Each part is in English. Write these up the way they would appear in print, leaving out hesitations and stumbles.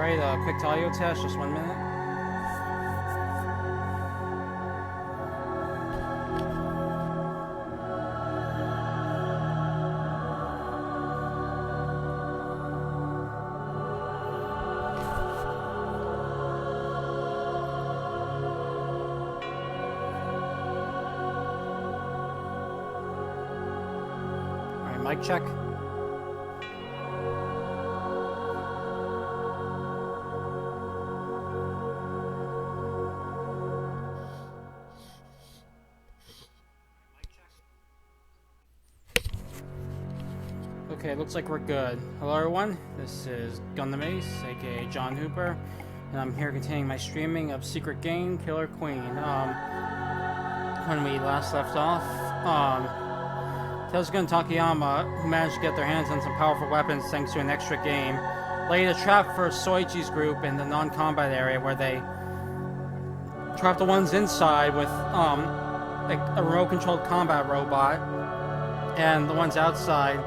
Alright, quick audio test, just 1 minute. Alright, mic check. Okay, looks like we're good. Hello everyone, this is Gundam Ace, aka John Hooper, and I'm here continuing my streaming of Secret Game Killer Queen. When we last left off, Tezuka and Takayama, who managed to get their hands on some powerful weapons thanks to an extra game, laid a trap for Soichi's group in the non-combat area where they trapped the ones inside with a remote-controlled combat robot, and the ones outside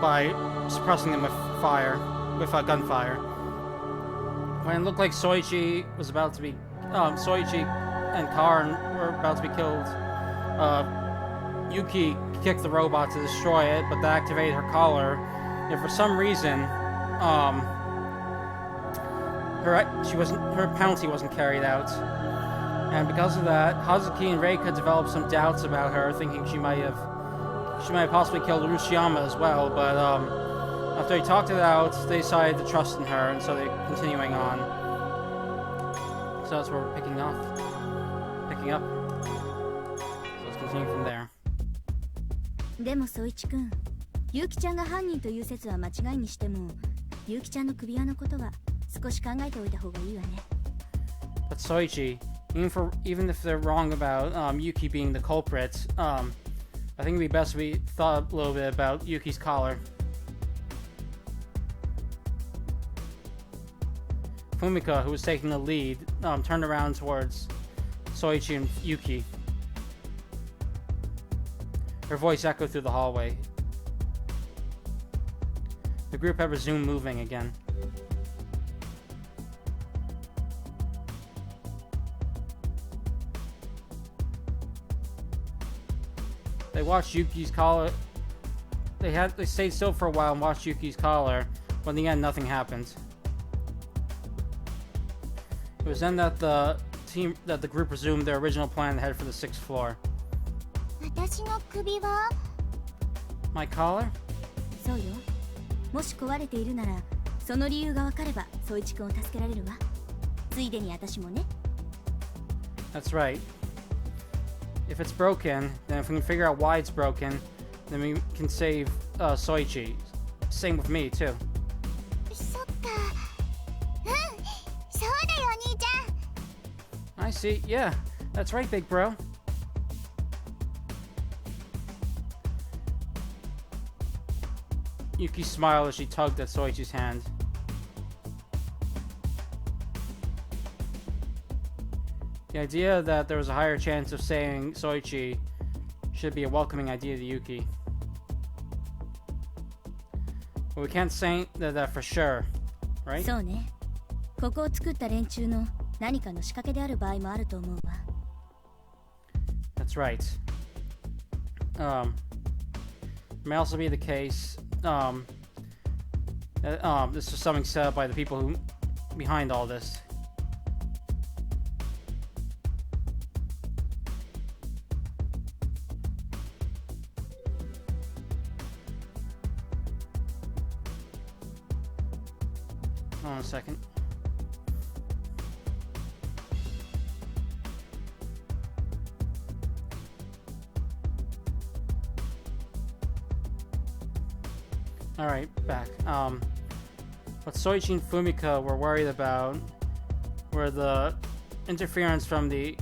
by suppressing them with gunfire. When it looked like Soichi was about to be, Soichi and Karin were about to be killed, Yuki kicked the robot to destroy it, but that activated her collar, and for some reason, her penalty wasn't carried out, and because of that, Hazuki and Reika developed some doubts about her, thinking she might have possibly killed Urashiyama as well, but after they talked it out, they decided to trust in her, and so they're continuing on. So that's where we're picking up. So let's continue from there. でもソイチ君、ユキちゃんが犯人という説は間違いにしても、ユキちゃんの首輪のことは少し考えておいた方がいいわね。But Soichi, even if they're wrong about Yuki being the culprit, I think it'd be best if we thought a little bit about Yuki's collar. Fumika, who was taking the lead, turned around towards Soichi and Yuki. Her voice echoed through the hallway. The group had resumed moving again. They watched Yuki's collar. They stayed still for a while and watched Yuki's collar, but in the end nothing happened. It was then that the group resumed their original plan to head for the 6th floor. 私の首は My collar? そうよ。もし壊れているなら、その理由がわかれば、ソイチ君を助けられるわ。ついでに私もね。That's right. If it's broken, then if we can figure out why it's broken, then we can save Soichi. Same with me, too. そっか。うん、そうだよ、兄ちゃん。 I see. Yeah, that's right, big bro. Yuki smiled as she tugged at Soichi's hand. The idea that there was a higher chance of saving Soichi should be a welcoming idea to Yuki. But we can't say that for sure, right? そうね。ここを作った連中の何かの仕掛けである場合もあると思うわ。That's right. It may also be the case that this was something set up by the people behind all this. Hold on a second. Alright, back. What Soichi and Fumika were worried about were the interference from the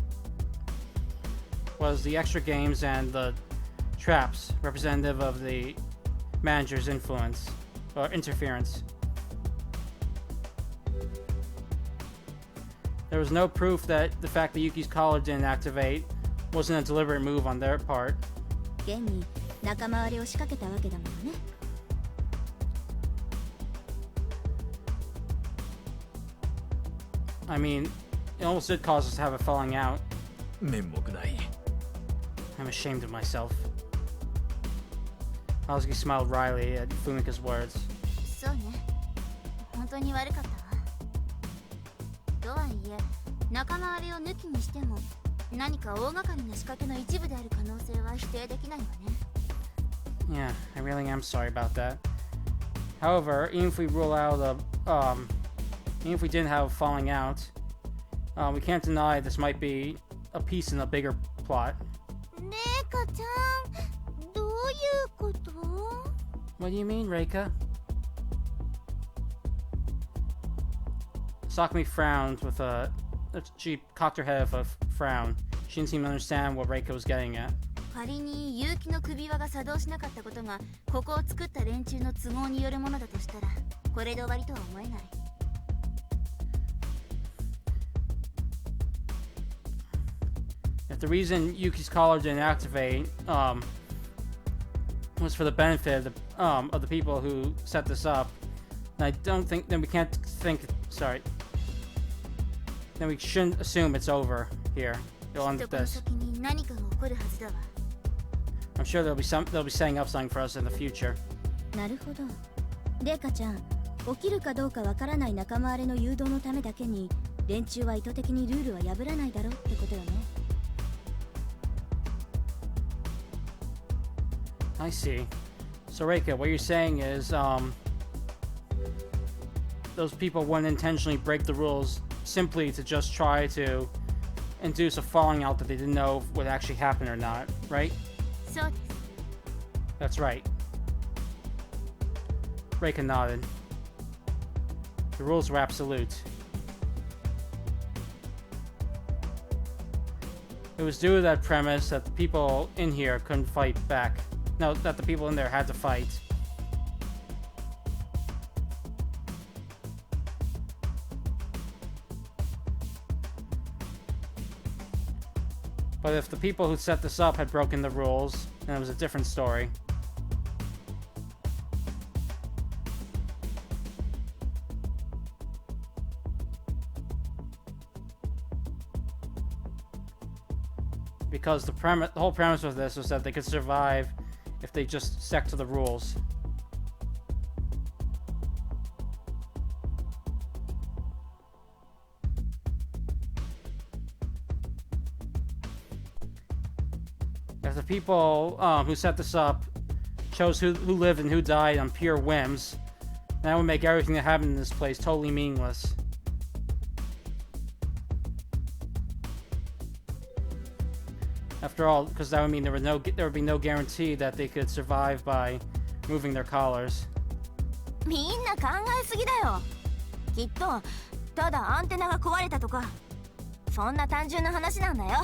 extra games and the traps, representative of the manager's influence, or interference. There was no proof that the fact that Yuki's collar didn't activate wasn't a deliberate move on their part. 現に仲間割れを仕掛けたわけだもんね。I mean, it almost did cause us to have a falling out. 面目ない。 I'm ashamed of myself. Hazuki smiled wryly at Fumika's words. そうね、本当に悪かったわ。とはいえ仲間割れを抜きにしても何か大掛かりな仕掛けの一部である可能性は否定できないわね。 Yeah, I really am sorry about that. However, even if we rule out even if we didn't have a falling out, we can't deny this might be a piece in a bigger plot. レイカちゃん、どういうこと？ What do you mean, Reika? Sakumi frowned with she cocked her head with a frown. She didn't seem to understand what Reika was getting at. 仮に結城の首輪が作動しなかったことがここを作った連中の都合によるものだとしたらこれで終わりとは思えない。 If the reason Yuki's collar didn't activate was for the benefit of the people who set this up, then I don't think then we can't think. Sorry. Then we shouldn't assume it's over here. It'll end きっ with とこの this. 先に何かが起こるはずだわ。 I'm sure they'll be setting up something for us in the future. なるほど。レイカちゃん、起きるかどうかわからない仲間割れの誘導のためだけに連中は意図的にルールは破らないだろうってことよね。 I see. So Reika, what you're saying is those people wouldn't intentionally break the rules simply to just try to induce a falling out that they didn't know would actually happen or not, right? そうです。 That's right. Reika nodded. The rules were absolute. It was due to that premise that the people in here couldn't fight back. No, that the people in there had to fight. But if the people who set this up had broken the rules, then it was a different story. Because the whole premise of this was that they could survive if they just stuck to the rules. If the people who set this up chose who lived and who died on pure whims, that would make everything that happened in this place totally meaningless. After all, because that would mean there would be no guarantee that they could survive by moving their collars. みんな考えすぎだよ。きっとただアンテナが壊れたとかそんな単純な話なんだよ。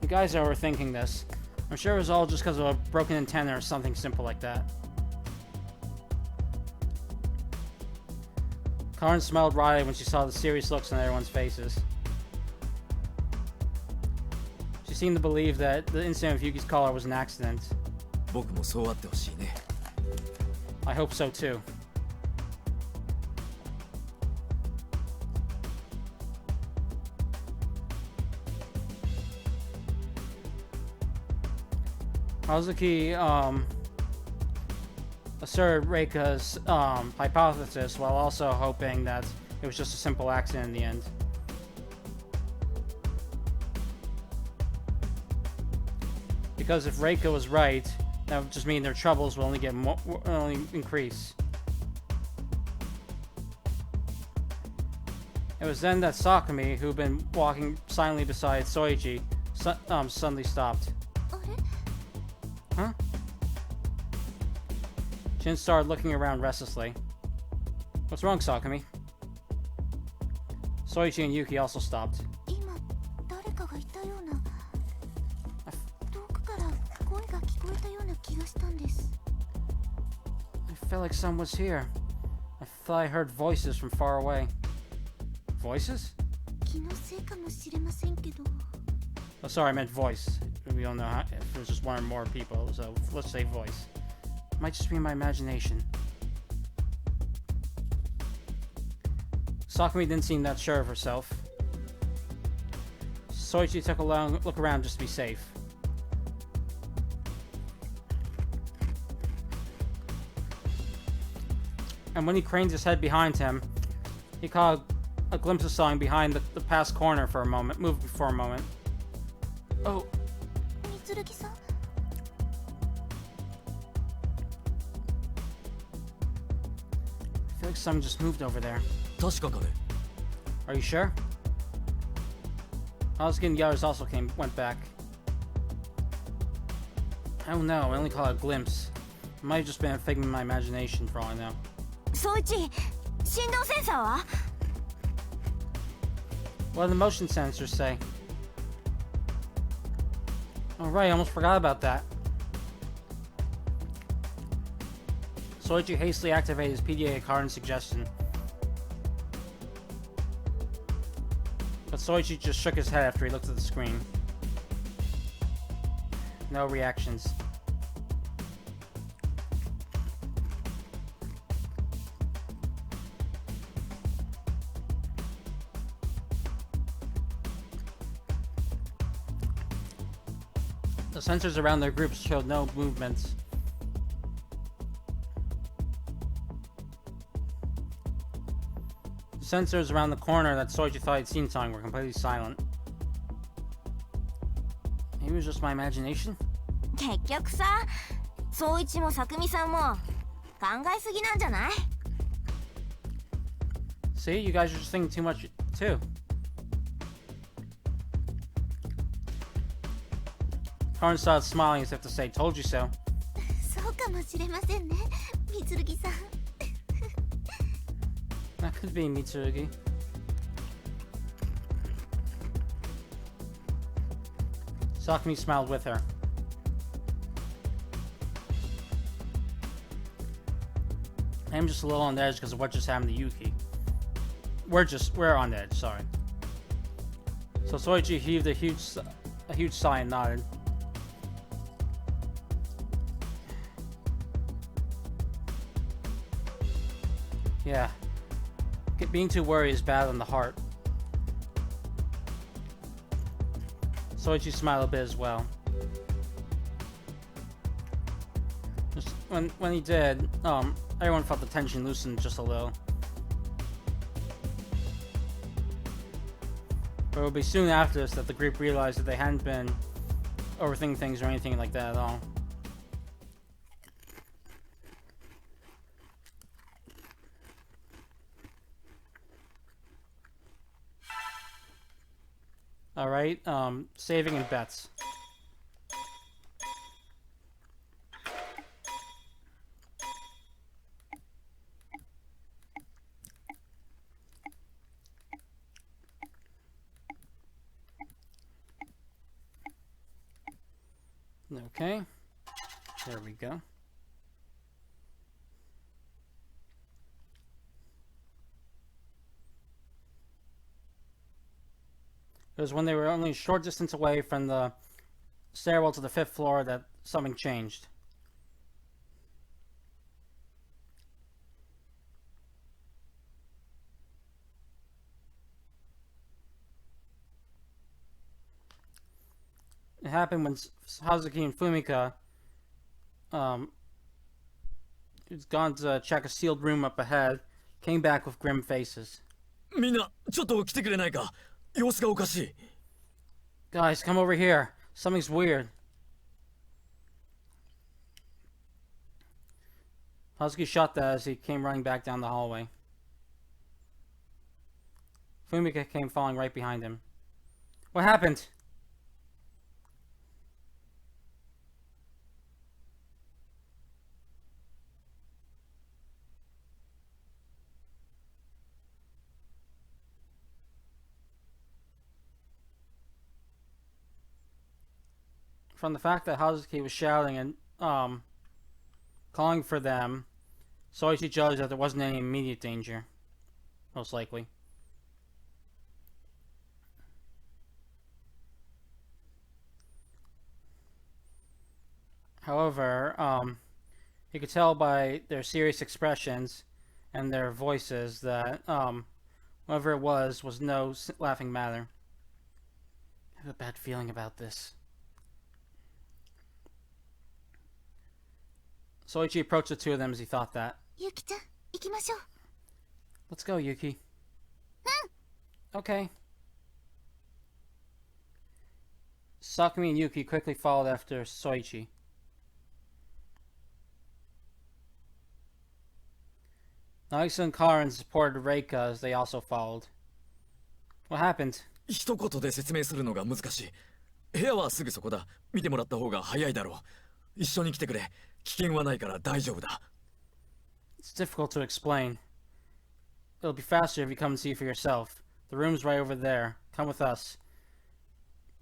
You guys are overthinking this. I'm sure it was all just because of a broken antenna or something simple like that. Karen smiled wryly when she saw the serious looks on everyone's faces. She seemed to believe that the incident with Yuki's collar was an accident. 僕もそうあってほしいね。 I hope so too. Hazuki asserted Reika's hypothesis while also hoping that it was just a simple accident in the end. Because if Reika was right, that would just mean their troubles will only increase. It was then that Sakumi, who'd been walking silently beside Soichi, suddenly stopped. あれ？ Huh? Jin started looking around restlessly. What's wrong, Sakumi? Soichi and Yuki also stopped. 今誰かがいたような。遠くから声が聞こえたような気がしたんです。 I felt like someone was here. I thought I heard voices from far away. Voices? 気のせいかもしれませんけど。 Oh, sorry, I meant voice. We don't know if there's just one or more people, so let's say voice. Might just be my imagination. Sakumi didn't seem that sure of herself. Soichi took a long look around just to be safe. And when he craned his head behind him, he caught a glimpse of something behind the past corner for a moment, moved for a moment. Oh. 三剣さん I feel like something just moved over there. 確かかね。 Are you sure? Hazuki and the others also went back. I don't know, I only caught a glimpse. It might have just been a figment of my imagination for all I know. 総一振動センサーは What do the motion sensors say? Oh right, I almost forgot about that. Soichi hastily activated his PDA card and suggestion. But Soichi just shook his head after he looked at the screen. No reactions. The sensors around their groups showed no movements. The sensors around the corner that Soichi thought he'd seen something were completely silent. Maybe it was just my imagination? 結局さ総一も匠さんも考えすぎなんじゃない See, you guys are just thinking too much, too. Karin started smiling as if to say, told you so. そうかもしれませんねみつるぎさん That could be Mitsurugi. Sakumi smiled with her. I'm just a little on edge because of what just happened to Yuki. We're on edge, sorry. So Soichi heaved a huge sigh and nodded. Yeah. Being too worried is bad on the heart. Soichi smiled a bit as well. Just when he did, everyone felt the tension loosen just a little. But it would be soon after this that the group realized that they hadn't been overthinking things or anything like that at all. Alright, saving and bets. Okay, there we go. It was when they were only a short distance away from the stairwell to the 5th floor that something changed. It happened when Hazuki and Fumika who's gone to check a sealed room up ahead, came back with grim faces. みんなちょっと来てくれないか。様子がおかしい。 Guys, come over here. Something's weird. Hazuki shot that as he came running back down the hallway. Fumika came falling right behind him. What happened? From the fact that Hazuki was shouting and calling for them, Soichi judged that there wasn't any immediate danger. Most likely. However, you could tell by their serious expressions and their voices that Whatever it was no laughing matter. I have a bad feeling about this. Soichi approached the two of them as he thought that. ゆきちゃん行きましょう。 Let's go, Yuki. Okay. Sakumi and Yuki quickly followed after Soichi. Nagisa and Karin supported Reika as they also followed. What happened? 一言で説明するのが難しい。部屋はすぐそこだ。見てもらった方が早いだろう。一緒に来てくれ。危険はないから大丈夫だ。It's difficult to explain. It'll be faster if you come and see for yourself. The room's right over there. Come with us.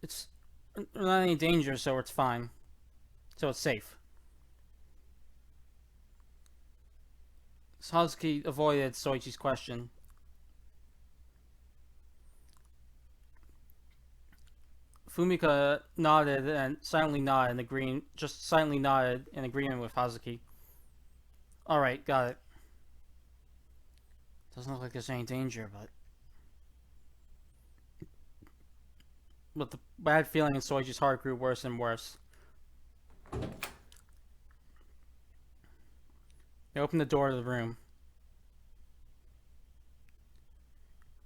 It's not any danger, so it's fine. So it's safe. Hazuki avoided Soichi's question. Fumika nodded and silently nodded in agreement with Hazuki. Alright, got it. Doesn't look like there's any danger, but the bad feeling in Soichi's heart grew worse and worse. They opened the door to the room.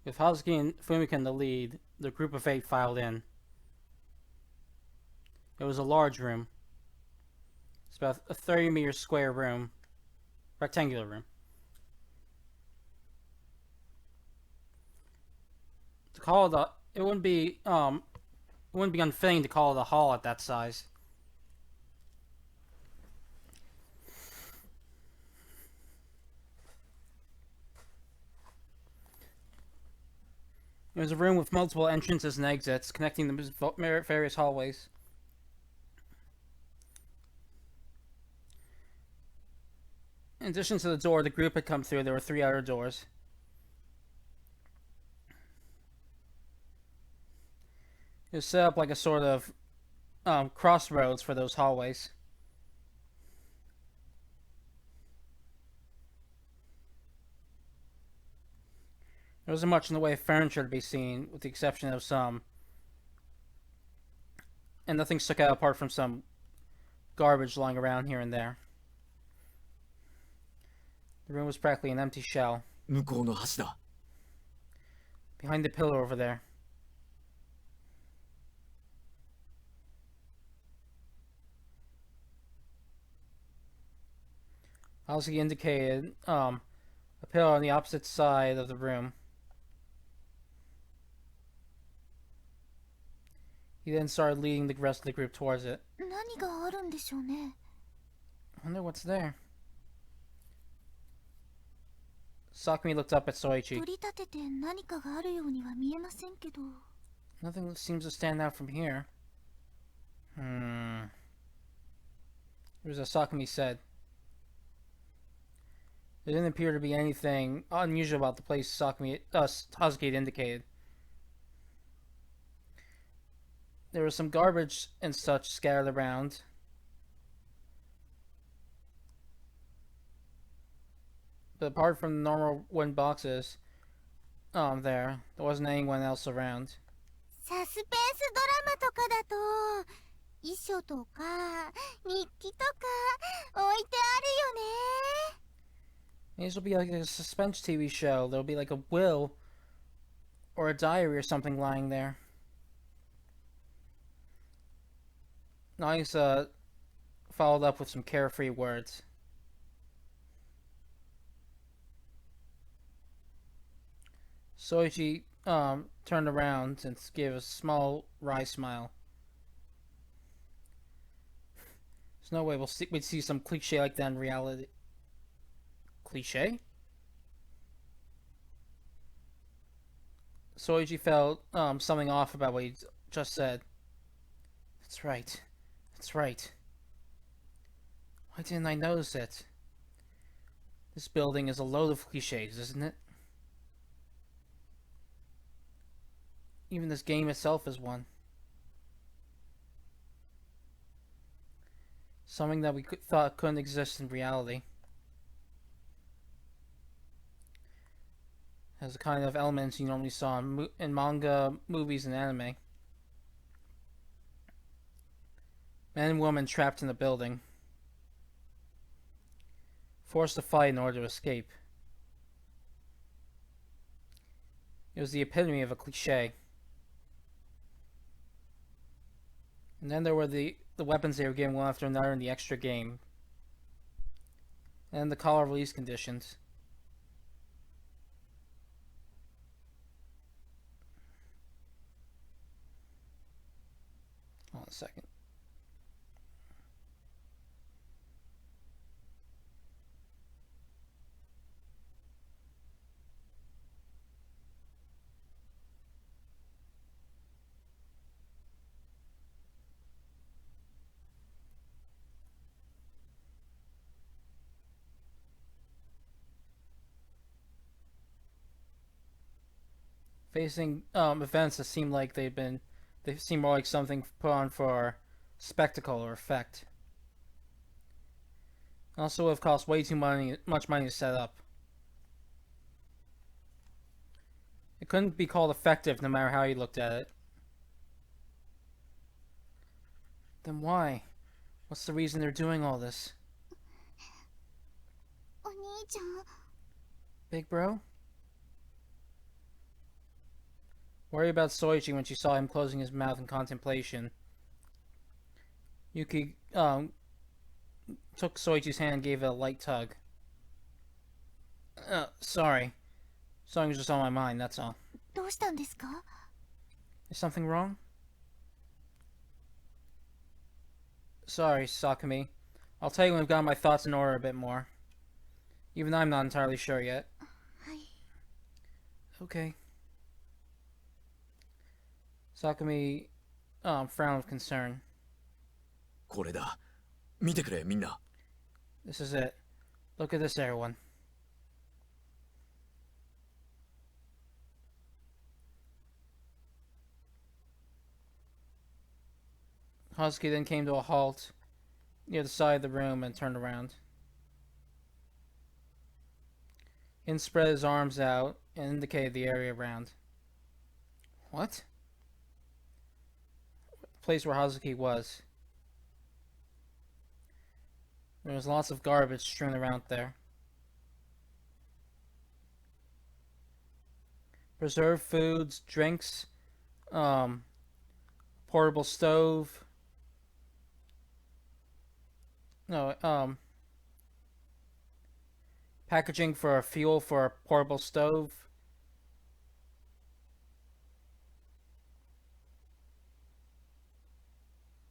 With Hazuki and Fumika in the lead, the group of 8 filed in. It was a large room. It's about a 30-meter square room. Rectangular room. To call it it wouldn't be unfitting to call it a hall at that size. It was a room with multiple entrances and exits connecting the various hallways. In addition to the door the group had come through, there were 3 outer doors. It was set up like a sort of crossroads for those hallways. There wasn't much in the way of furniture to be seen, with the exception of some. And nothing stuck out apart from some garbage lying around here and there. The room was practically an empty shell. 向こうの橋だ。 Behind the pillar over there. Hazuki indicated a pillar on the opposite side of the room. He then started leading the rest of the group towards it. 何があるんでしょうね。 I wonder what's there. Sakumi looked up at Soichi. 取り立てて何かがあるようには見えませんけど。 Nothing seems to stand out from here. Here's what Sakumi said. There didn't appear to be anything unusual about the place Hazuki had indicated. There was some garbage and such scattered around. But apart from the normal wooden boxes, there wasn't anyone else around. サスペンスドラマとかだと遺書とか日記とか置いてあるよね。 Maybe this will be like a suspense TV show. There'll be like a will or a diary or something lying there. Nagisa followed up with some carefree words. Soichi turned around and gave a small wry smile. There's no way we'd see some cliche like that in reality. Cliche? Soichi felt something off about what he just said. That's right. That's right. Why didn't I notice it? This building is a load of cliches, isn't it? Even this game itself is one. Something that we thought couldn't exist in reality. Has the kind of elements you normally saw in manga, movies, and anime. Man and woman trapped in a building, forced to fight in order to escape. It was the epitome of a cliche. And then there were the weapons they were given one after another in the extra game. And the call release conditions. Hold on a second. Facing events that seem like they seem more like something put on for spectacle or effect. Also, would have cost way too much money to set up. It couldn't be called effective no matter how you looked at it. Then why? What's the reason they're doing all this? お兄ちゃん Big bro? Worry about Soichi when she saw him closing his mouth in contemplation. Yuki took Soichi's hand and gave it a light tug. Sorry. Something was just on my mind, that's all. どうしたんですか Is something wrong? Sorry, Sakumi. I'll tell you when I've got my thoughts in order a bit more. Even I'm not entirely sure yet. はい Okay. Sakumi frowned with concern. これだ。見てくれ、みんな。 This is it. Look at this, everyone. Husky then came to a halt near the side of the room and turned around. He then spread his arms out and indicated the area around. What? The place where Hazuki was. There was lots of garbage strewn around there. Preserved foods, drinks, portable stove. No, packaging for fuel for a portable stove.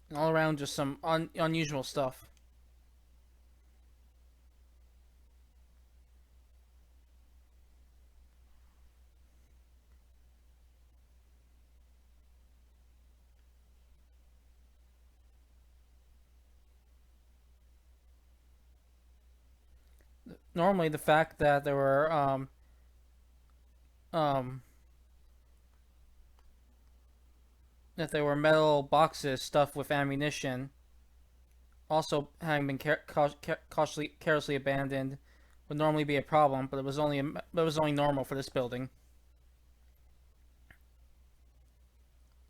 And all around just some unusual stuff. Normally, the fact that there were that there were metal boxes stuffed with ammunition, also having been carelessly abandoned, would normally be a problem. But it was only normal for this building.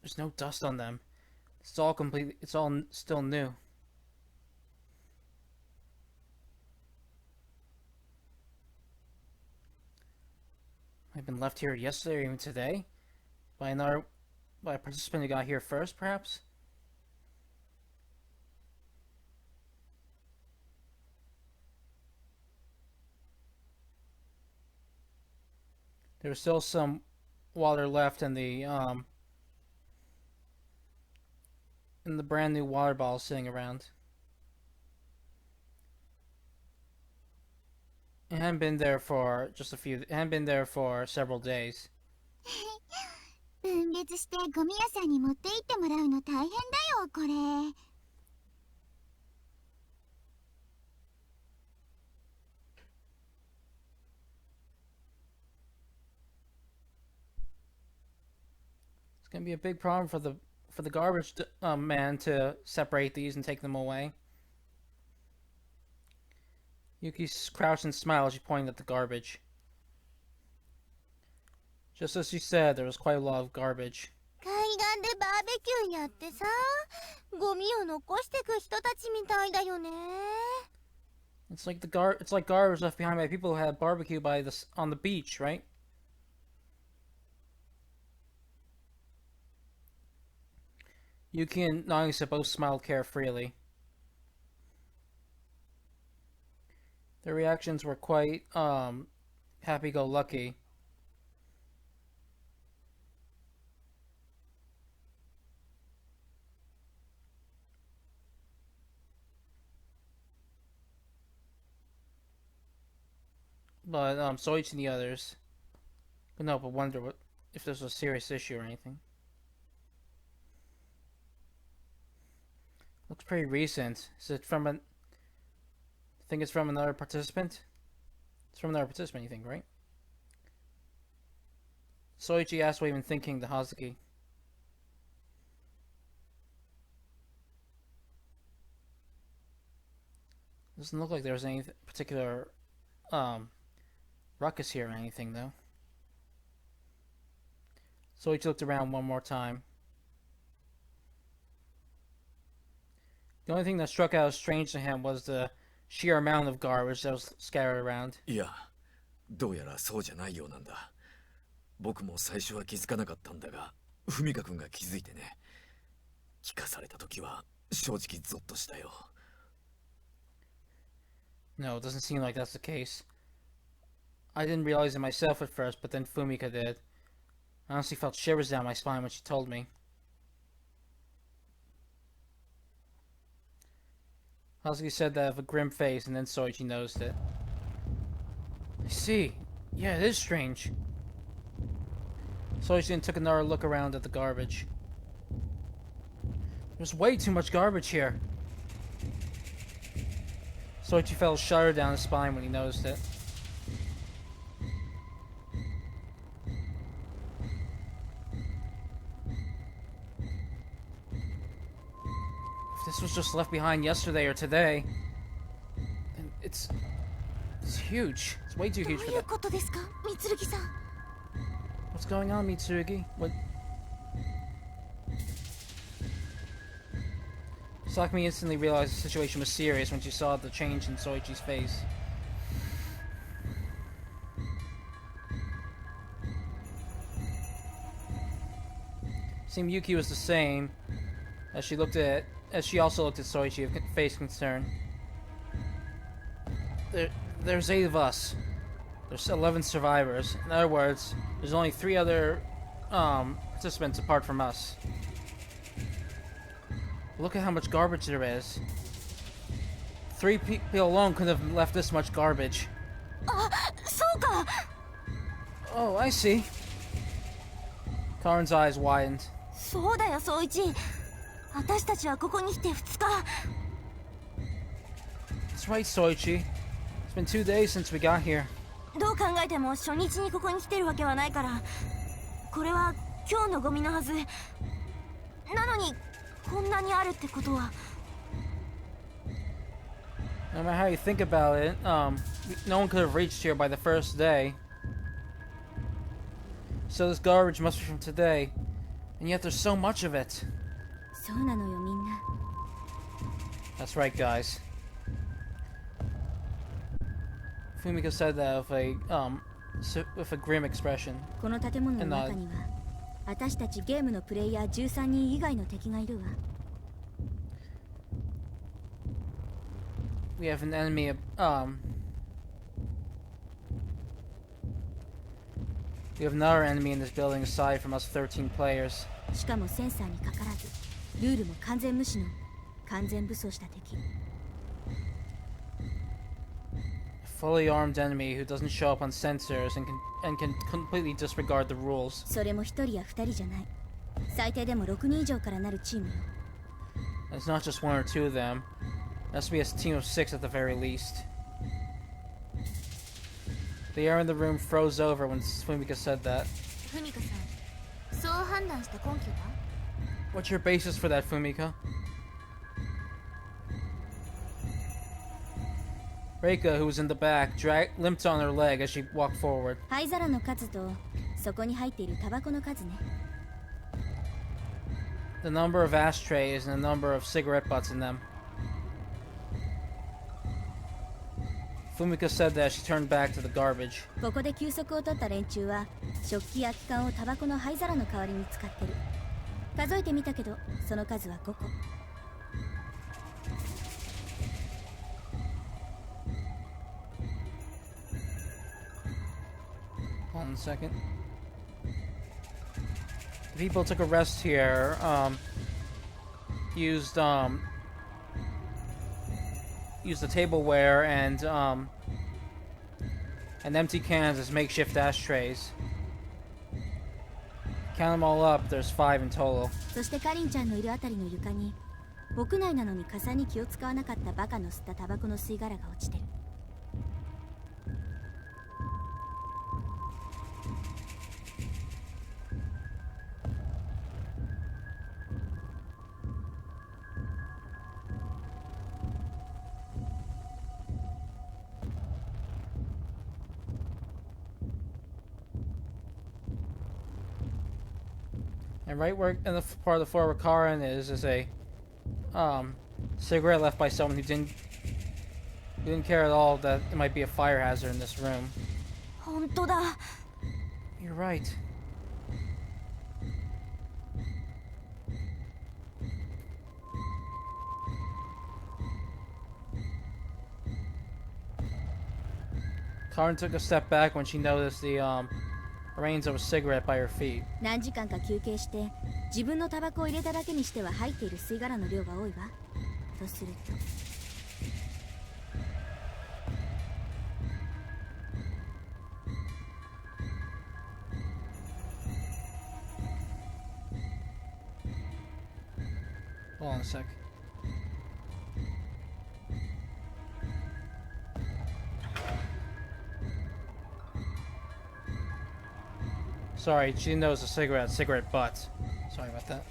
There's no dust on them. It's all still new. I've been left here yesterday or even today by a participant who got here first, perhaps? There was still some water left in the brand new water bottle sitting around. It hadn't been there for several days. 分別してゴミ屋さんに持って行ってもらうの大変だよこれ It's gonna be a big problem for the garbage man to separate these and take them away. Yuki crouched and smiled as she pointed at the garbage. Just as she said, there was quite a lot of garbage. 海岸でバーベキューやってさ、ゴミを残してく人たちみたいだよね。It's like it's like garbage left behind by people who had barbecue on the beach, right? Yuki and Nagisa both smiled carefreely. Their reactions were quite happy-go-lucky. But Soichi and the others could not but wonder if this was a serious issue or anything. Looks pretty recent. Is it from I think it's from another participant? It's from another participant, you think, right? Soichi asked what even thinking to Hazuki. Doesn't look like there was any particular ruckus here or anything, though. Soichi looked around one more time. The only thing that struck out as strange to him was the sheer amount of garbage that was scattered around. いや、どうやらそうじゃないようなんだ。僕も最初は気づかなかったんだが、文香君が気づいてね。聞かされた時は正直ゾッとしたよ。No, it doesn't seem like that's the case. I didn't realize it myself at first, but then Fumika did. I honestly felt shivers down my spine when she told me. Hazuki said that with a grim face, and then Soichi noticed it. I see. Yeah, it is strange. Soichi then took another look around at the garbage. There's way too much garbage here. Soichi felt a shudder down his spine when he noticed it. If this was just left behind yesterday or today, then it's huge. It's way too huge for that. どういうことですか、Mitsurugiさん。What's going on, Mitsurugi? What? Sakumi instantly realized the situation was serious when she saw the change in Soichi's face. Seemed Yuki was the same, as she also looked at Soichi with face concern. There's 8 of us. There's 11 survivors. In other words, there's only 3 other participants apart from us. Look at how much garbage there is. 3 people alone couldn't have left this much garbage. あ、そうか。Oh, I see. Karen's eyes widened. そうだよ、宗一。私たちはここに来て2日。That's right, Soichi. It's been 2 days since we got here. どう考えても初日にここに来てるわけはないから、これは今日のゴミのはず。なのにこんなにあるってことは。No matter how you think about it, no one could have reached here by the first day. So this garbage must be from today, and yet there's so much of it. そうなのよ、みんな。That's right, guys. Fumika said that with a grim expression. この建物の中には私たちゲームのプレイヤー13人以外の敵がいるわ。We have an enemy. We have another enemy in this building aside from us 13 players. しかもセンサーにかからず、ルールも完全無視の完全武装した敵。A fully armed enemy who doesn't show up on sensors and can completely disregard the rules. それも1人や2人じゃない。最低でも6人以上からなるチームよ。It's not just 1 or 2 of them. It has to be a team of 6 at the very least. The air in the room froze over when Fumika said that. ふみかさん、そう判断した根拠は？ What's your basis for that, Fumika? Reika, who was in the back, limped on her leg as she walked forward. 灰皿の数とそそこに入っているタバコの数ね。The number of ashtrays and the number of cigarette butts in them. Fumika said that she turned back to the garbage. ここで休息を取った連中は食器や空き缶をタバコの灰皿の代わりに使ってる。数えてみたけどその数は5個。Hold on a second. The people took a rest here. Used the tableware and empty cans as makeshift ashtrays. Count them all up, there's 5 in total. そしてカリンちゃんのいるあたりの床に屋内なのに傘に気を使わなかったバカの吸ったタバコの吸い殻が落ちてる。And right where in the part of the floor where Karin is a cigarette left by someone who didn't care at all that it might be a fire hazard in this room. 本当だ。 You're right. Karin took a step back when she noticed the remains of a cigarette by her feet. 何時間か休憩して自分のタバコを入れただけにしては入っている吸い殻の量が多いわ。とすると。Hold on a sec. Sorry, she didn't know it was a cigarette butt. Sorry about that.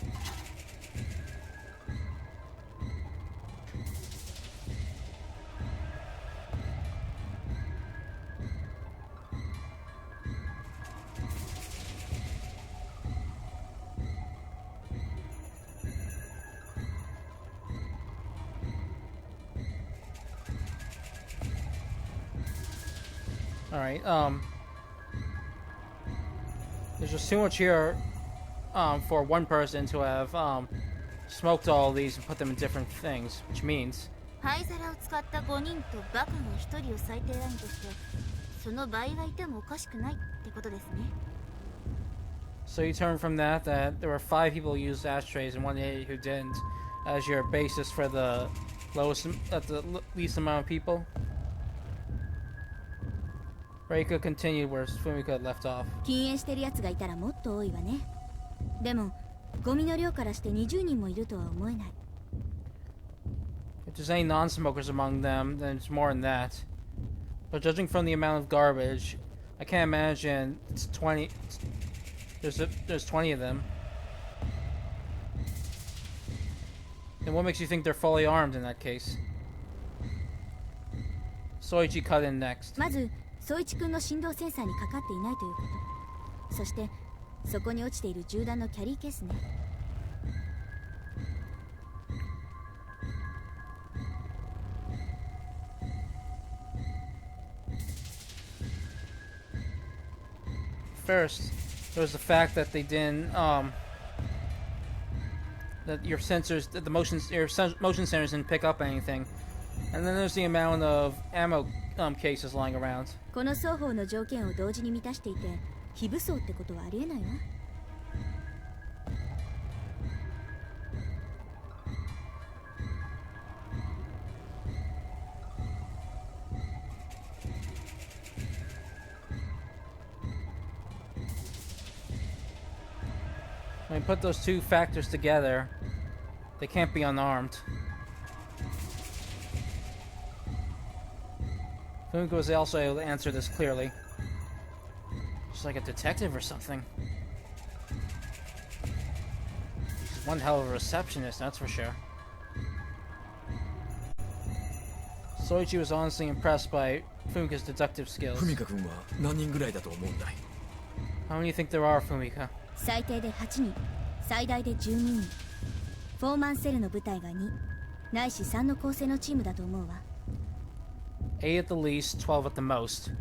Alright, there's just too much here for one person to have smoked all these and put them in different things, which means 灰皿を使った5人とバカが1人を最低ラインとしてその倍がいてもおかしくないってことですね。 So you turn from that there were 5 people who used ashtrays and 1 idiot who didn't as your basis for the least amount of people. Reika continued where Fumika had left off. 禁煙してるやつがいたらもっと多いわね。でもゴミの量からして20人もいるとは思えない。 If there's any non-smokers among them, then it's more than that. But judging from the amount of garbage, I can't imagine it's 20. There's 20 of them. Then what makes you think they're fully armed in that case? Soichi cut in next. まず宗一君の振動センサーにかかっていないということ。そしてそこに落ちている銃弾のキャリーケースね。 First, there was the fact that they didn't that your sensors, that the motion sensors didn't pick up anything, and then there's the amount of ammo cases lying around. この双方の条件を同時に満たしていて非武装ってことはありえないわ。 When you put those two factors together, they can't be unarmed. Fumika was also able to answer this clearly. Just like a detective or something. She's one hell of a receptionist, that's for sure. Soichi was honestly impressed by Fumika's deductive skills. 文香君は何人ぐらいだと思うんだい？ How many do you think there are, Fumika? 最低で8人、最大で12人。フォーマンセルの部隊が2、ないし3の構成のチームだと思うわ。8 at the least, 12 at the most.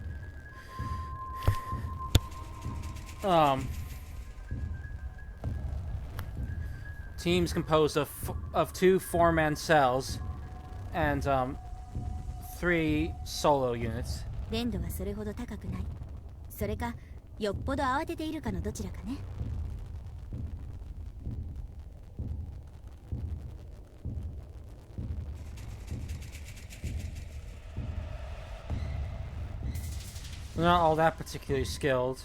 Teams composed of 2 4-man cells and 3 solo units. 連度はそれほど高くない。それか、よっぽど慌てているかのどちらかね。They're not all that particularly skilled.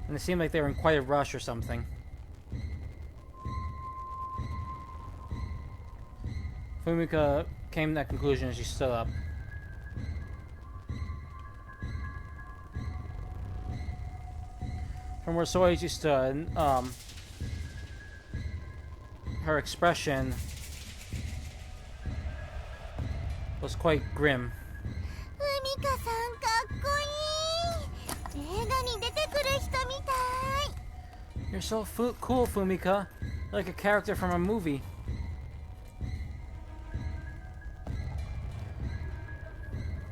And it seemed like they were in quite a rush or something. Fumika came to that conclusion as she stood up. From where Soichi stood, her expression was quite grim. ミカさんかっこいい。映画に出てくる人みたい。 You're so cool, Fumika. Like a character from a movie.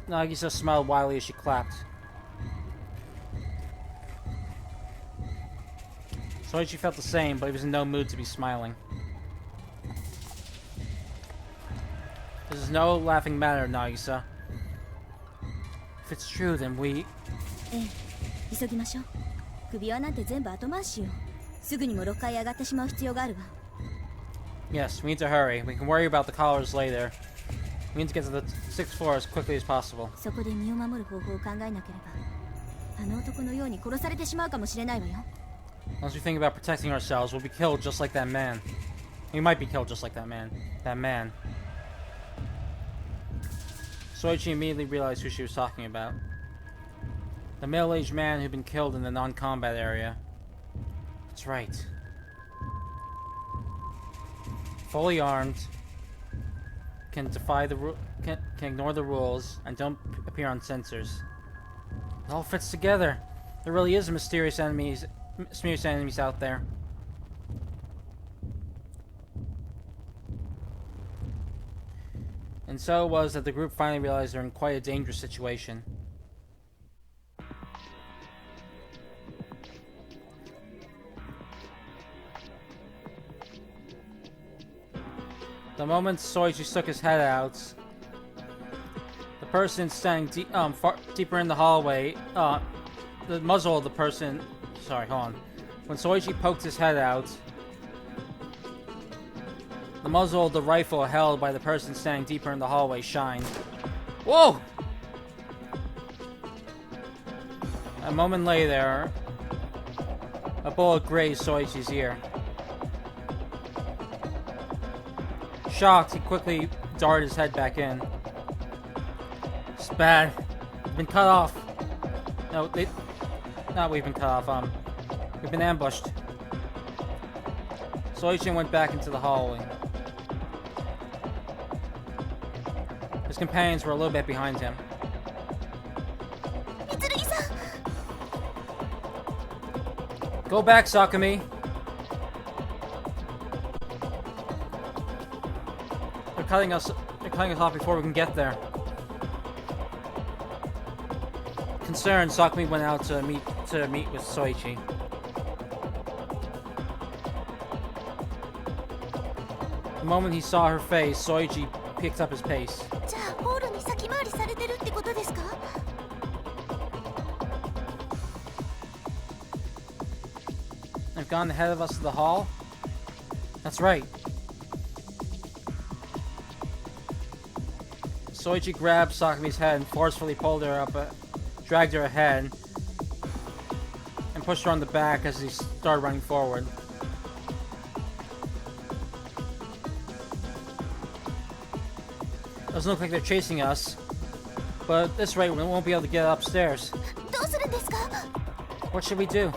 Nagisa smiled widely as she clapped. Soichi felt the same, but he was in no mood to be smiling. This is no laughing matter, Nagisa. If it's true, then we... ええ、急ぎましょう。首輪なんて全部後回しよ。すぐにも6階へ上がってしまう必要があるわ。Yes, we need to hurry. We can worry about the collars later. We need to get to the 6th floor as quickly as possible. そこで身を守る方法を考えなければ、あの男のように殺されてしまうかもしれないわよ。Once we think about protecting ourselves, we'll be killed just like that man. We might be killed just like that man. That man. Soichi immediately realized who she was talking about. The middle-aged man who'd been killed in the non-combat area. That's right. Fully armed, can defy the can ignore the rules, and don't appear on sensors. It all fits together. There really is mysterious enemies out there. And so it was that the group finally realized they're in quite a dangerous situation. The moment Soichi stuck his head out, the person standing far deeper in the hallway, the muzzle of the person... Sorry, hold on. When Soichi poked his head out, the muzzle of the rifle held by the person standing deeper in the hallway shined. Whoa! A moment later, a bullet grazed Soichi's ear. Shocked, he quickly darted his head back in. It's bad. We've been cut off. No, we've been cut off. We've been ambushed. Soichi went back into the hallway. His companions were a little bit behind him. Go back, Sakumi. They're cutting us off before we can get there. Concerned, Sakumi went out to meet with Soichi. The moment he saw her face, Soichi picked up his pace. They've gone ahead of us to the hall? That's right. Soichi grabbed Sakumi's head and forcefully pulled her up, dragged her ahead, and pushed her on the back as he started running forward. Doesn't look like they're chasing us, but at this rate we won't be able to get upstairs. What should we do?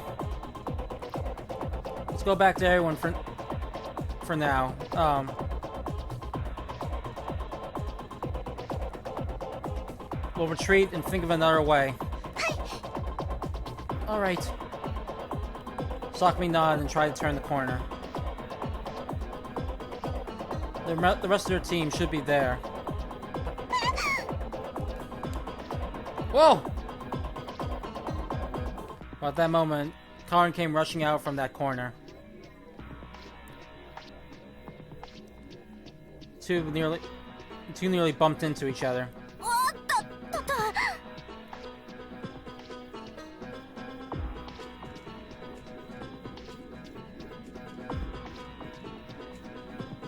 Let's go back to everyone for now. We'll retreat and think of another way. Alright. Sakumi nodded and tried to turn the corner. The rest of their team should be there. Whoa! Well, at that moment, Karin came rushing out from that corner. Two nearly bumped into each other.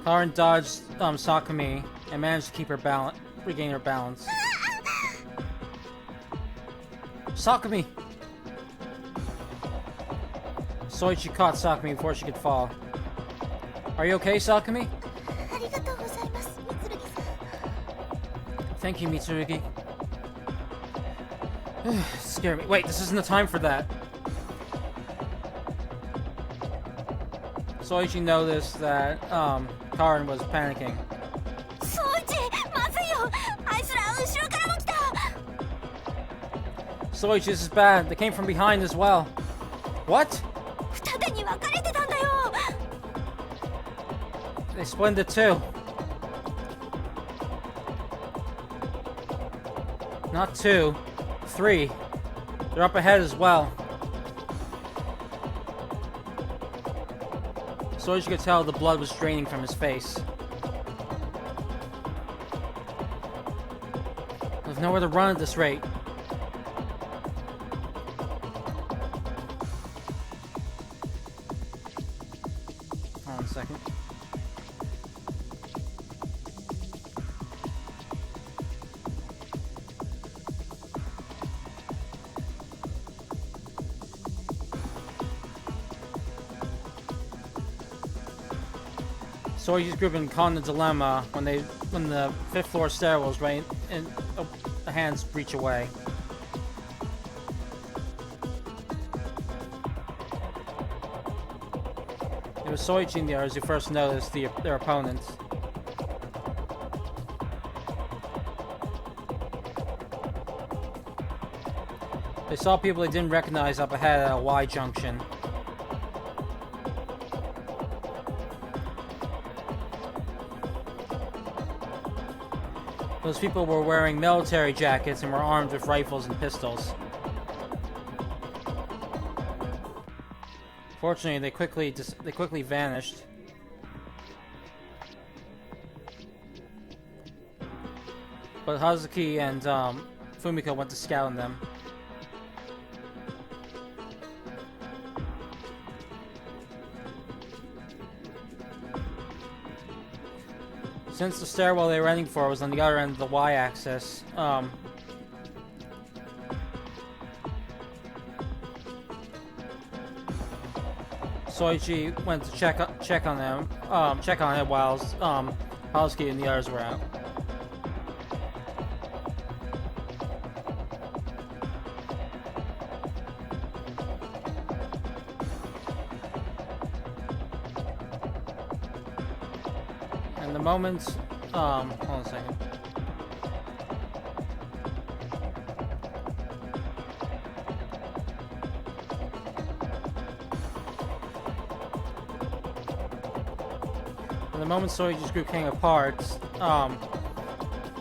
Karin dodged Sakumi and managed to keep her regain her balance. Sakumi! Soichi caught Sakumi before she could fall. Are you okay, Sakumi? Thank you, Mitsurugi. Scare me. Wait, this isn't the time for that. Soichi noticed that Karin was panicking. Soichi, this is bad. They came from behind as well. What? They split into two. Not two. Three. They're up ahead as well. Soichi could tell the blood was draining from his face. There's nowhere to run at this rate. Hold on a second. Soichi's group had caught in a dilemma when the 5th floor stairwell was right and the hands reach away. It was Soichi and the others who first noticed their opponents. They saw people they didn't recognize up ahead at a Y junction. Those people were wearing military jackets and were armed with rifles and pistols. Fortunately, they quickly vanished. But Hazuki and Fumiko went to scout on them. Since the stairwell they were heading for was on the other end of the Y-axis, Soichi went to check on them, it while Hazuki and the others were out. And the moment, hold on a second. The moment Soichi's group came apart,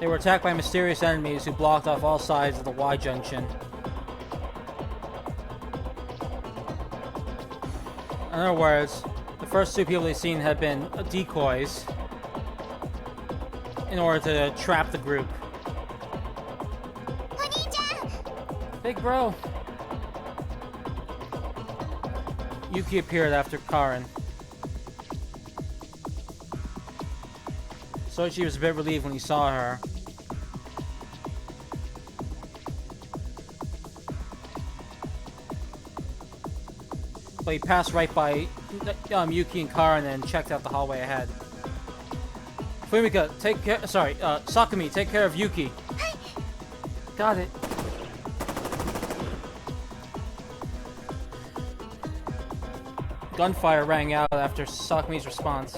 they were attacked by mysterious enemies who blocked off all sides of the Y junction. In other words, the first two people they'd seen had been decoys in order to trap the group. Big bro! Yuki appeared after Karin. Soichi was a bit relieved when he saw her. But he passed right by Yuki and Karin and checked out the hallway ahead. Fumika, Sakumi, take care of Yuki. Got it. Gunfire rang out after Sakumi's response.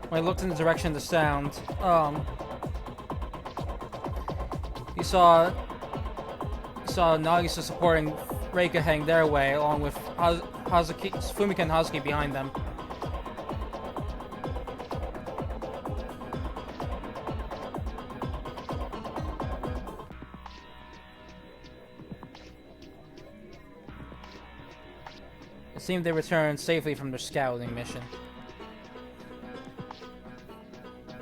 When I looked in the direction of the sound, saw Nagisa supporting Reika heading their way, along with Fumika and Hazuki behind them. It seemed they returned safely from their scouting mission. They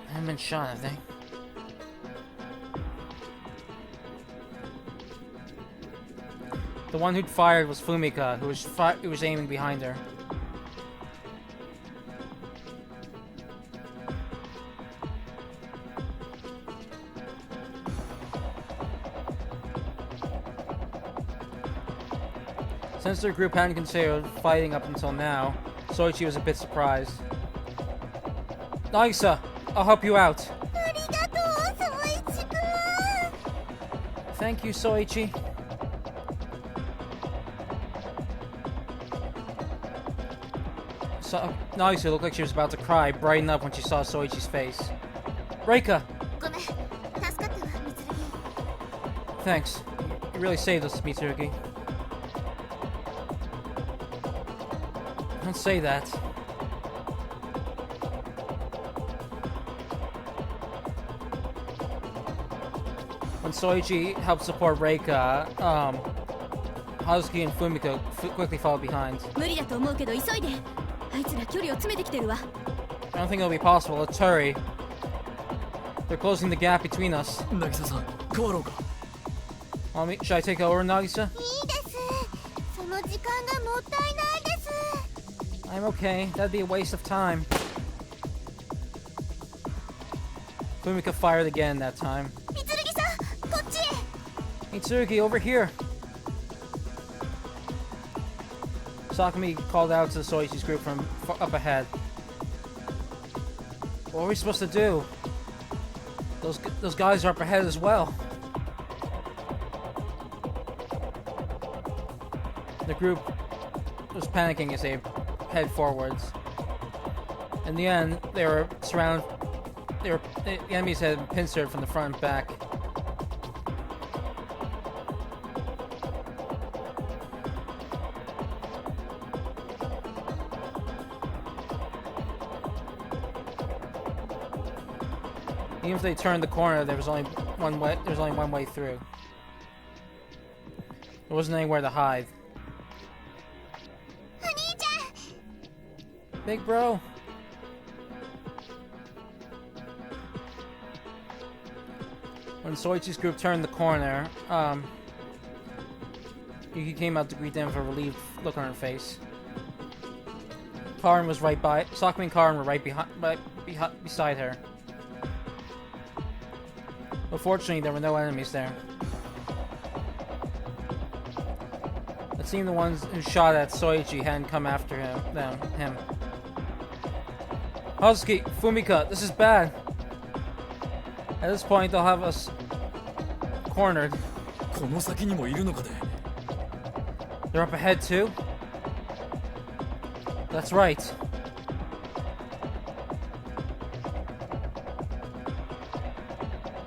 haven't been shot, have they? The one who'd fired was Fumika, who was aiming behind her. Since their group hadn't considered fighting up until now, Soichi was a bit surprised. Nagisa, I'll help you out. Thank you, Soichi. Nagisa looked like she was about to cry, brightened up when she saw Soichi's face. Reika! Thanks. You really saved us, Mitsurugi. Don't say that. When Soichi helped support Reika, Hazuki and Fumika quickly followed behind. I don't think it'll be possible. Let's hurry. They're closing the gap between us. Nagisa-san, 変わろうか? Should I take over, Nagisa? I'm okay. That'd be a waste of time. Fumika fired again that time. Mitsurugi, over here! Sakumi called out to Soichi's group from up ahead. What are we supposed to do? Those guys are up ahead as well. The group was panicking as they head forwards. In the end, the enemies had been pincered from the front and back. Even if they turned the corner, there was only one way. There was only one way through. There wasn't anywhere to hide. Big bro. When Soichi's group turned the corner, Yuki came out to greet them with a relieved look on her face. Karin was right by. Sakumi and Karin were right beside her. But fortunately, there were no enemies there. It seemed the ones who shot at Soichi hadn't come after him. Hazuki, Fumika, this is bad. At this point, they'll have us cornered. この先にもいるのかね? They're up ahead too? That's right.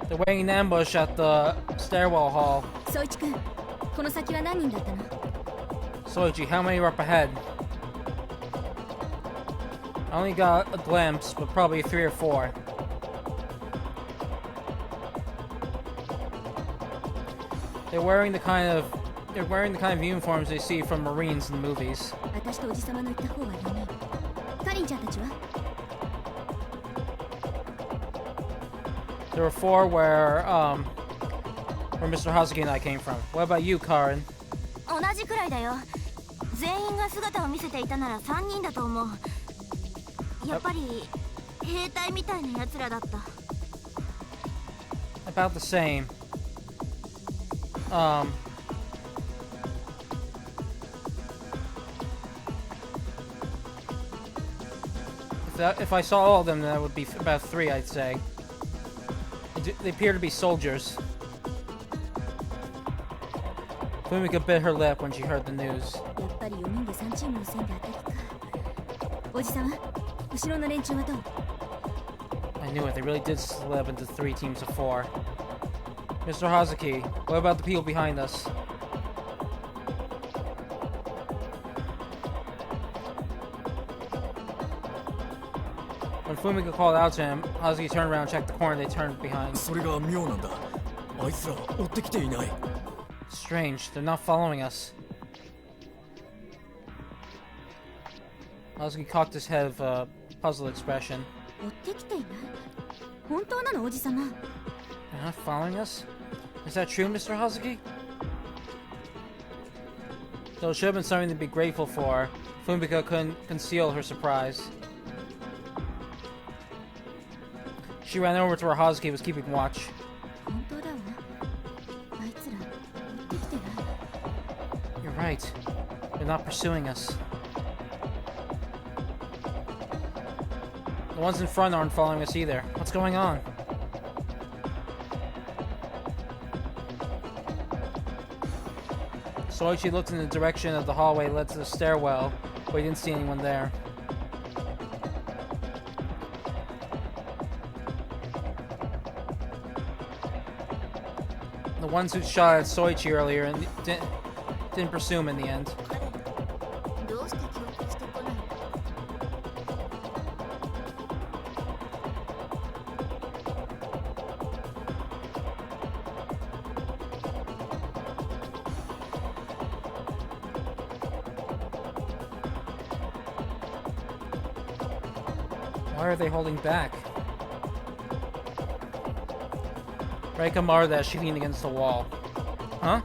They're waiting in ambush at the stairwell hall. Soichi-kun, この先は何人だったの? Soichi, how many are up ahead? I only got a glimpse, but probably 3 or 4. They're wearing the kind of uniforms they see from Marines in movies. 私とおじさまの言った方は4人。カリンちゃんたちは? There were 4 where Mr. Hazuki and I came from. What about you, Karin? 同じくらいだよ。全員が姿を見せていたなら3人だと思う。やっぱり兵隊みたいな奴らだった。About the same. If I saw all of them, then that would be about 3, I'd say. They appear to be soldiers. Fumika bit her lip when she heard the news. やっぱり4人で3チームの線で当たりか。おじさま、後ろの連中はどう? I knew it. They really did slip into 3 teams of 4. Mr. Hazuki, what about the people behind us? When Fumika called out to him, Hazuki turned around and checked the corner. They turned behind. それが妙なんだ。あいつら追ってきていない。 Strange, they're not following us. Hazuki cocked his head with a puzzled expression. 追ってきていない本当なのおじさま They're not following us? Is that true, Mr. Hazuki? Though it should have been something to be grateful for, Fumika couldn't conceal her surprise. She ran over to where Hazuki was keeping watch. 本当だわあいつら追ってきてない You're right. They're not pursuing us. The ones in front aren't following us either. What's going on? Soichi looked in the direction of the hallway that led to the stairwell, but he didn't see anyone there. The ones who shot at Soichi earlier and didn't pursue him in the end. 彼どうして協力してこないの？ Why are they holding back? Reika marveled as she leaned against the wall. Huh?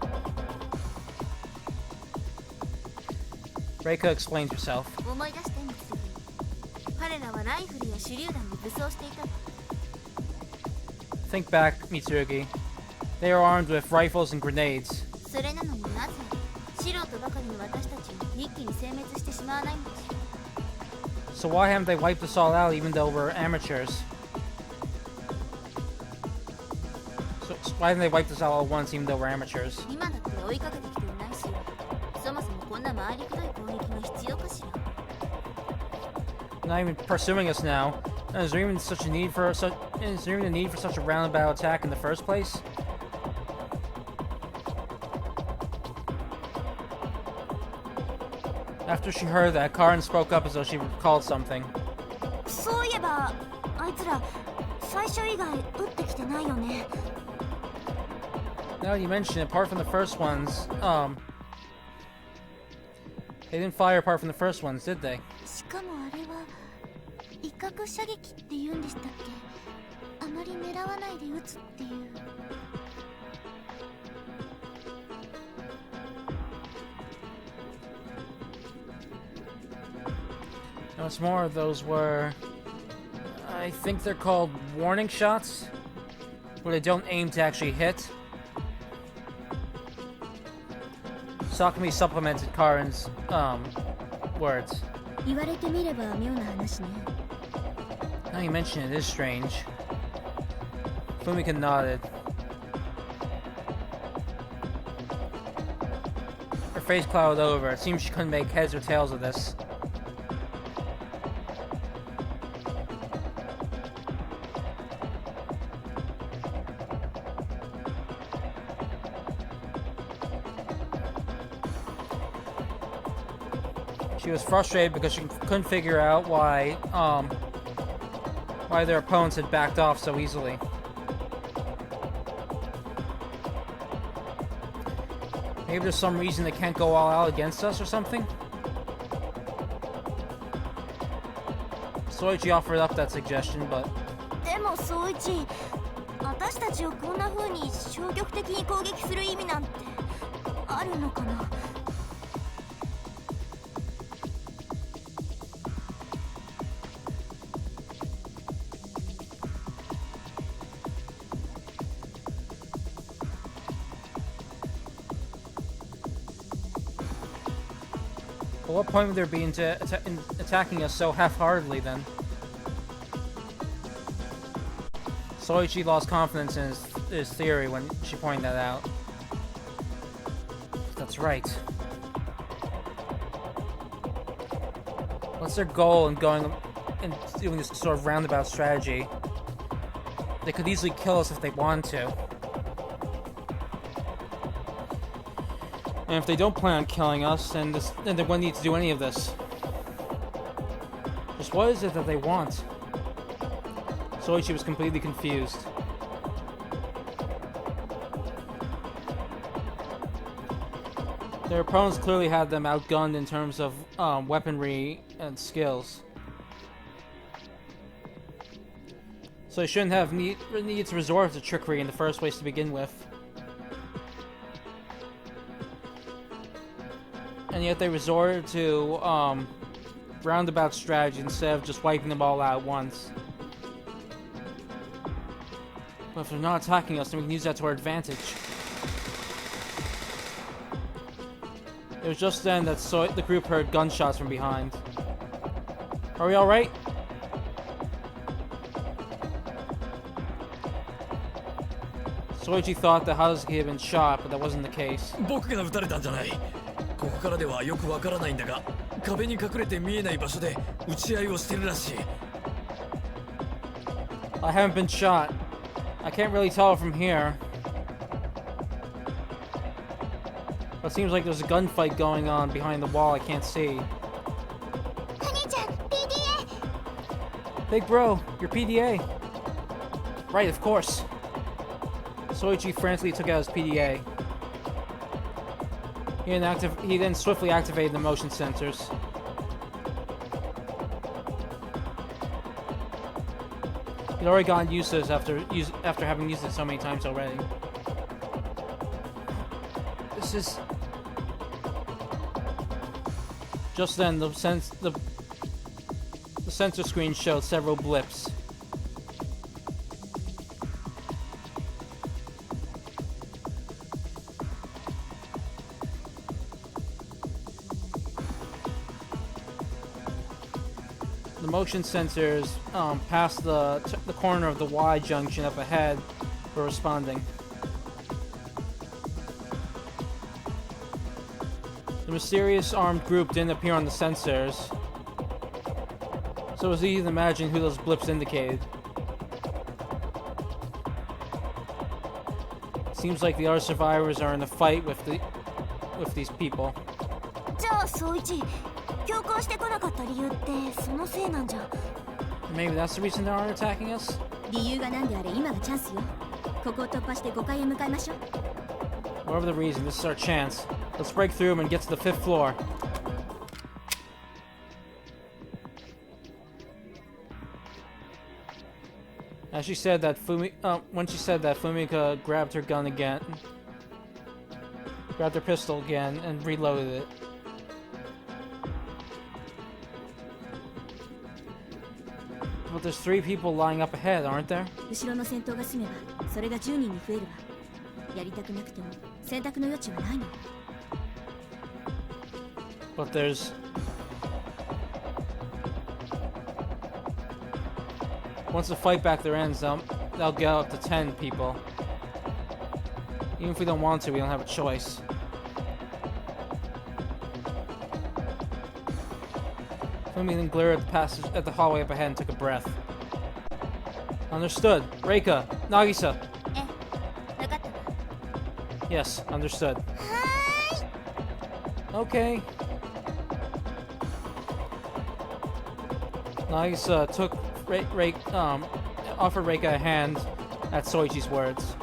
Reika explained herself. 思い出してみつぎ彼らはライフルや手榴弾に武装していたの。 Think back, Mitsurugi. They are armed with rifles and grenades. それなのになぜ素人ばかりの私たちを一気に殲滅してしまわないのでしょう。 So why haven't they wiped us all out even though we're amateurs? So why haven't they wiped us out all at once even though we're amateurs? 今だって追いかけてきていないしそもそもこんな回りくどい攻撃が必要かしら。 Not even pursuing us now. Is there even such a need for such? Is there even a need for such a roundabout attack in the first place? After she heard that, Karin spoke up as though she recalled something. そういえばあいつら最初以外撃ってきてないよね。 Now that you mention it, apart from the first ones, they didn't fire apart from the first ones, did they? しかもあれは威嚇射撃って言うんでしたっけ？あまり狙わないで撃つっていう。 No, it's more those were... I think they're called warning shots, where they don't aim to actually hit. Sakumi supplemented Karin's, words. 言われてみれば妙な話ね Now you mention it, it is strange. Fumika nodded. Her face clouded over. It seemed she couldn't make heads or tails of this. She was frustrated because she couldn't figure out why their opponents had backed off so easily. Maybe there's some reason they can't go all out against us or something? Soichi offered up that suggestion, but でも総一私たちをこんな風に消極的に攻撃する意味なんてあるのかな。 But what point would there be in attacking us so half-heartedly then? Soichi lost confidence in his theory when she pointed that out. That's right. What's their goal in going and doing this sort of roundabout strategy? They could easily kill us if they wanted to. And if they don't plan on killing us, then they wouldn't need to do any of this. Just what is it that they want? Soichi was completely confused. Their opponents clearly had them outgunned in terms of weaponry and skills. So they shouldn't have needed to resort to trickery in the first place to begin with. And yet they resorted to roundabout strategy instead of just wiping them all out at once. But if they're not attacking us, then we can use that to our advantage. It was just then that the group heard gunshots from behind. Are we alright? Soichi thought that Hazuki had been shot, but that wasn't the case. 僕が撃たれたんじゃない。ここからではよくわからないんだが、壁に隠れて見えない場所で撃ち合いをしてるらしい。I haven't been shot. I can't really tell from here. But it seems like there's a gunfight going on behind the wall I can't see. PDA! Big bro, you're PDA. Right, of course. Soichi frantically took out his PDA. He then swiftly activated the motion sensors. He'd already gotten used to this after having used it so many times already. This is... Just then, the sensor screen showed several blips. The motion sensors past the corner of the Y junction up ahead were responding. The mysterious armed group didn't appear on the sensors, so it was easy to imagine who those blips indicated. Seems like the other survivors are in a fight with these people. じゃあ総一、強行してこなかった理由ってそのせいなんじゃ。 Maybe that's the reason they aren't attacking us? 理由が何であれ今がチャンスよ。ここを突破して5階へ向かいましょう。 Whatever the reason, this is our chance. Let's break through them and get to the 5th floor. As she said that when she said that, Fumika grabbed her gun again, grabbed her pistol again, and reloaded it. But there's 3 people lying up ahead, aren't there? 後ろの戦闘が済めばそれが10人に増えるわ。やりたくなくても選択の余地はないの。 But there's... Once the fight back there ends, they'll get up to 10 people. Even if we don't want to, we don't have a choice. Fumi then glared at the passage at the hallway up ahead and took a breath. Understood. Reika, Nagisa. 分かった。 Yes, understood. はーい。 Okay. Nagisa offered Reika a hand at Soichi's words.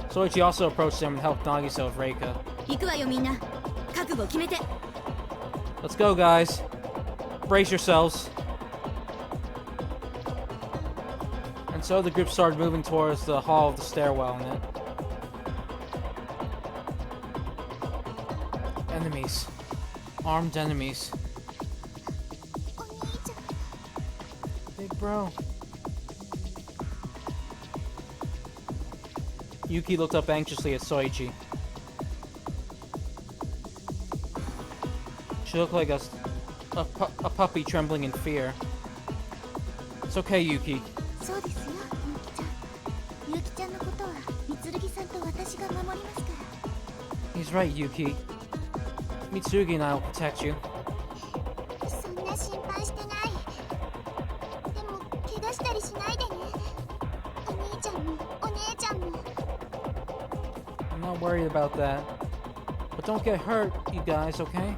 Soichi also approached him and helped Nagisa with Reika. 行くわよみんな。覚悟決めて。 Let's go, guys. Brace yourselves. And so the group started moving towards the hall of the stairwell in it. Enemies. Armed enemies. お兄ちゃん。 Big bro. Yuki looked up anxiously at Soichi. She looked like a puppy trembling in fear. It's okay, Yuki. そうですよ、ゆきちゃん。ゆきちゃんのことはみつるぎさんと私が守りますから。 He's right, Yuki. Mitsugi and I will protect you. そんな心配してない。でも怪我したりしないでね。お兄ちゃんもお姉ちゃんも。worried about that. But don't get hurt, you guys, okay?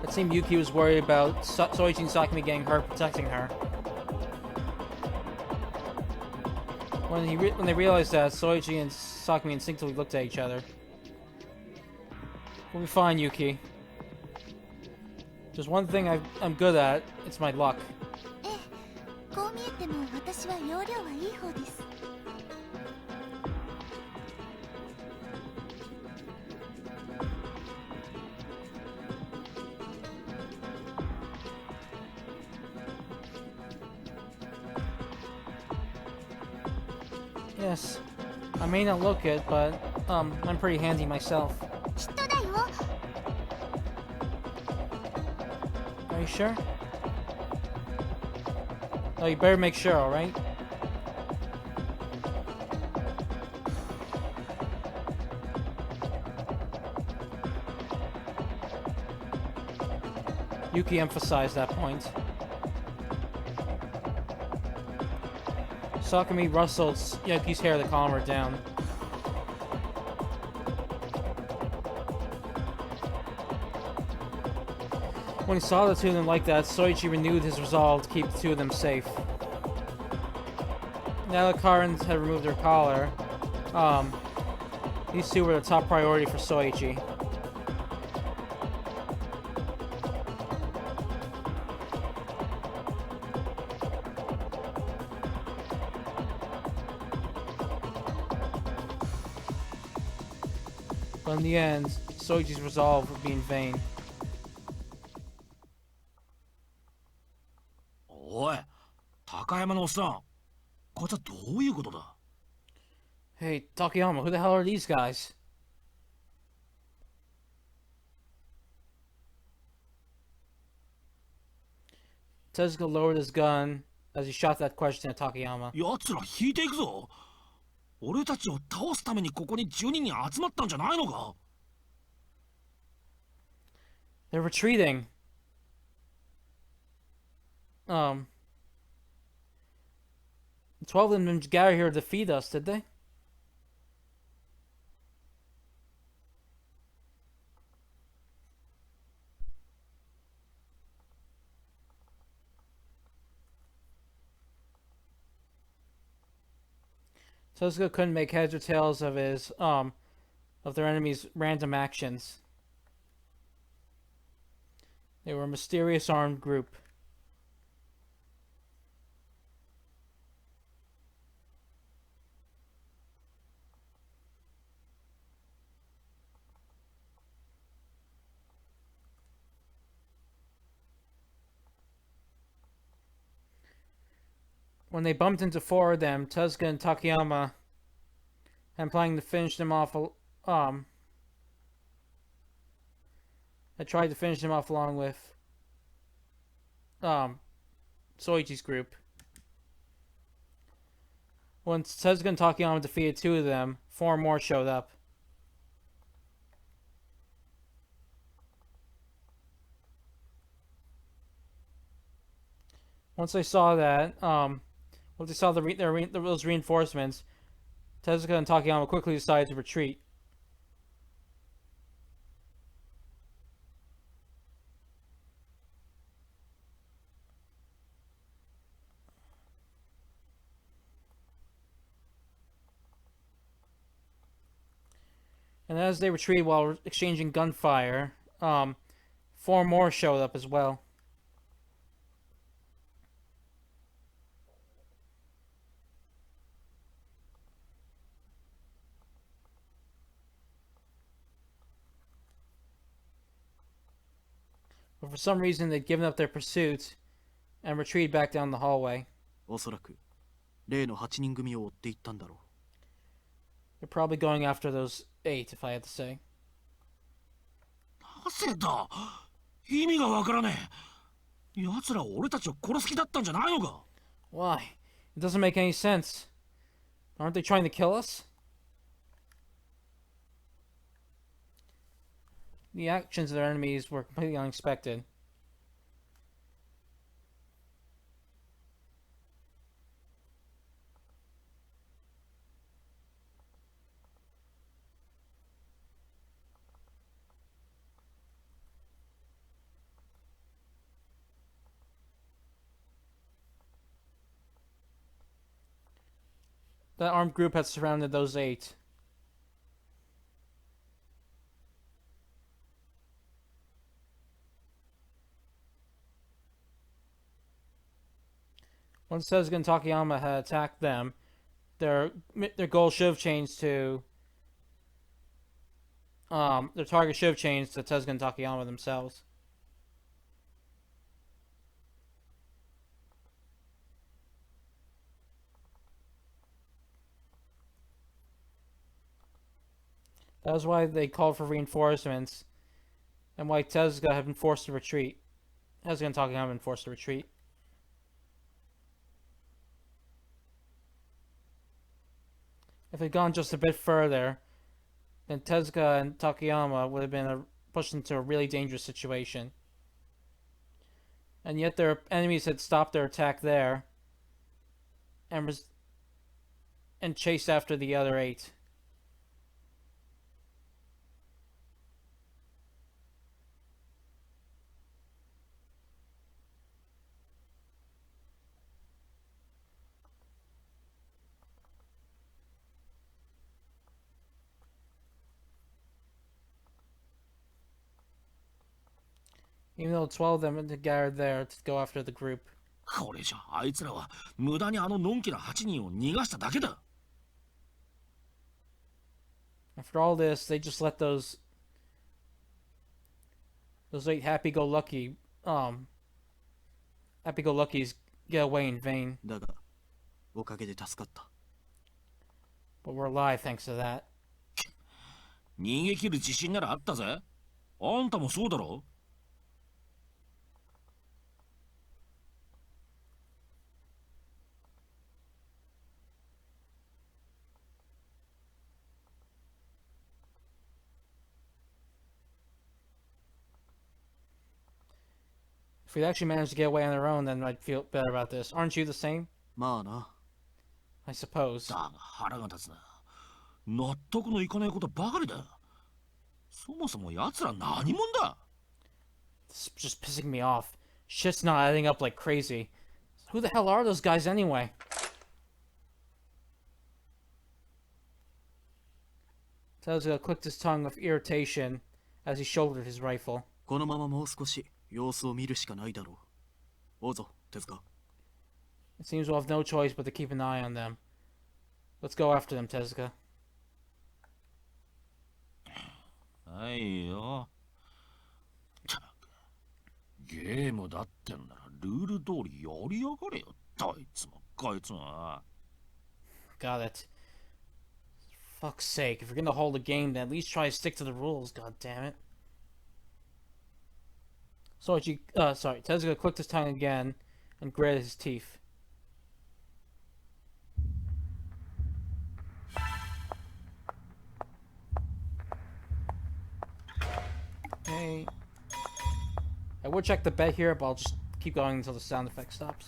It seemed Yuki was worried about Soichi and Sakumi getting hurt protecting her. When they realized that, Soichi and Sakumi instinctively looked at each other. We'll be fine, Yuki. There's one thing I'm good at. It's my luck. ええ、こう見えても私は容量はいい方です。 Yes, I may not look it, but I'm pretty handy myself. きっとだよ。 Are you sure? Oh, you better make sure, alright? Yuki emphasized that point. Sakumi rustled Yuki's hair to calm her down. When he saw the two of them like that, Soichi renewed his resolve to keep the two of them safe. Now that Karens had removed her collar, these two were the top priority for Soichi. But in the end, Soichi's resolve would be in vain. おい、高山のおっさん、こいつはどういうことだ？ Hey, Takayama, who the hell are these guys? Tezuka lowered his gun as he shot that question at Takayama. 奴ら引いていくぞ。俺たちを倒すためにここに12人集まったんじゃないのか？ They're retreating. 12 of them didn't gather here to defeat us, did they? Tezuka couldn't make heads or tails of their enemies' random actions. They were a mysterious armed group. When they bumped into four of them, Tezuka and Takayama had planning to finish them off. I tried to finish them off along with Soichi's group. Once Tezuka and Takayama defeated two of them, four more showed up. Once they saw that, once they saw those reinforcements, Tezuka and Takayama quickly decided to retreat. And as they retreated while exchanging gunfire, four more showed up as well. But for some reason, they'd given up their pursuit and retreated back down the hallway. おそらく例の8人組を追っていったんだろ They're probably going after those 8, if I had to say. なぜだ？意味がわからねえ。奴ら俺たちを殺す気だったんじゃないのか？ Why? It doesn't make any sense. Aren't they trying to kill us? The actions of their enemies were completely unexpected. That armed group had surrounded those 8. Once Tezuka and Takayama had attacked them, their goal should have changed to their target should have changed to Tezuka and Takayama themselves. That was why they called for reinforcements, and why Tezuka had been forced to retreat. Tezuka and Takayama had been forced to retreat. If they'd gone just a bit further, then Tezuka and Takayama would have been pushed into a really dangerous situation. And yet their enemies had stopped their attack there and chased after the other 8. Even though 12 of them had gathered there to go after the group. これじゃあいつらは無駄にあののんきな8人を逃がしただけだ。 After all this, they just let those 8 happy-go-luckies get away in vain. だがおかげで助かった。 But we're alive thanks to that. 逃げ切る自信ならあったぜ。あんたもそうだろ。 If we'd actually managed to get away on our own, then I'd feel better about this. Aren't you the same? まあな。 I suppose. だが腹が立つな。納得のいかないことばかりだ。そもそも奴ら何者だ。 This is just pissing me off. Shit's not adding up like crazy. Who the hell are those guys anyway? Tezuka clicked his tongue with irritation as he shouldered his rifle. このままもう少し様子を見るしかないだろう。おうぞ、手塚。 It seems we'll have no choice but to keep an eye on them. Let's go after them, Tezuka. はいよ。ゲームだってんならルール通りやりやがれよ。どいつもこいつも。 Got it. Fuck's sake, if you're gonna hold a game, then at least try to stick to the rules, god damn it. Tezuka clicked his tongue again and gritted his teeth. Okay. I would check the bet here, but I'll just keep going until the sound effect stops.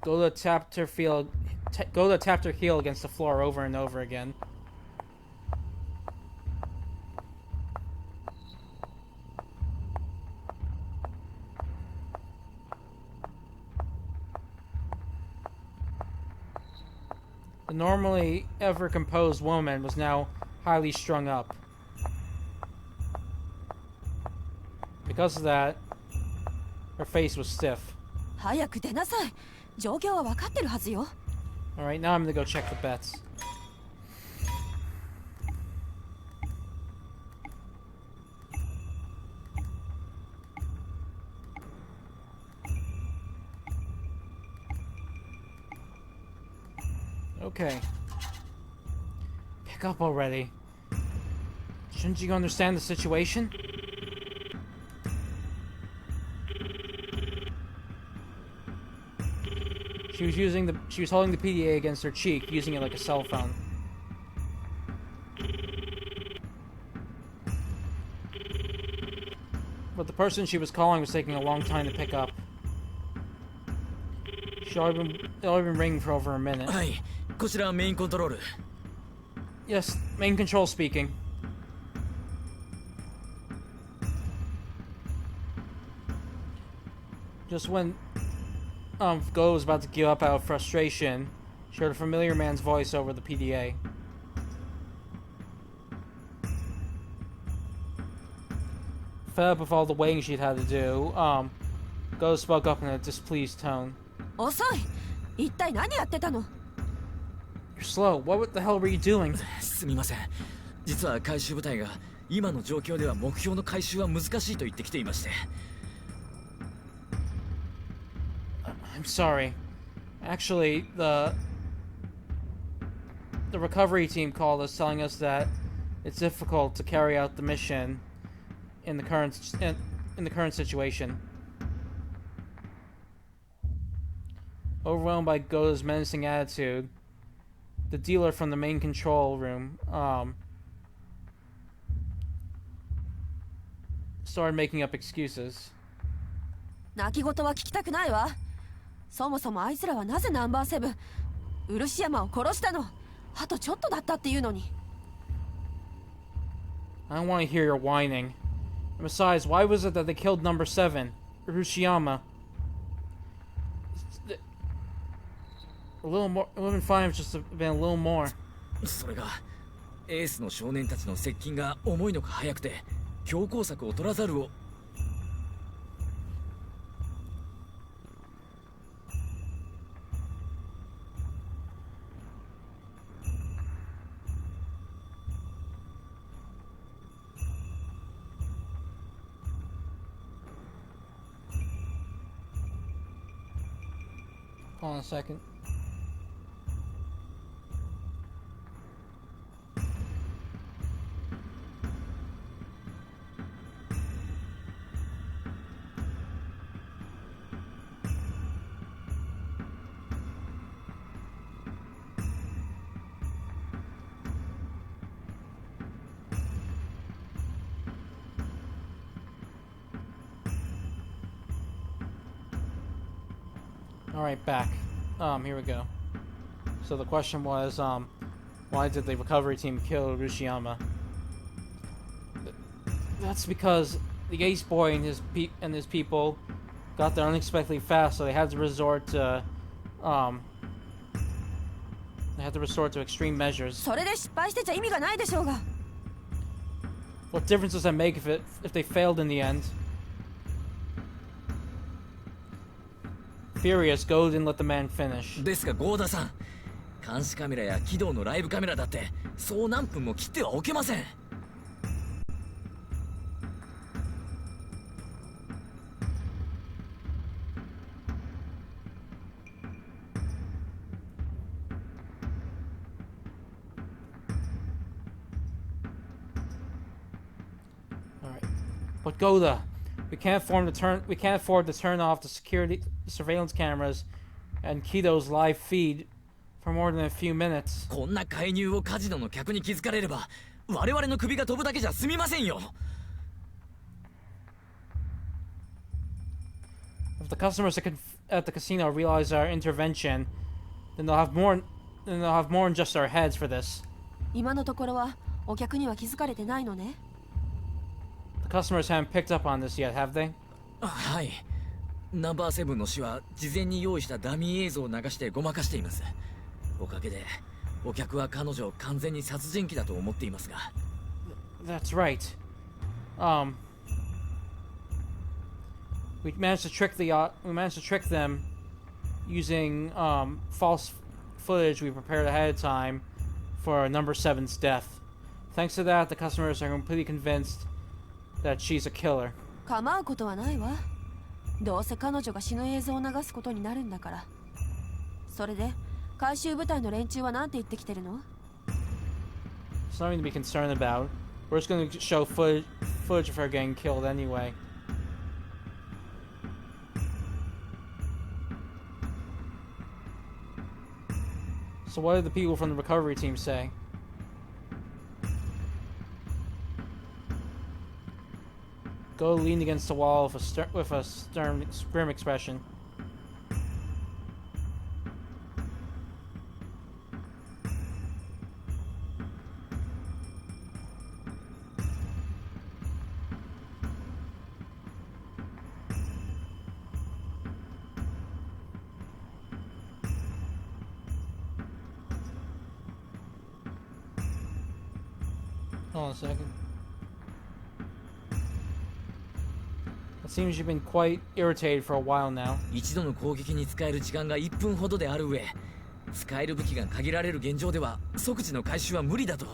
Go to tap to tap their heel against the floor over and over again. The normally ever composed woman was now highly strung up. Because of that, her face was stiff. 早く出なさい。状況は分かってるはずよ。 Alright, now I'm gonna go check the bets. Okay. Pick up already. Shouldn't you understand the situation? She was holding the PDA against her cheek, using it like a cell phone. But the person she was calling was taking a long time to pick up. She'd only been ringing for over a minute. はい、こちらメインコントロール。 Yes, main control speaking. Just when Go was about to give up out of frustration, she heard a familiar man's voice over the PDA. Fed up with all the waiting she'd had to do, Go spoke up in a displeased tone. 遅い。一体何やってたの？ You're slow. What the hell were you doing? すみません。実は回収部隊が今の状況では目標の回収は難しいと言ってきていまして。I'm sorry. Actually, the recovery team called us telling us that it's difficult to carry out the mission in the current situation. Overwhelmed by Go's menacing attitude, the dealer from the main control room started making up excuses. 泣き言は聞きたくないわ。そもそもあいつらはなぜナンバーセブン、漆山を殺したの？あとちょっとだったっていうのに。I don't want to hear your whining. And besides, why was it that they killed number 7, Urushiyama? A little more. It would have been fine if just been a little more. それがエースの少年たちの接近が重いのか早くて強攻策を取らざるを。Hold on a second. Alright, back. Here we go. So the question was, why did the recovery team kill Rushiyama? That's because the Ace Boy and his people got there unexpectedly fast, so they had to resort to, extreme measures. それで失敗してちゃ意味がないでしょうが。What difference does that make if they failed in the end? Furious, Go didn't let the man finish. ですがゴーダさん、監視カメラや軌道のライブカメラだってそう何分も切ってはおけません。Alright. But Goda, we can't afford to turn off the surveillance cameras and Kido's live feed for more than a few minutes. こんな介入をカジノの客に気づかれれば我々の首が飛ぶだけじゃ済みませんよ。If the customers at the casino realize our intervention, then they'll have more than just our heads for this. 今のところはお客には気づかれてないのね。The customers haven't picked up on this yet, have they? はい。ナンバーセブンの死は事前に用意したダミー映像を流してごまかしています。おかげでお客は彼女を完全に殺人鬼だと思っていますが。That's right. We managed to trick them using false footage we prepared ahead of time for number 7's death. Thanks to that, the customers are completely convinced that she's a killer. 構うことはないわ。どうせ彼女が死ぬ映像を流すことになるんだから。それで回収部隊の連中は何て言ってきてるの？ It's nothing to be concerned about. We're just going to show footage of her getting killed anyway. So what did the people from the recovery team say? Go leaned against the wall with a stern, grim expression. Hold on a second. It seems you've been quite irritated for a while now. 一度の攻撃に使える時間が1分ほどである上、使える武器が限られる現状では即時の回収は無理だと。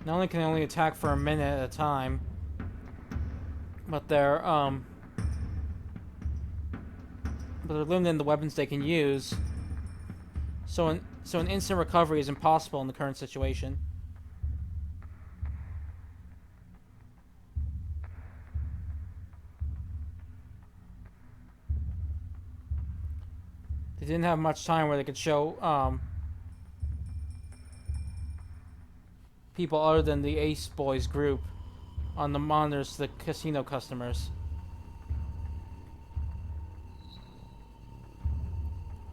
Not only can they only attack for a minute at a time, but they're limited in the weapons they can use. So an instant recovery is impossible in the current situation. They didn't have much time where they could show people other than the Ace Boys group on the monitors to the casino customers.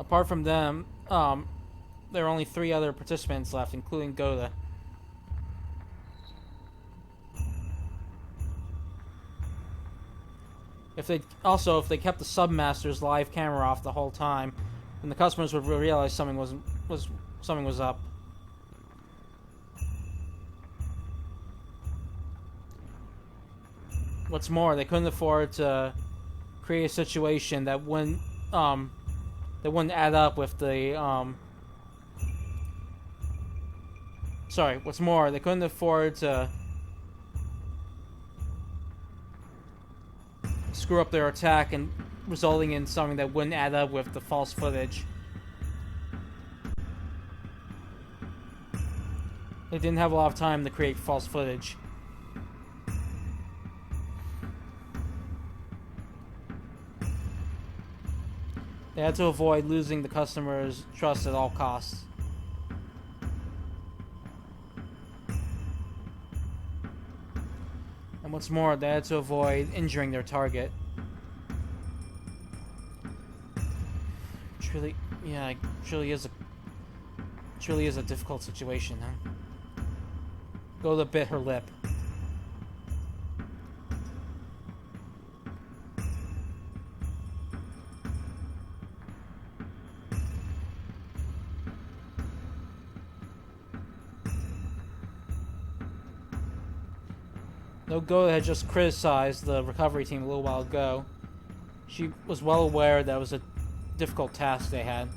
Apart from them, there are only 3 other participants left, including Goda. If they kept the Submaster's live camera off the whole time, then the customers would realize something was up. What's more, they couldn't afford to create a situation that wouldn't add up with the what's more, they couldn't afford to screw up their attack and resulting in something that wouldn't add up with the false footage. They didn't have a lot of time to create false footage. They had to avoid losing the customer's trust at all costs. And what's more, they had to avoid injuring their target. Truly is a difficult situation, huh? Goda bit her lip. Though Goda had just criticized the recovery team a little while ago, she was well aware that it was a difficult task they had.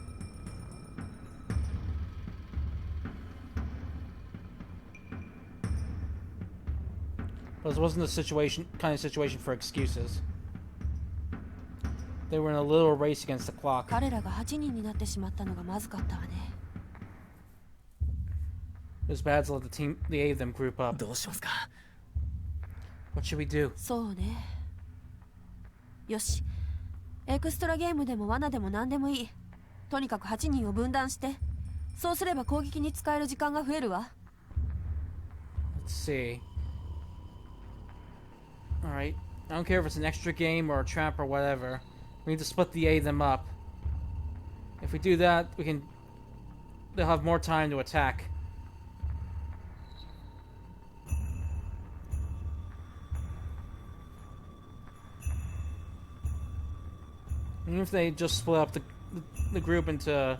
But this wasn't the kind of situation for excuses. They were in a little race against the clock. 彼らが8人になってしまったのがまずかったわね。 It was bad to let the 8 of them group up. どうしますか？ What should we do? そうね。よし。エクストラゲームでも罠でも何でもいい。とにかく8人を分断して。そうすれば攻撃に使える時間が増えるわ。Let's see. Alright. I don't care if it's an extra game or a trap or whatever. We need to split the 8 of them up. If we do that, they'll have more time to attack. Even if they just split up the group into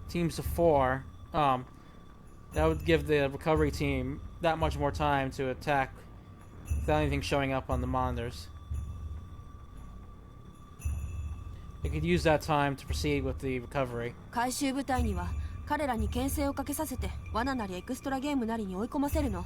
teams of 4, that would give the recovery team that much more time to attack without anything showing up on the monitors. They could use that time to proceed with the recovery. 回収部隊には彼らに牽制をかけさせて罠なりエクストラゲームなりに追い込ませるの。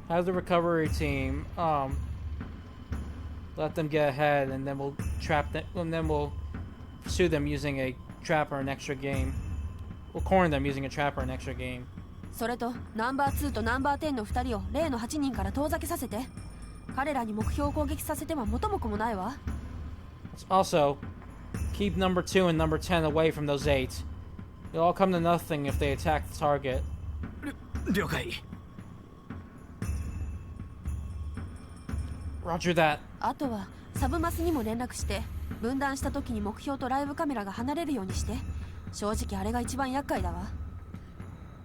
Have the recovery team let them get ahead, and then we'll trap them, and then we'll pursue them using a trap or an extra game. We'll corner them using a trap or an extra game. それとナンバー2とナンバー10の2人を例の8人から遠ざけさせて。彼らに目標を攻撃させては元も子もないわ。Also, keep number 2 and number 10 away from those 8. It'll all come to nothing if they attack the target. 了解。 Roger that. あとはサブマスにも連絡して分断した時に目標とライブカメラが離れるようにして。正直あれが一番厄介だわ。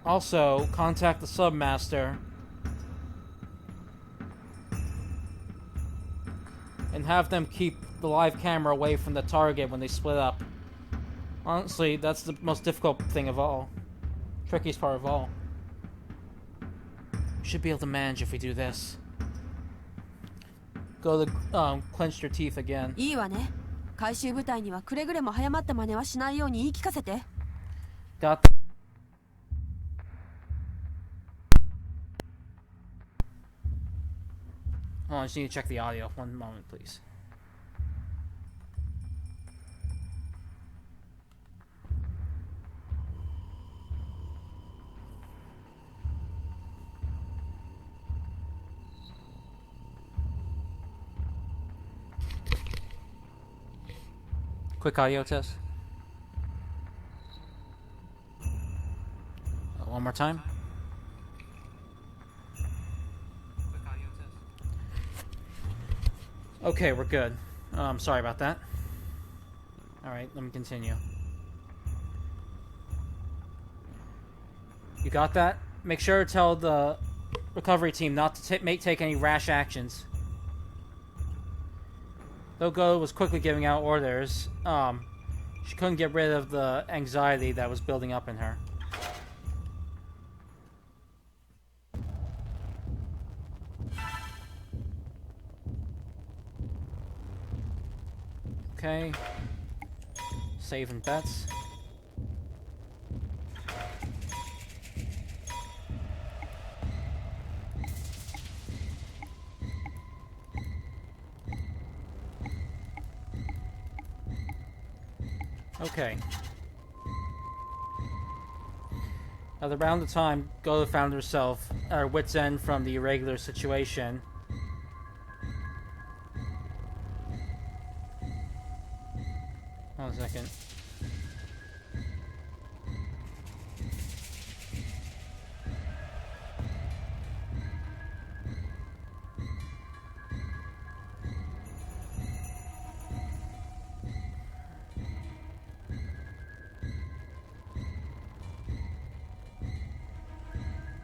Also, contact the submaster and have them keep the live camera away from the target when they split up. Honestly, that's the most difficult thing of all. Trickiest part of all. We should be able to manage if we do this. Go to clench your teeth again. いいわね。回収部隊にはくれぐれも早まった真似はしないように言い聞かせて。 Got Oh, I just need to check the audio. One moment, please. Quick audio test. One more time. Okay, we're good. Sorry about that. Alright, let me continue. You got that? Make sure to tell the recovery team not to take any rash actions. Though Go was quickly giving out orders, she couldn't get rid of the anxiety that was building up in her. Okay. Saving bets. Okay. At around the time Go found herself at her wit's end from the irregular situation, one second.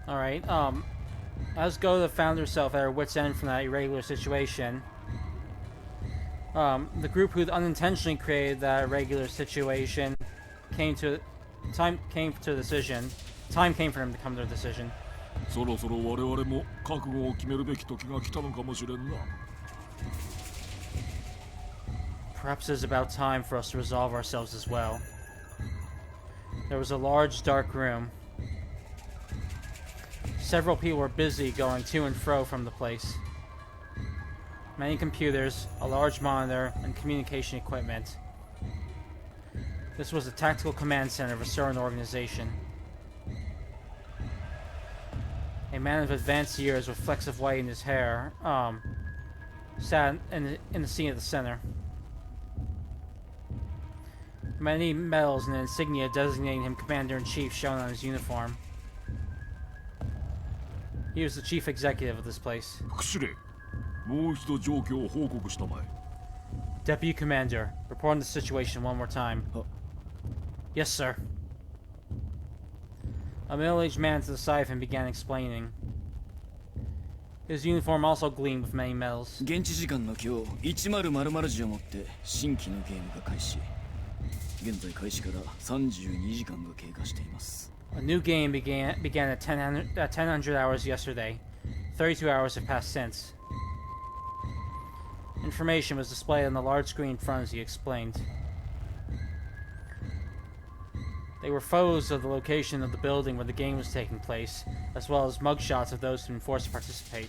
Alright, as Go found herself at her wit's end from that irregular situation, the group who unintentionally created that irregular situation time came for them to come to a decision. そろそろ我々も覚悟を決めるべき時が来たのかもしれんな。 Perhaps it's about time for us to resolve ourselves as well. There was a large dark room. Several people were busy going to and fro from the place. Many computers, a large monitor, and communication equipment. This was the tactical command center of a certain organization. A man of advanced years with flecks of white in his hair, sat in the seat at the center. Many medals and insignia designating him Commander-in-Chief shown on his uniform. He was the chief executive of this place. 副司令、もう一度状況を報告したまえ。 Deputy Commander, reporting the situation one more time. Yes, sir. A middle-aged man to the side of him began explaining. His uniform also gleamed with many medals. 現地時間の今日、1000時をもって新規のゲームが開始。現在開始から32時間が経過しています。 A new game began at 1000 hours yesterday. 32 hours have passed since. Information was displayed on the large screen in front as he explained. They were photos of the location of the building where the game was taking place, as well as mugshots of those who'd been forced to participate.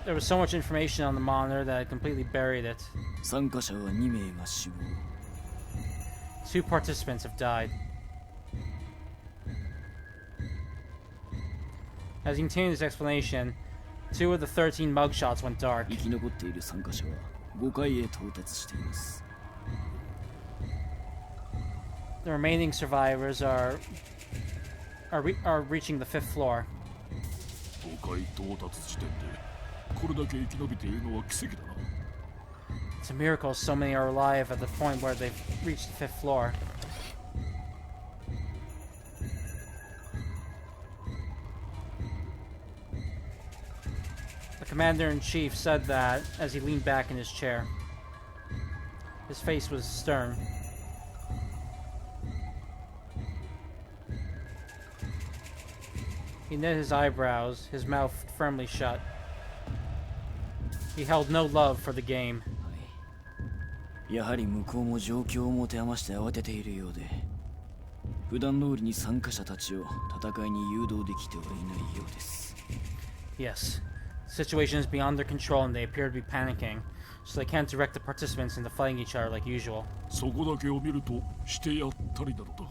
There was so much information on the monitor that I completely buried it. 参加者は2名が死亡。 2 participants have died. As he continued his explanation, 2 of the 13 mugshots went dark. 生き残っている参加者は5階へ到達しています。 The remaining survivors are reaching the 5th floor. 5階到達地点でこれだけ生き延びているのは奇跡だな。 It's a miracle so many are alive at the point where they've reached the 5th floor. The commander-in-chief said that as he leaned back in his chair. His face was stern. He knit his eyebrows, his mouth firmly shut. He held no love for the game. やはり向こうも状況を持て余して慌てているようで、普段通りに参加者たちを戦いに誘導できてはいないようです。 Yes. The situation is beyond their control and they appear to be panicking, so they can't direct the participants into fighting each other like usual. そこだけを見るとしてやったりなのだが、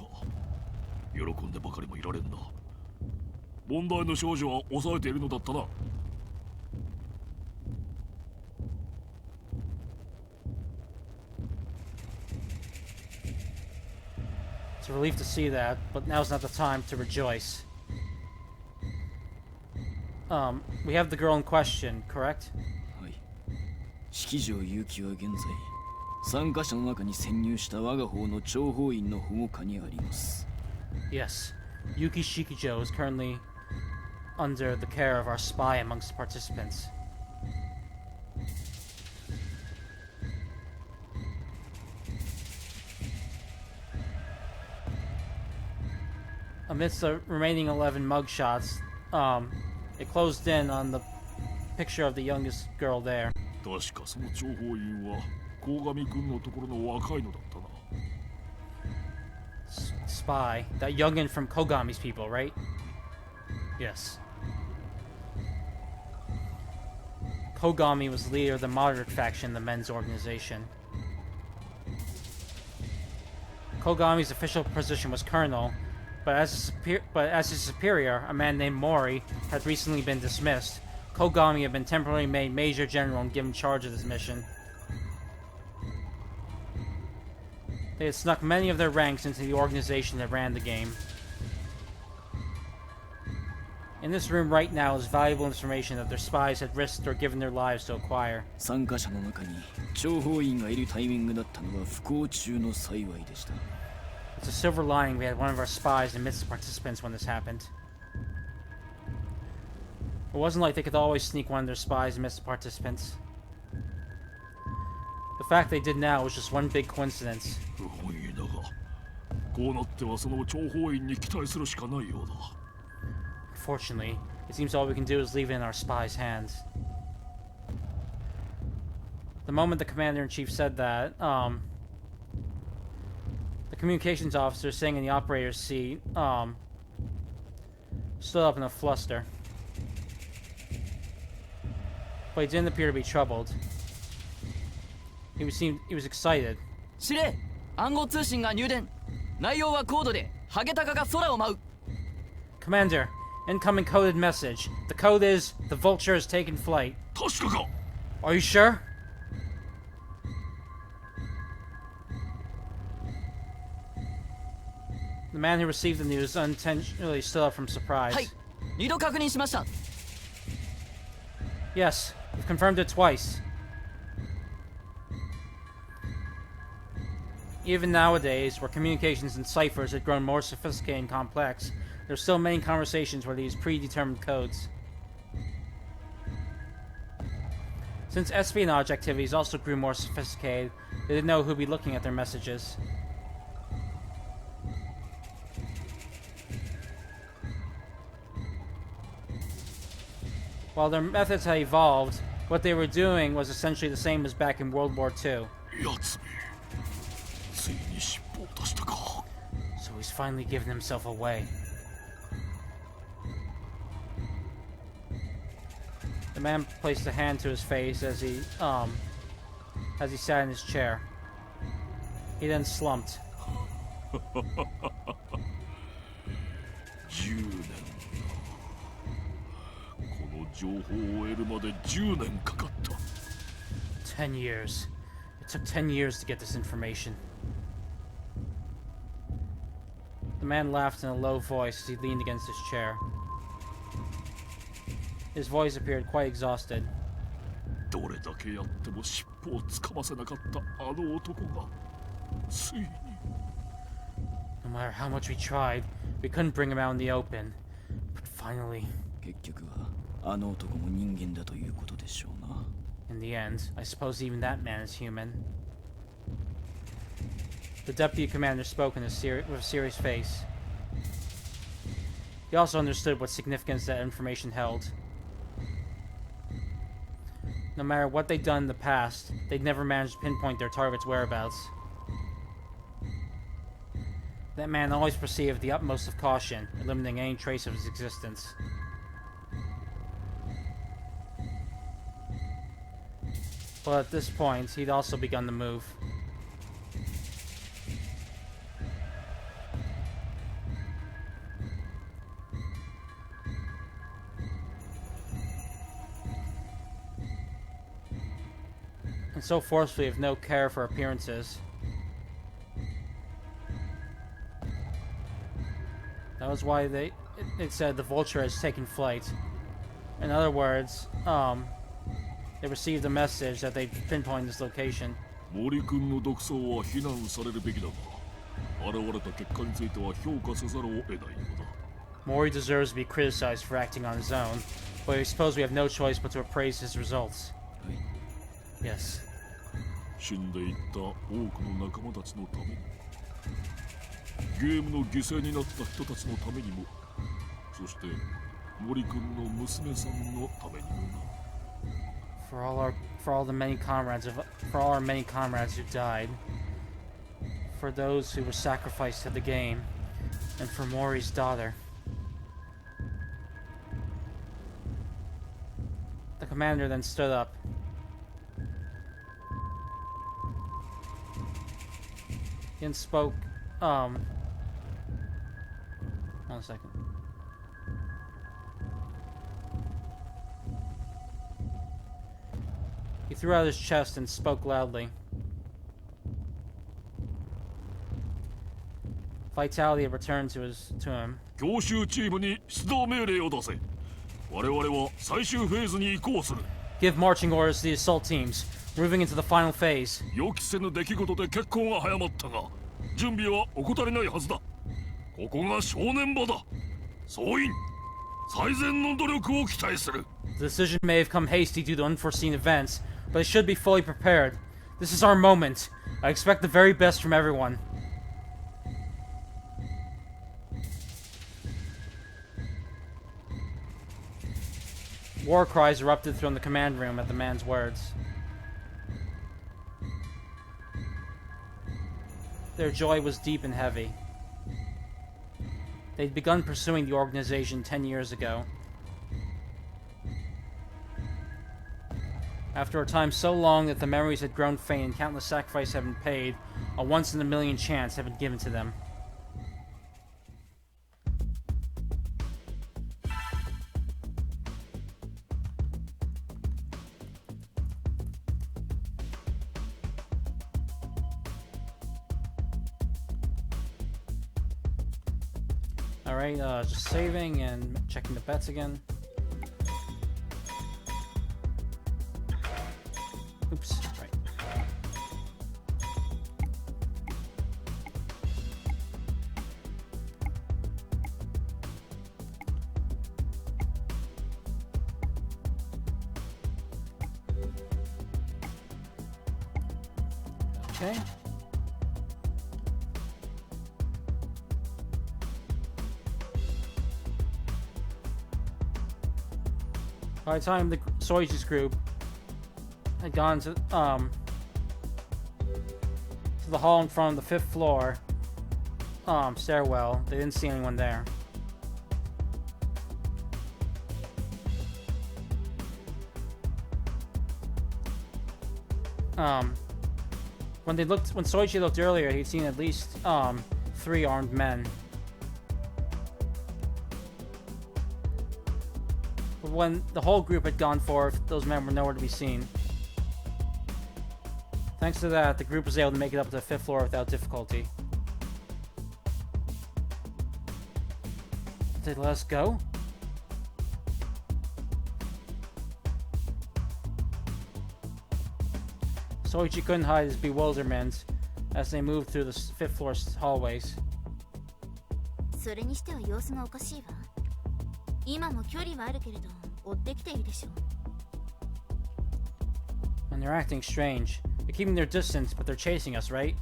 喜んでばかりもいられんな。問題の少女は抑えているのだったな。 It's a relief to see that, but now's not the time to rejoice. We have the girl in question, correct? はい。式城結城は現在、参加者の中に潜入した我が方の諜報員の保護下にあります。 Yes. Yuki Shikijo is currently under the care of our spy amongst the participants. Amidst the remaining 11 mugshots, it closed in on the picture of the youngest girl there. 確かその諜報員は鴻上君のところの若いのだったな。 Spy, that youngin from Kogami's people, right? Yes. Kogami was the leader of the moderate faction in the men's organization. Kogami's official position was colonel, but as his superior, a man named Mori, had recently been dismissed. Kogami had been temporarily made Major General and given charge of this mission. They had snuck many of their ranks into the organization that ran the game. In this room right now is valuable information that their spies had risked or given their lives to acquire. 参加者の中に諜報員がいるタイミングだったのは不幸中の幸いでした。 It's a silver lining we had one of our spies amidst the participants when this happened. It wasn't like they could always sneak one of their spies amidst the participants. The fact they did now was just one big coincidence. 不本意だが、こうなってはその諜報員に期待するしかないようだ。 Fortunately, it seems all we can do is leave it in our spy's hands. The moment the commander-in-chief said that, the communications officer sitting in the operator's seat, stood up in a fluster. But he didn't appear to be troubled. He was excited. 司令、暗号通信が入電。内容は高度で、ハゲタカが空を舞う。 Commander, incoming coded message. The code is, the Vulture has taken flight. 確かか。 Are you sure? The man who received the news unintentionally stood up from surprise. はい、2度確認しました。 Yes, we've confirmed it twice. Even nowadays, where communications and ciphers had grown more sophisticated and complex, there are still many conversations where they use predetermined codes. Since espionage activities also grew more sophisticated, they didn't know who'd be looking at their messages. While their methods had evolved, what they were doing was essentially the same as back in World War II. やつめ、ついに尻尾を出したか。 So he's finally given himself away. The man placed a hand to his face as he sat in his chair. He then slumped. 10年な。この情報を得るまで10年かかった。 10 years. It took 10 years to get this information. The man laughed in a low voice as he leaned against his chair. His voice appeared quite exhausted. どれだけやっても尻尾をつかませなかったあの男がついに No matter how much we tried, we couldn't bring him out in the open. But finally, 結局はあの男も人間だということでしょうな。 in the end, I suppose even that man is human. The deputy commander spoke with a serious face. He also understood what significance that information held. No matter what they'd done in the past, they'd never managed to pinpoint their target's whereabouts. That man always proceeded with the utmost of caution, eliminating any trace of his existence. But at this point, he'd also begun to move. And so forcefully with no care for appearances. That was why it said the vulture has taken flight. In other words, they received a message that they pinpointed this location. 森君の独走は非難されるべきだが、現れた結果については評価せざるを得ないのだ。Mori deserves to be criticized for acting on his own, but I suppose we have no choice but to appraise his results. Yes. 死んでいった多くの仲間たちのために、ゲームの犠牲になった人たちのためにも、そして森君の娘さんのためにもな。For all our many comrades who died, for those who were sacrificed to the game, and for Mori's daughter. The commander then stood up. He then spoke, 1 second. He threw out his chest and spoke loudly. Vitality had returned to him. 強襲チームに出動命令を出せ。我々は最終フェーズに移行する。Give marching orders to the assault teams, moving into the final phase. 予期せぬ出来事で決行が早まったが、準備は怠りないはずだ。ここが正念場だ。総員、最善の努力を期待する。The decision may have come hasty due to unforeseen events, but they should be fully prepared. This is our moment. I expect the very best from everyone. War cries erupted from the command room at the man's words. Their joy was deep and heavy. They'd begun pursuing the organization 10 years ago. After a time so long that the memories had grown faint and countless sacrifices had been paid, a once-in-a-million chance had been given to them. Alright, just saving and checking the bets again. Oops, right. Okay. By the time the Soichi's group had gone to the hall in front of the 5th floor stairwell, they didn't see anyone there. When Soichi looked earlier, he'd seen at least 3 armed men. But when the whole group had gone forth, those men were nowhere to be seen. Thanks to that, the group was able to make it up to the 5th floor without difficulty. Did they let us go? Soichi couldn't hide his bewilderment as they moved through the 5th floor hallways. それにしては様子がおかしいわ。今も距離はあるけれど追ってきているでしょ。 And they're acting strange. They're keeping their distance, but they're chasing us, right?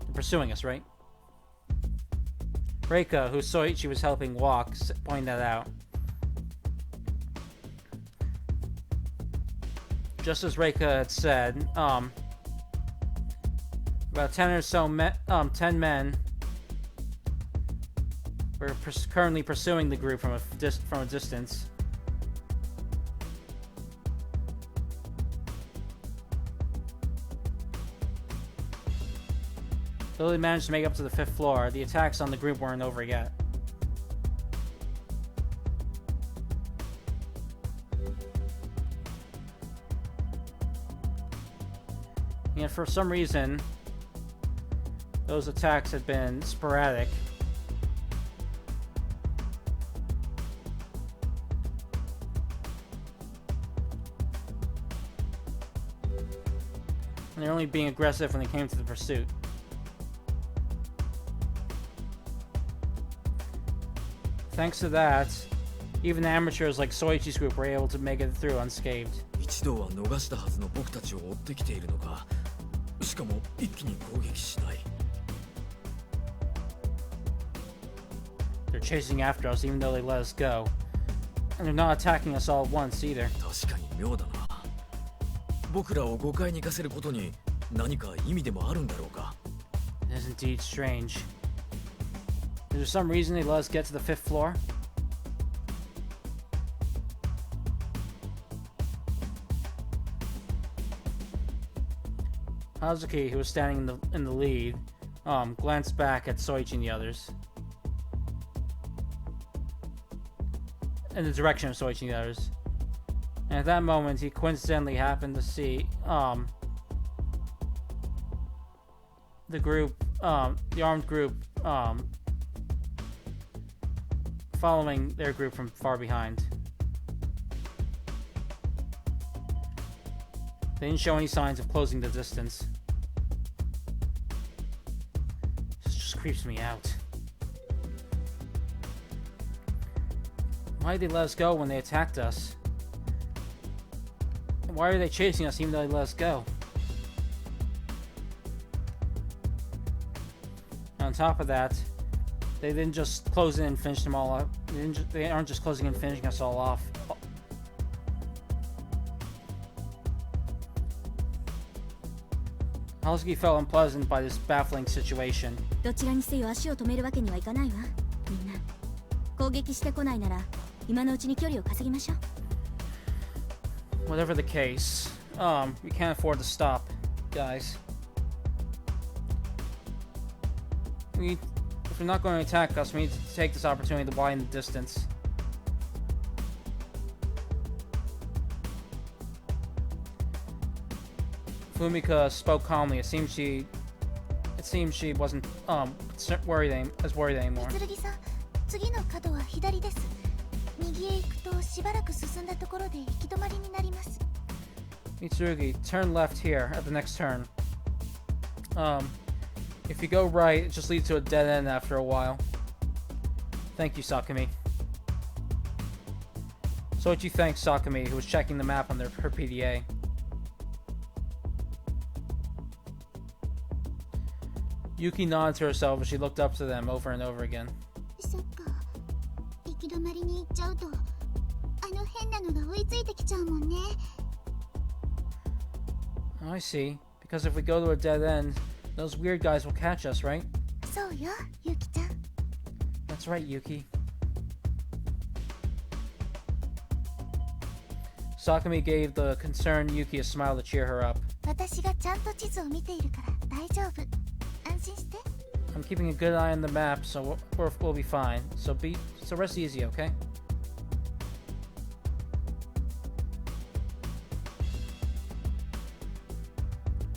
They're pursuing us, right? Reika, who Soichi was helping walk, pointed that out. Just as Reika had said, about 10 or so 10 men were currently pursuing the group from a distance. Though they managed to make it up to the 5th floor, the attacks on the group weren't over yet. And for some reason, those attacks had been sporadic. And they're only being aggressive when they came to the pursuit. Thanks to that, even amateurs like Soichi's group were able to make it through unscathed. 一度は逃したはずの僕たちを追ってきているのか。しかも一気に攻撃しない。They're chasing after us even though they let us go. And they're not attacking us all at once either. 確かに妙だな。僕らを5階に行かせることに何か意味でもあるんだろうか。It is indeed strange. Is there some reason they let us get to the 5th floor? Hazuki, who was standing in the lead, glanced back at Soichi and the others. In the direction of Soichi and the others. And at that moment, he coincidentally happened to see, the group, the armed group, following their group from far behind. They didn't show any signs of closing the distance. This just creeps me out. Why did they let us go when they attacked us? And why are they chasing us even though they let us go? And on top of that, they didn't just close in and finish them all up. They aren't just closing in and finishing us all off. Hazuki felt unpleasant by this baffling situation. どちらにせよ足を止めるわけにはいかないわ。みんな攻撃してこないなら今のうちに距離を稼ぎましょう。 Whatever the case, we can't afford to stop, guys. If they're not going to attack us, we need to take this opportunity to widen the distance. Fumika spoke calmly. It seems she wasn't worried anymore. 剣さん、次の角は左です。右へ行くとしばらく進んだところで行き止まりになります。 Mitsurugi, turn left here at the next turn. If you go right, it just leads to a dead end after a while. Thank you, Sakumi. Soichi thanks Sakumi, who was checking the map on her PDA. Yuki nodded to herself as she looked up to them over and over again. そっか。行き止まりに行っちゃうと、あの変なのが追いついてきちゃうもんね。 I see. Because if we go to a dead end, those weird guys will catch us, right? そうよ、ゆきちゃん。 That's right, Yuki. Sakumi gave the concerned Yuki a smile to cheer her up. 私がちゃんと地図を見ているから大丈夫。安心して。 I'm keeping a good eye on the map, so we'll be fine. So rest easy, okay?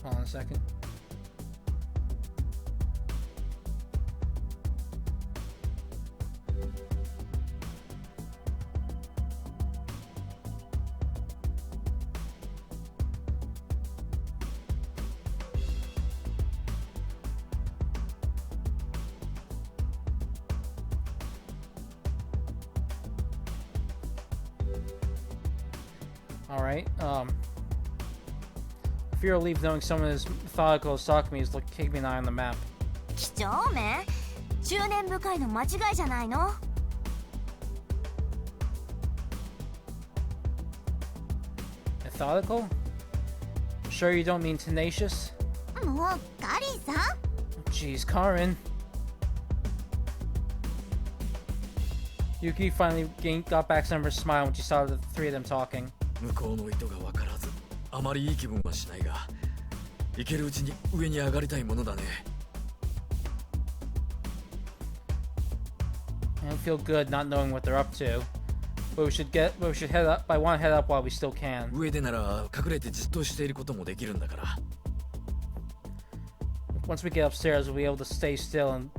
Hold on a second. Alright, fear will leave knowing someone as methodical as Sakumi is keeping an eye on the map. 几帳面執念深いの間違いじゃないの Methodical? Sure you don't mean tenacious? もうカリーさん Jeez, Karin. Yuki finally got back some of her smile when she saw the three of them talking. 向こうの意図が分からずあまりいい気分はしないが行けるうちに上に上がりたいものだね I don't feel good not knowing what they're up to. But we should head up. I want to head up while we still can. 上でなら隠れてじっとしていることもできるんだから Once we get upstairs, we'll be able to stay still and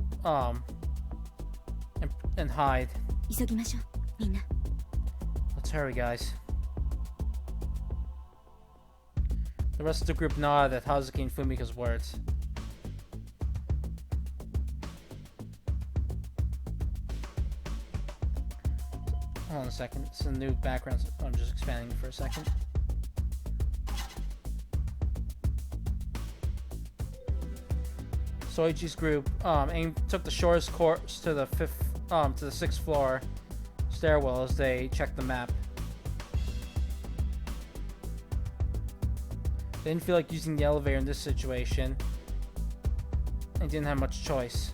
hide. 急ぎましょうみんな Let's hurry, guys. The rest of the group nodded at Hazuki and Fumika's words. Hold on a second. It's a new background. So I'm just expanding for a second. Soichi's group took the shortest course to the sixth floor stairwell as they checked the map. They didn't feel like using the elevator in this situation. They didn't have much choice.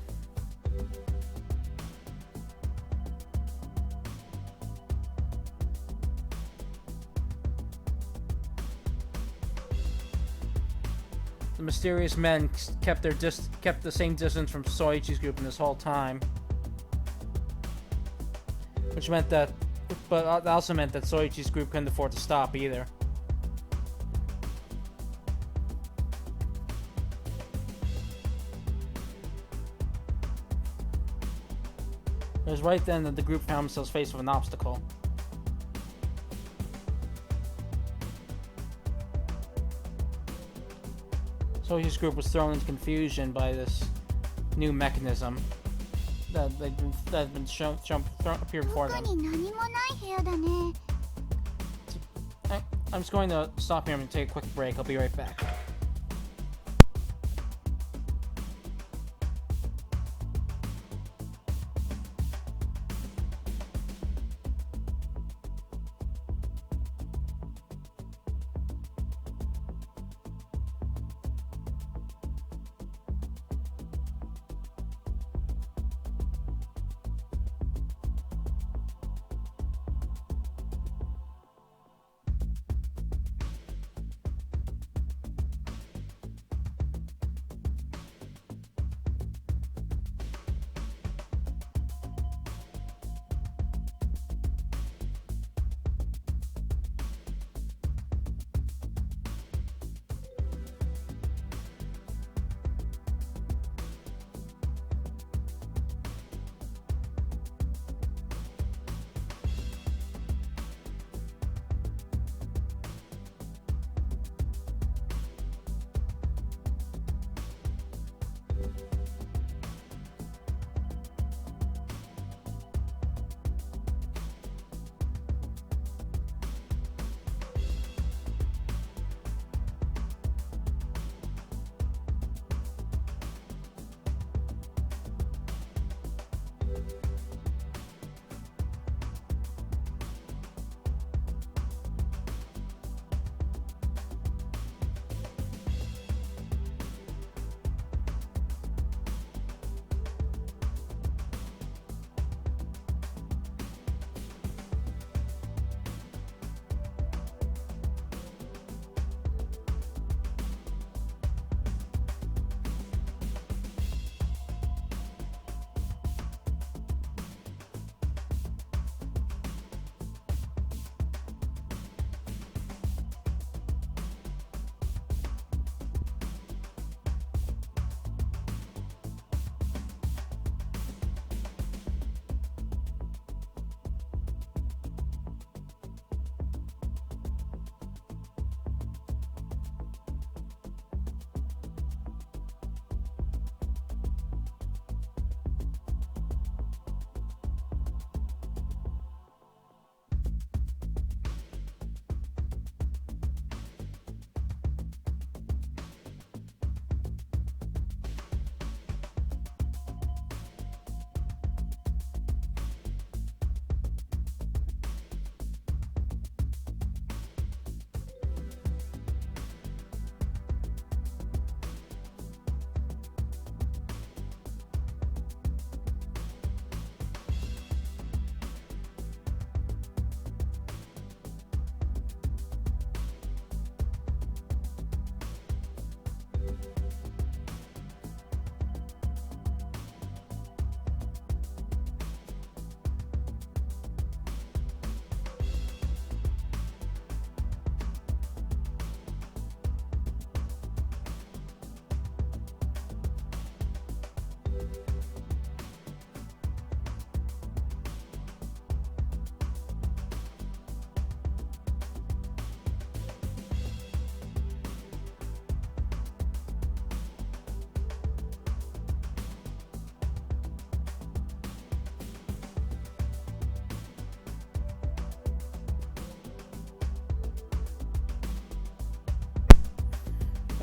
The mysterious men kept the same distance from Soichi's group in this whole time, which meant that, but also meant that Soichi's group couldn't afford to stop either. It was right then that the group found themselves faced with an obstacle. Soichi's group was thrown into confusion by this new mechanism that had been appeared before them. 他に何もない部屋だね I'm just going to stop here and take a quick break. I'll be right back.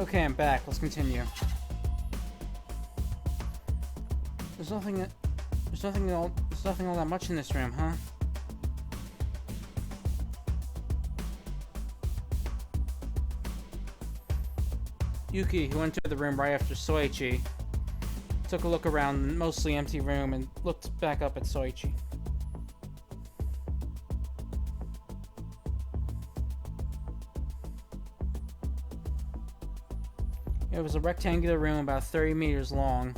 Okay, I'm back. Let's continue. There's nothing all that much in this room, huh? Yuki, who entered the room right after Soichi, took a look around the mostly empty room and looked back up at Soichi. It was a rectangular room about 30 meters long.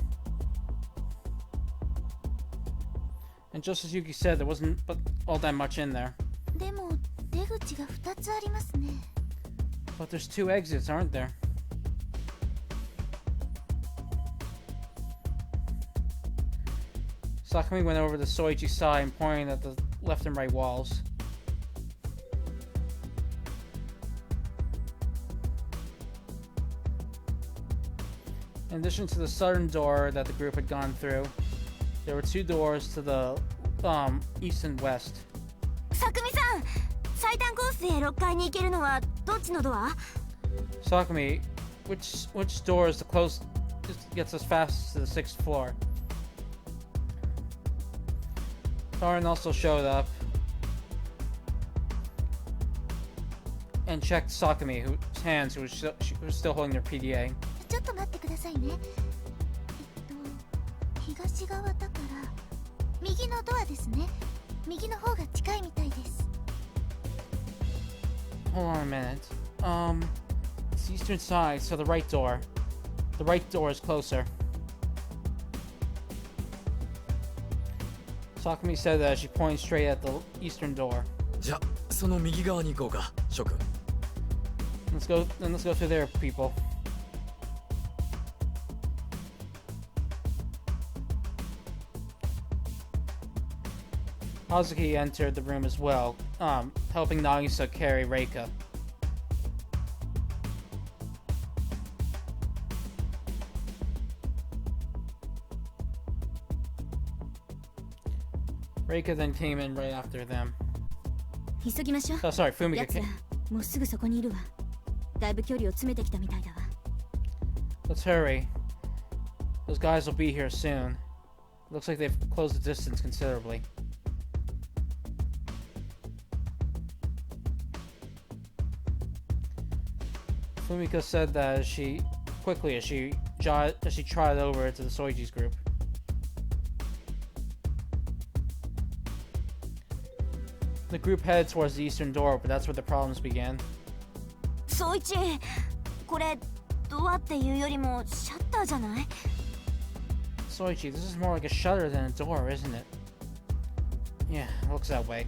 And just as Yuki said, there wasn't all that much in there. でも出口が2つありますね。 But there's 2 exits, aren't there? Sakumi went over to Soichi's side and pointed at the left and right walls. In addition to the southern door that the group had gone through, there were 2 doors to the east and west. さくみさん、最短コースで6階に行けるのはどっちのドア？ Sakumi, which door is the closest gets us fastest to the 6th floor? Karin also showed up and checked Sakumi, whose hands who was still holding their PDA. ちょっと待ってくださいね。東側だから右のドアですね。右の方が近いみたいです。 Hold on a minute. It's the eastern side, so the right door. The right door is closer. Sakumi said that as she pointed straight at the eastern door. じゃ、その右側に行こうか、諸君。Let's go through there, people. Hazuki entered the room as well, helping Nagisa carry Reika. Reika then came in right after them. 急ぎましょう。 Oh, sorry, Fumika 奴ら came. もうすぐそこにいるわ。だいぶ距離を詰めてきたみたいだわ。 Let's hurry. Those guys will be here soon. Looks like they've closed the distance considerably. Fumika said that as she trotted over to the Soichi's group. The group headed towards the eastern door, but that's where the problems began. 総一、これドアっていうよりもシャッターじゃない？ Soichi, this is more like a shutter than a door, isn't it? Yeah, it looks that way.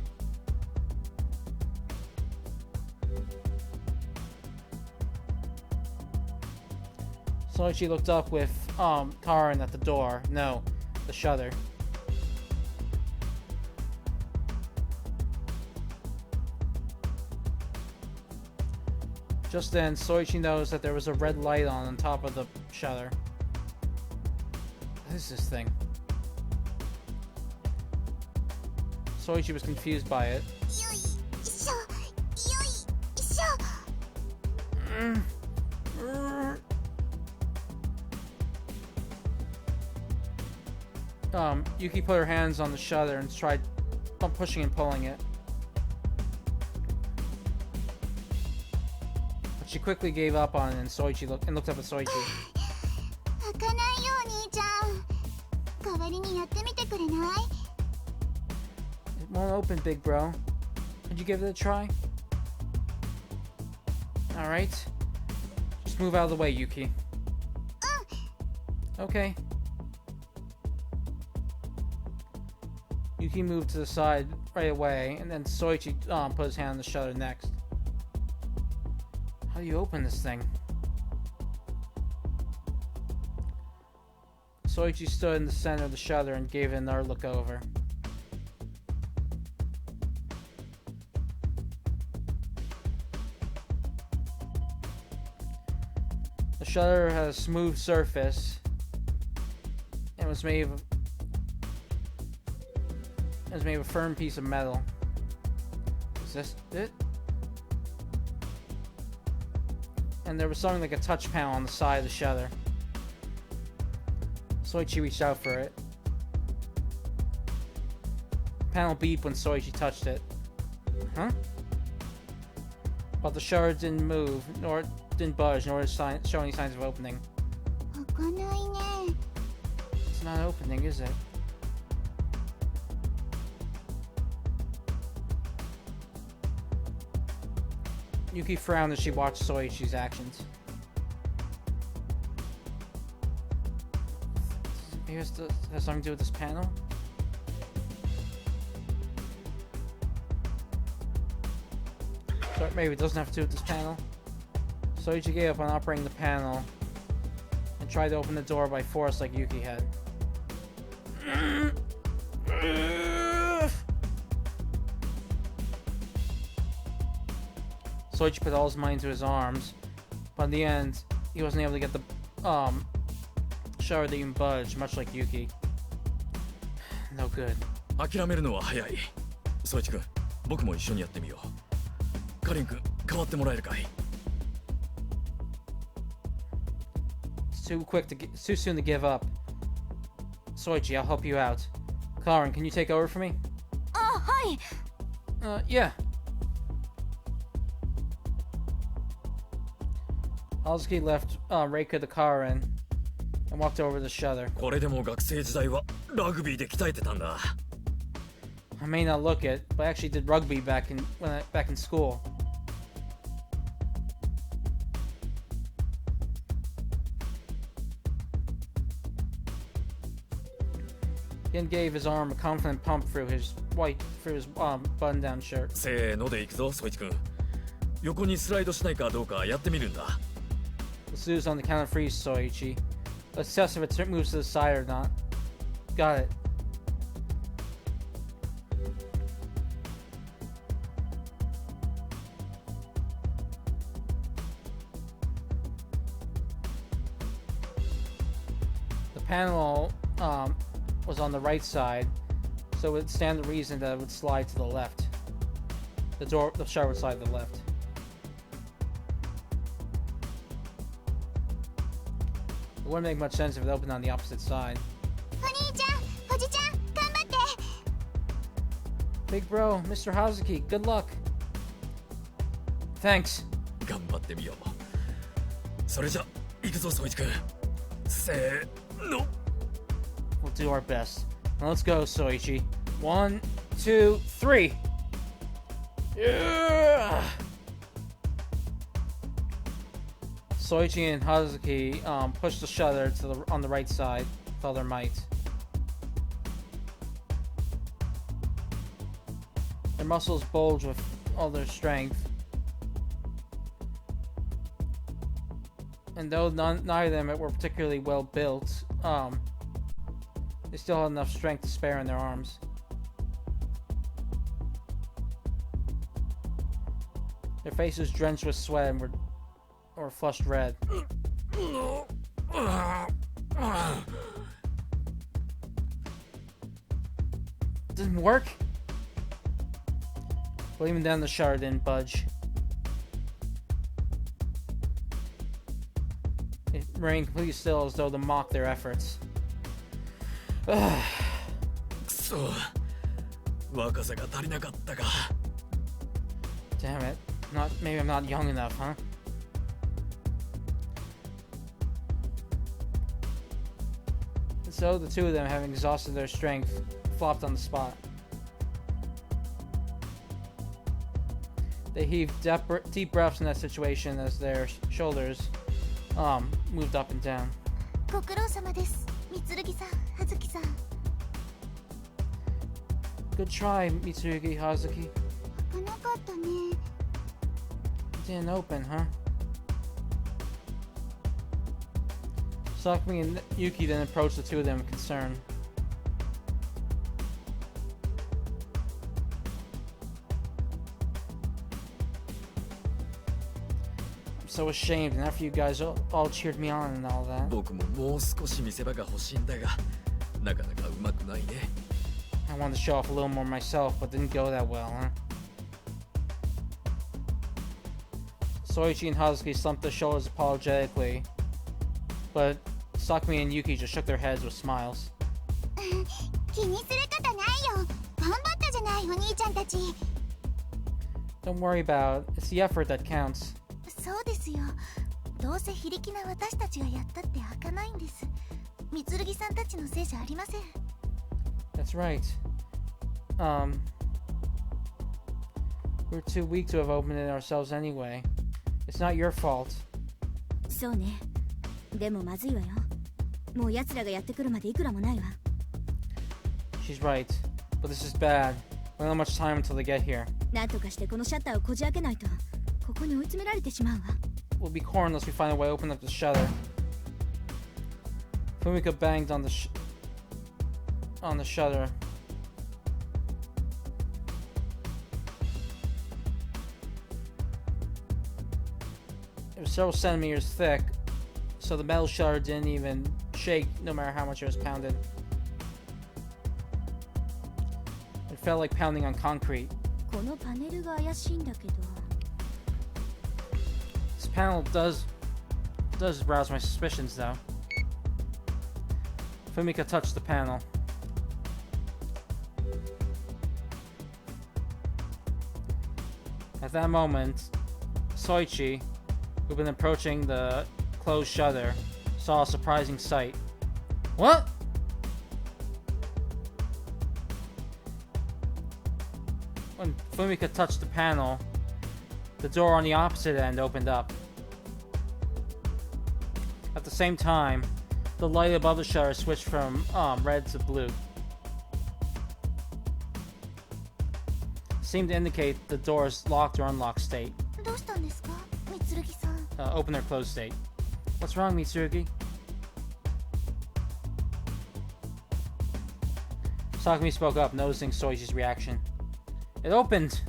Soichi looked up with Karin at the door. No, the shutter. Just then, Soichi noticed that there was a red light on top of the shutter. What is this thing? Soichi was confused by it. Yuki put her hands on the shutter and tried pushing and pulling it. But she quickly gave up on it and looked up at Soichi. 開かないよお兄ちゃん。代わりにやってみてくれない？ It won't open, big bro. Could you give it a try? Alright. Just move out of the way, Yuki. Okay. Yuki moved to the side right away, and then Soichi put his hand on the shutter next. How do you open this thing? Soichi stood in the center of the shutter and gave it another look over. The shutter had a smooth surface and was made of a firm piece of metal. Is this it? and there was something like a touch panel on the side of the shutter. Soichi reached out for it. Panel beeped when Soichi touched it. Huh? But the shutter didn't move, nor didn't budge, nor show any signs of opening. 開かないね。 It's not opening, is it? Yuki frowned as she watched Soichi's actions. Maybe it has something to do with this panel? So maybe it doesn't have to do with this panel. Soichi gave up on operating the panel and tried to open the door by force like Yuki had. Soichi put all his might into his arms, but in the end, he wasn't able to get the shutter to even budge, much like Yuki. No good. 諦めるのは早い。ソイチ君、僕も一緒にやってみよう。カリン君、代わってもらえるかい？ It's too soon to give up. Soichi, I'll help you out. Karin, can you take over for me? あ、はい。 Yeah. Hazuki left Reika to Karin and walked over to the shutter. これでも学生時代はラグビーで鍛えてたんだ。 I may not look it, but I actually did rugby back in school. Yen gave his arm a confident pump through his button-down shirt. せーので行くぞ、ソイチ君。横にスライドしないかどうかやってみるんだ。 Let's do this on the count of three, Soichi. Let's test if it moves to the side or not. Got it. The panel was on the right side, so it would stand to reason that it would slide to the left. The shutter would slide to the left. It wouldn't make much sense if it opened on the opposite side. お兄ちゃん、おじちゃん、頑張って。 Big bro, Mr. Hazuki, good luck. Thanks. 頑張ってみよう。それじゃ、行くぞ、ソイチ君。せーの。 We'll do our best. Now let's go, Soichi. 1, 2, 3. Yeah! Soichi and Hazuki pushed the shutter on the right side with all their might. Their muscles bulged with all their strength. And though neither of them were particularly well built, they still had enough strength to spare in their arms. Their faces drenched with sweat and were flushed red. Didn't work? But even then the shutter didn't budge. It remained completely still as though to mock their efforts. くそ、若さが足りなかったか。 Damn it. Maybe I'm not young enough, huh? And so the two of them, having exhausted their strength, flopped on the spot. They heaved deep breaths in that situation as their shoulders moved up and down. ご苦労様です、Mitsurugiさん、葉月さん。 Good try, Mitsurugi Hazuki. 開かなかったね。 Didn't open, huh? Sakumi and Yuki then approached the two of them in concern. I'm so ashamed, and after you guys all cheered me on and all that. 僕ももう少し見せ場が欲しいんだが、なかなかうまくないね。 I wanted to show off a little more myself, but didn't go that well, huh? Soichi and Hazuki slumped their shoulders apologetically, but Sakumi and Yuki just shook their heads with smiles. 気にすることないよ。頑張ったじゃない、お兄ちゃんたち。Don't worry about it. It's the effort that counts. そうですよ。どうせ非力な私たちがやったって開かないんです。三剣さんたちのせいじゃありません。That's right. We're too weak to have opened it ourselves anyway. It's not your fault. そうね。でもまずいわよ。もう奴らがやってくるまでいくらもないわ。She's right, but this is bad. We don't have much time until they get here. なんとかしてこのシャッターをこじ開けないと、ここに追い詰められてしまうわ。We'll be cornered unless we find a way to open up the shutter. Fumika banged on the shutter. It was several centimeters thick, so the metal shutter didn't even shake no matter how much it was pounded. It felt like pounding on concrete. このパネルが怪しいんだけど。This panel does arouse my suspicions, though. Fumika touched the panel. At that moment, Soichi, who'd been approaching the closed shutter, saw a surprising sight. What? When Fumika touched the panel, the door on the opposite end opened up. At the same time, the light above the shutter switched from red to blue. Seemed to indicate the door's locked or unlocked state. どうしたんですか、三剣さん。Open or closed state. What's wrong, Mitsurugi? Sakumi spoke up, noticing Soichi's reaction. It opened!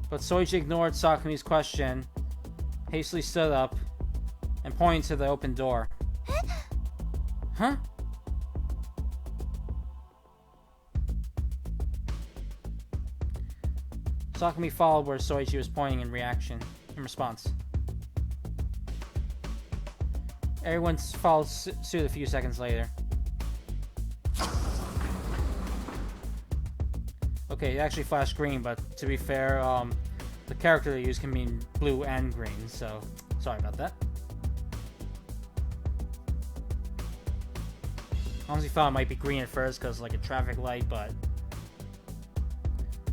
But Soichi ignored Sakumi's question, hastily stood up, and pointed to the open door. Huh? Sakumi followed where Soichi was pointing in response. Everyone followed suit a few seconds later. Okay, it actually flashed green, but to be fair, the character they use can mean blue and green, so sorry about that. I honestly thought it might be green at first because like a traffic light, but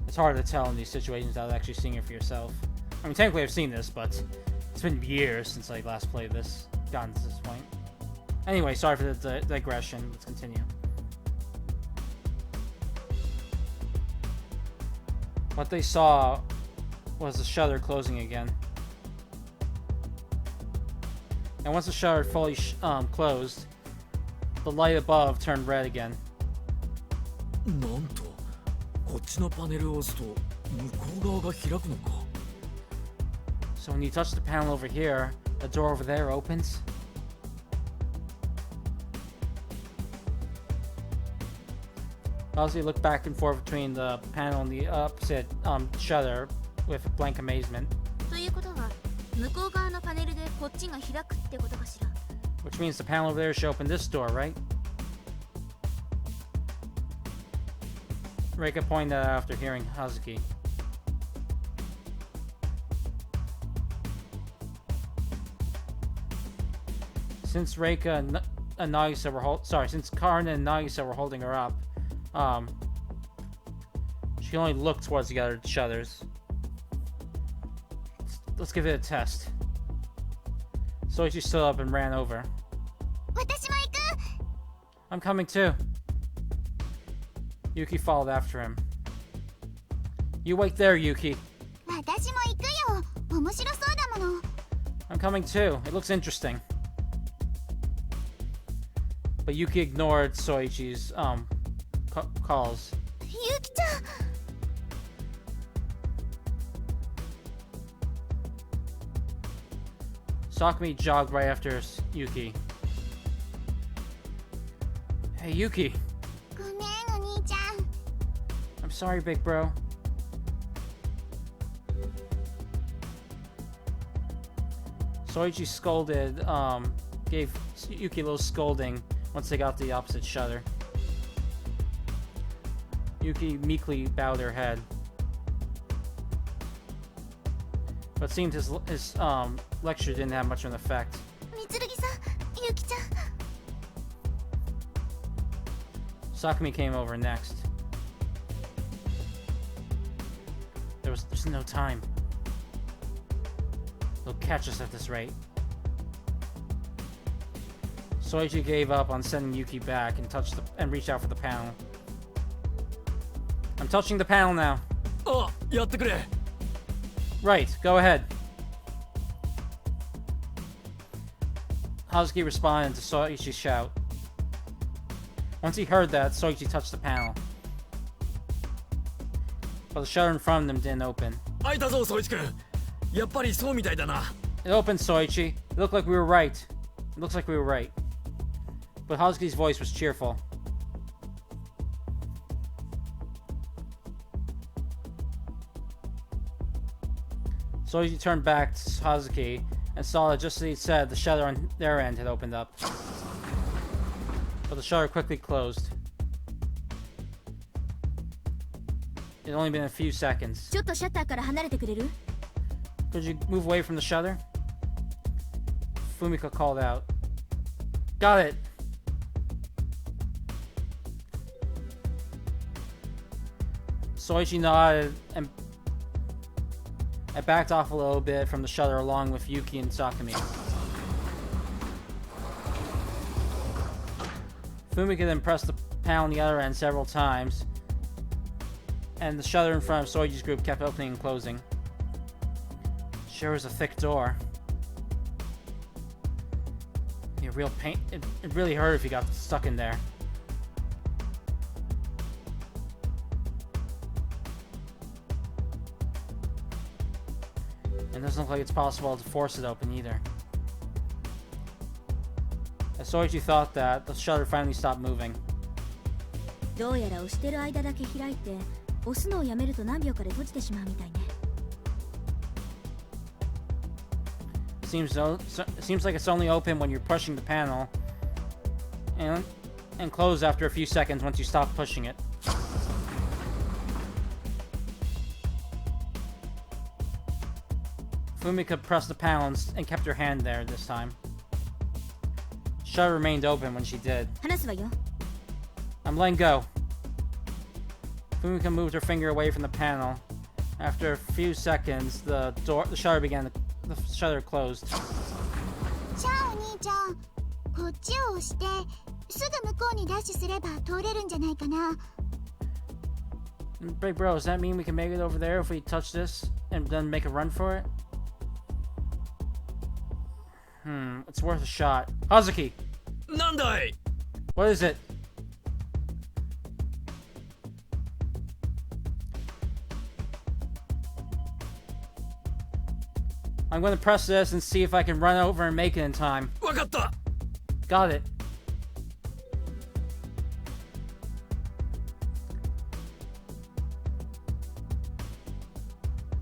it's hard to tell in these situations without actually seeing it for yourself. I mean, technically I've seen this, but it's been years since I last played this, gotten to this point. Anyway, sorry for the digression. Let's continue. What they saw was the shutter closing again. And once the shutter fully closed, the light above turned red again. なんと、こっちのパネルを押すと向こう側が開くのか。So when you touch the panel over here, the door over there opens. Ozzy looked back and forth between the panel and the opposite shutter with blank amazement. ということは、向こう側のパネルでこっちが開くってことかしら。Which means the panel over there should open this door, right? Reika pointed that out after hearing Hazuki. Since Reika and Nagisa were since Karna and Nagisa were holding her up, she can only look towards the other shutters. Let's give it a test. Soichi stood up and ran over. 私も行く。I'm coming too. Yuki followed after him. You wait there, Yuki. 私も行くよ。面白そうだもの。I'm coming too. It looks interesting. But Yuki ignored Soichi's calls. ゆきちゃん。Sakumi jogged right after Yuki. Hey, Yuki. ごめん、お兄ちゃん。I'm sorry, big bro. Soichi scolded, gave Yuki a little scolding once they got to the opposite shutter. Yuki meekly bowed her head. But it seemed his lecture didn't have much of an effect. 三剣さん、ゆきちゃん。 Sakumi came over next. There was just no time. They'll catch us at this rate. Soichi gave up on sending Yuki back and reached out for the panel. I'm touching the panel now. あ、やってくれ。 Right, go ahead. Hazuki responded to Soichi's shout. Once he heard that, Soichi touched the panel. But the shutter in front of them didn't open. 開いたぞ、ソイチ君。やっぱりそうみたいだな。 It opened, Soichi. It looked like we were right. It looks like we were right. But Hazuki's voice was cheerful. Soichi turned back to Hazuki and saw that just as he said, the shutter on their end had opened up. But the shutter quickly closed. It had only been a few seconds. ちょっとシャッターから離れてくれる？ Could you move away from the shutter? Fumika called out. Got it! Soichi nodded and backed off a little bit from the shutter along with Yuki and Sakumi. Fumika then pressed the panel on the other end several times, and the shutter in front of Soichi's group kept opening and closing. Sure was a thick door. A real pain. It really hurt if you got stuck in there. And it doesn't look like it's possible to force it open either. As Soichi thought that, the shutter finally stopped moving. どうやら押してる間だけ開いて、押すのをやめると何秒かで閉じてしまうみたいね。Seems like it's only open when you're pushing the panel, and close after a few seconds once you stop pushing it. Fumika pressed the panel and kept her hand there this time. Shutter remained open when she did. 離すわよ。 I'm letting go. Fumika moved her finger away from the panel. After a few seconds, the shutter closed. じゃあお兄ちゃん、こっちを押してすぐ向こうにダッシュすれば通れるんじゃないかな。 Big bro, does that mean we can make it over there if we touch this and then make a run for it? It's worth a shot. Hazuki! なんだい。 What is it? I'm going to press this and see if I can run over and make it in time. わかった。 Got it.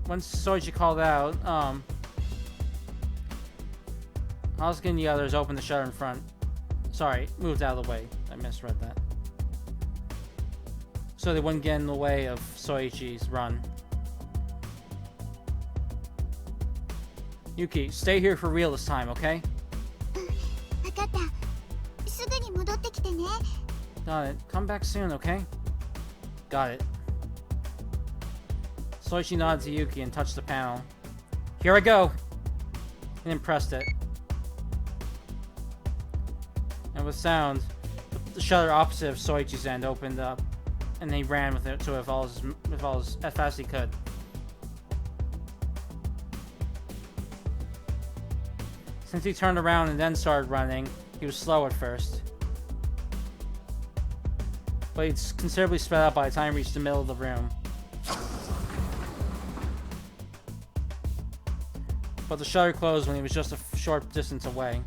Once Soichi called out, Hazuki and the others opened the shutter in front. Sorry, moved out of the way. I misread that. So they wouldn't get in the way of Soichi's run. Yuki, stay here for real this time, okay? わかった。すぐに戻ってきてね。 Got it. Come back soon, okay? Got it. Soichi nodded to Yuki and touched the panel. Here I go! And then pressed it. And with sound, the shutter opposite of Soichi's end opened up, and he ran with it to it as fast as he could. Since he turned around and then started running, he was slow at first. But he'd considerably sped up by the time he reached the middle of the room. But the shutter closed when he was just a short distance away.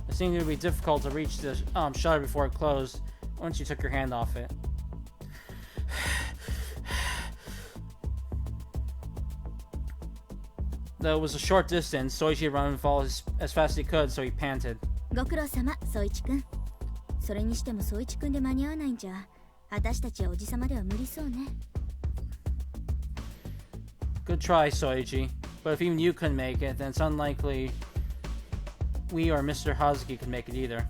It seemed to be difficult to reach the shutter before it closed once you took your hand off it. Though it was a short distance, Soichi ran and fall as fast as he could, so he panted. ご苦労様宗一君。それにしても宗一君で間に合わないんじゃ私たちはおじさまでは無理そうね。 Good try, Soichi. But if even you couldn't make it, then it's unlikely we or Mr. Hazuki could make it either.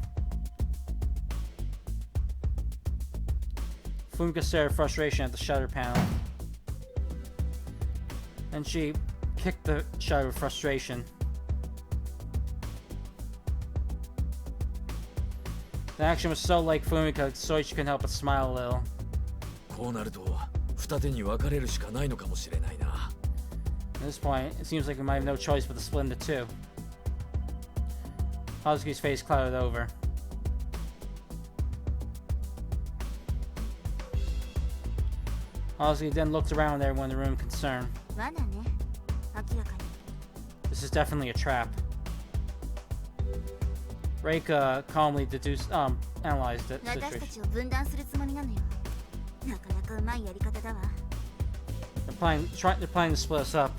Fumika stared in frustration at the shutter panel. And she kicked the shutter with frustration. The action was so like Fumika, Soichi couldn't help but smile a little. こうなると二手に分かれるしかないのかもしれないな。 At this point, it seems like we might have no choice but to split into two. Hazuki's face clouded over. Hazuki then looked around at everyone in the room concerned. 罠ね、明らかに。 This is definitely a trap. Reika calmly analyzed the 私た situation. ちを分断するつもりなのよ。なかなかうまいやり方だわ。They're planning to split us up.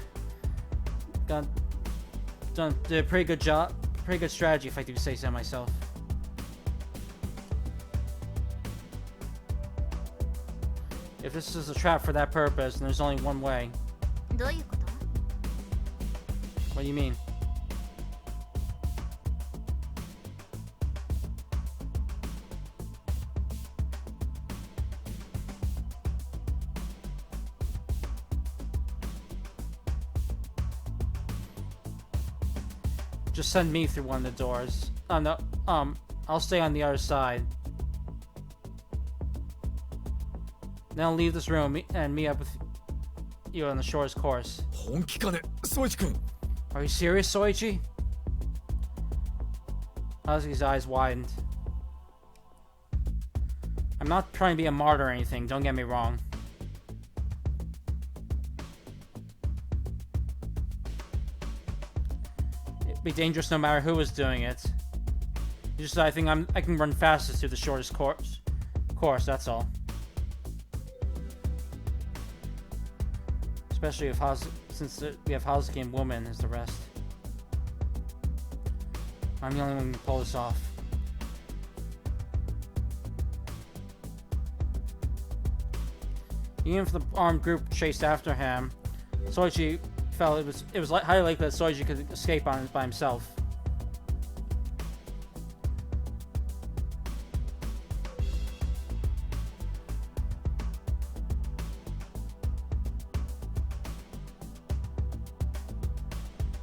Did a pretty good job, pretty good strategy if I do say so myself. If this is a trap for that purpose, then there's only one way. どういうこと？ What do you mean? Just send me through one of the doors. No, I'll stay on the other side. Then I'll leave this room and meet up with you on the shortest course. 本気かね、宗一君。 Are you serious, Soichi? Hazuki's eyes widened. I'm not trying to be a martyr or anything, don't get me wrong. It'd be dangerous no matter who was doing it. Just I think I can run fastest through the shortest course, that's all. Especially if since we have Hazuki and Woman as the rest. I'm the only one who can pull this off. Even if the armed group chased after him, Soichi felt it was highly likely that Soichi could escape by himself.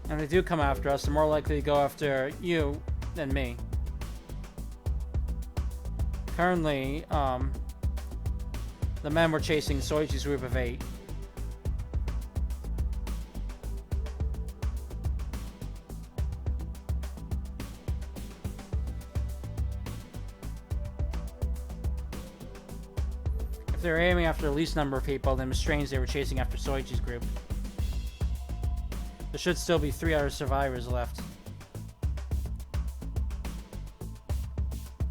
And if they do come after us, they're more likely to go after you than me. Currently, the men were chasing Soichi's group of 8. If they were aiming after the least number of people, then it was strange they were chasing after Soichi's group. There should still be 3 other survivors left.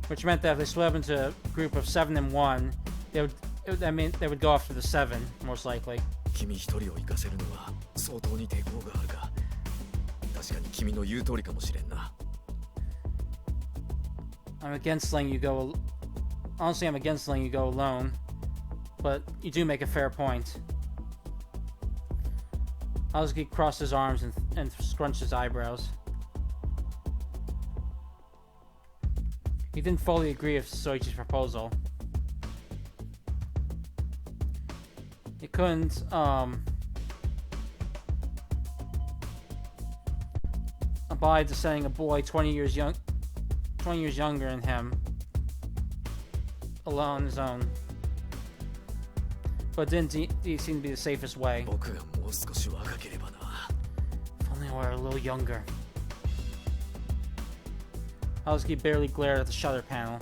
Which meant that if they split up into a group of 7 and 1, they would go after the 7, most likely. 君一人を生かせるのは相当に抵抗があるが、確かに君の言う通りかもしれんな。I'm against letting you go. Honestly, I'm against letting you go alone. But you do make a fair point. Hazuki crossed his arms and scrunched his eyebrows. He didn't fully agree with Soichi's proposal. He couldn't, abide to sending a boy 20 years younger than him alone on his own. But it didn't seem to be the safest way. 僕がもう少し若ければな。 If only I were a little younger. Hazuki barely glared at the shutter panel.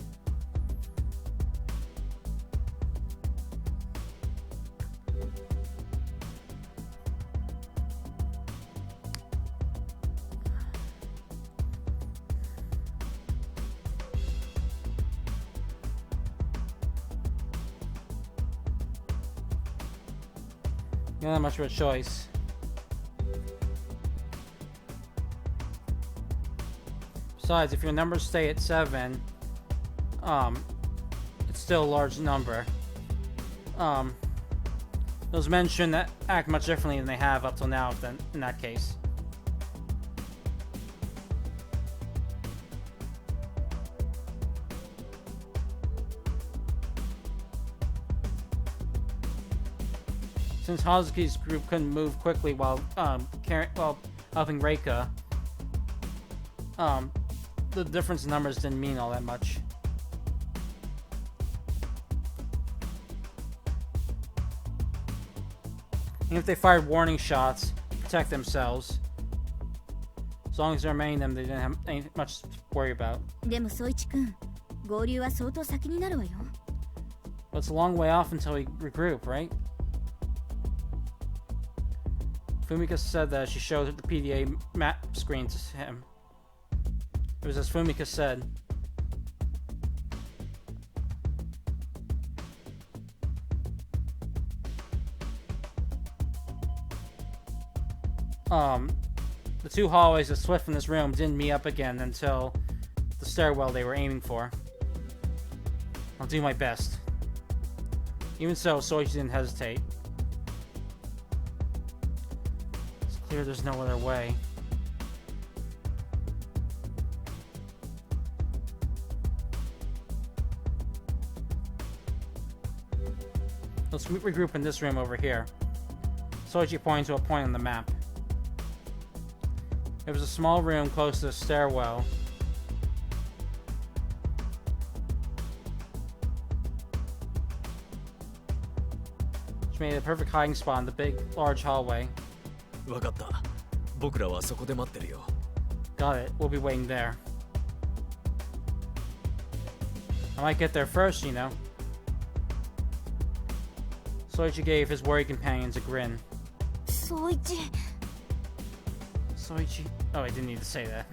You don't have much of a choice. Besides, if your numbers stay at 7, it's still a large number. Those men shouldn't act much differently than they have up till now, then, in that case. Since Hazuki's group couldn't move quickly while helping Reika, the difference in numbers didn't mean all that much. Even if they fired warning shots to protect themselves, as long as they're remaining them, they didn't have much to worry about. でもソイチ君、合流は相当先になるわよ。 But it's a long way off until we regroup, right? Fumika said that she showed the PDA map screen to him. It was as Fumika said. The two hallways that split from this room didn't meet up again until the stairwell they were aiming for. I'll do my best. Even so, Soichi didn't hesitate. It's clear there's no other way. Let's regroup in this room over here. Soichi pointed to a point on the map. It was a small room close to the stairwell. Which made it a perfect hiding spot in the big, large hallway. わかった。僕らはそこで待ってるよ。Got it. We'll be waiting there. I might get there first, you know. Soichi gave his worried companions a grin. ソイチ Soichi. Oh, I didn't need to say that.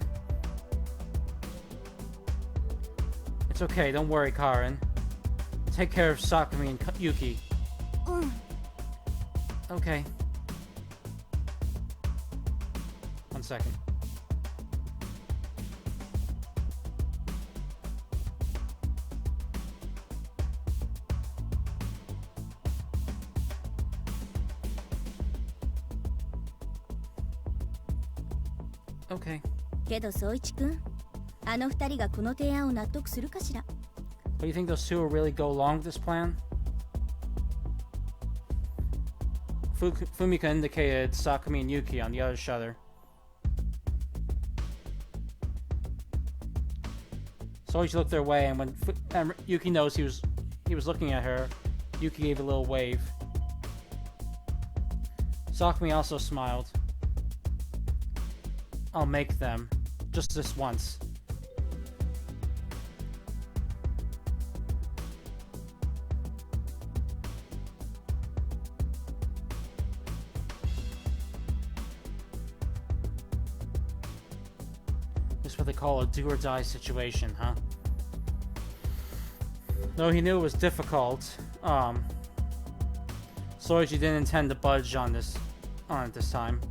It's okay, don't worry, Karin. Take care of Sakumi and Yuki. Okay. 1 second. Okay. けどソイチ君、あの二人がこの提案を納得するかしら。 But do you think those two will really go along with this plan? Fumika indicated Sakumi and Yuki on the other shutter. Soichi looked their way, and when Yuki noticed he was looking at her, Yuki gave a little wave. Sakumi also smiled. I'll make them. Just this once. This is what they call a do-or-die situation, huh? Though he knew it was difficult, Soichi didn't intend to budge on it this time.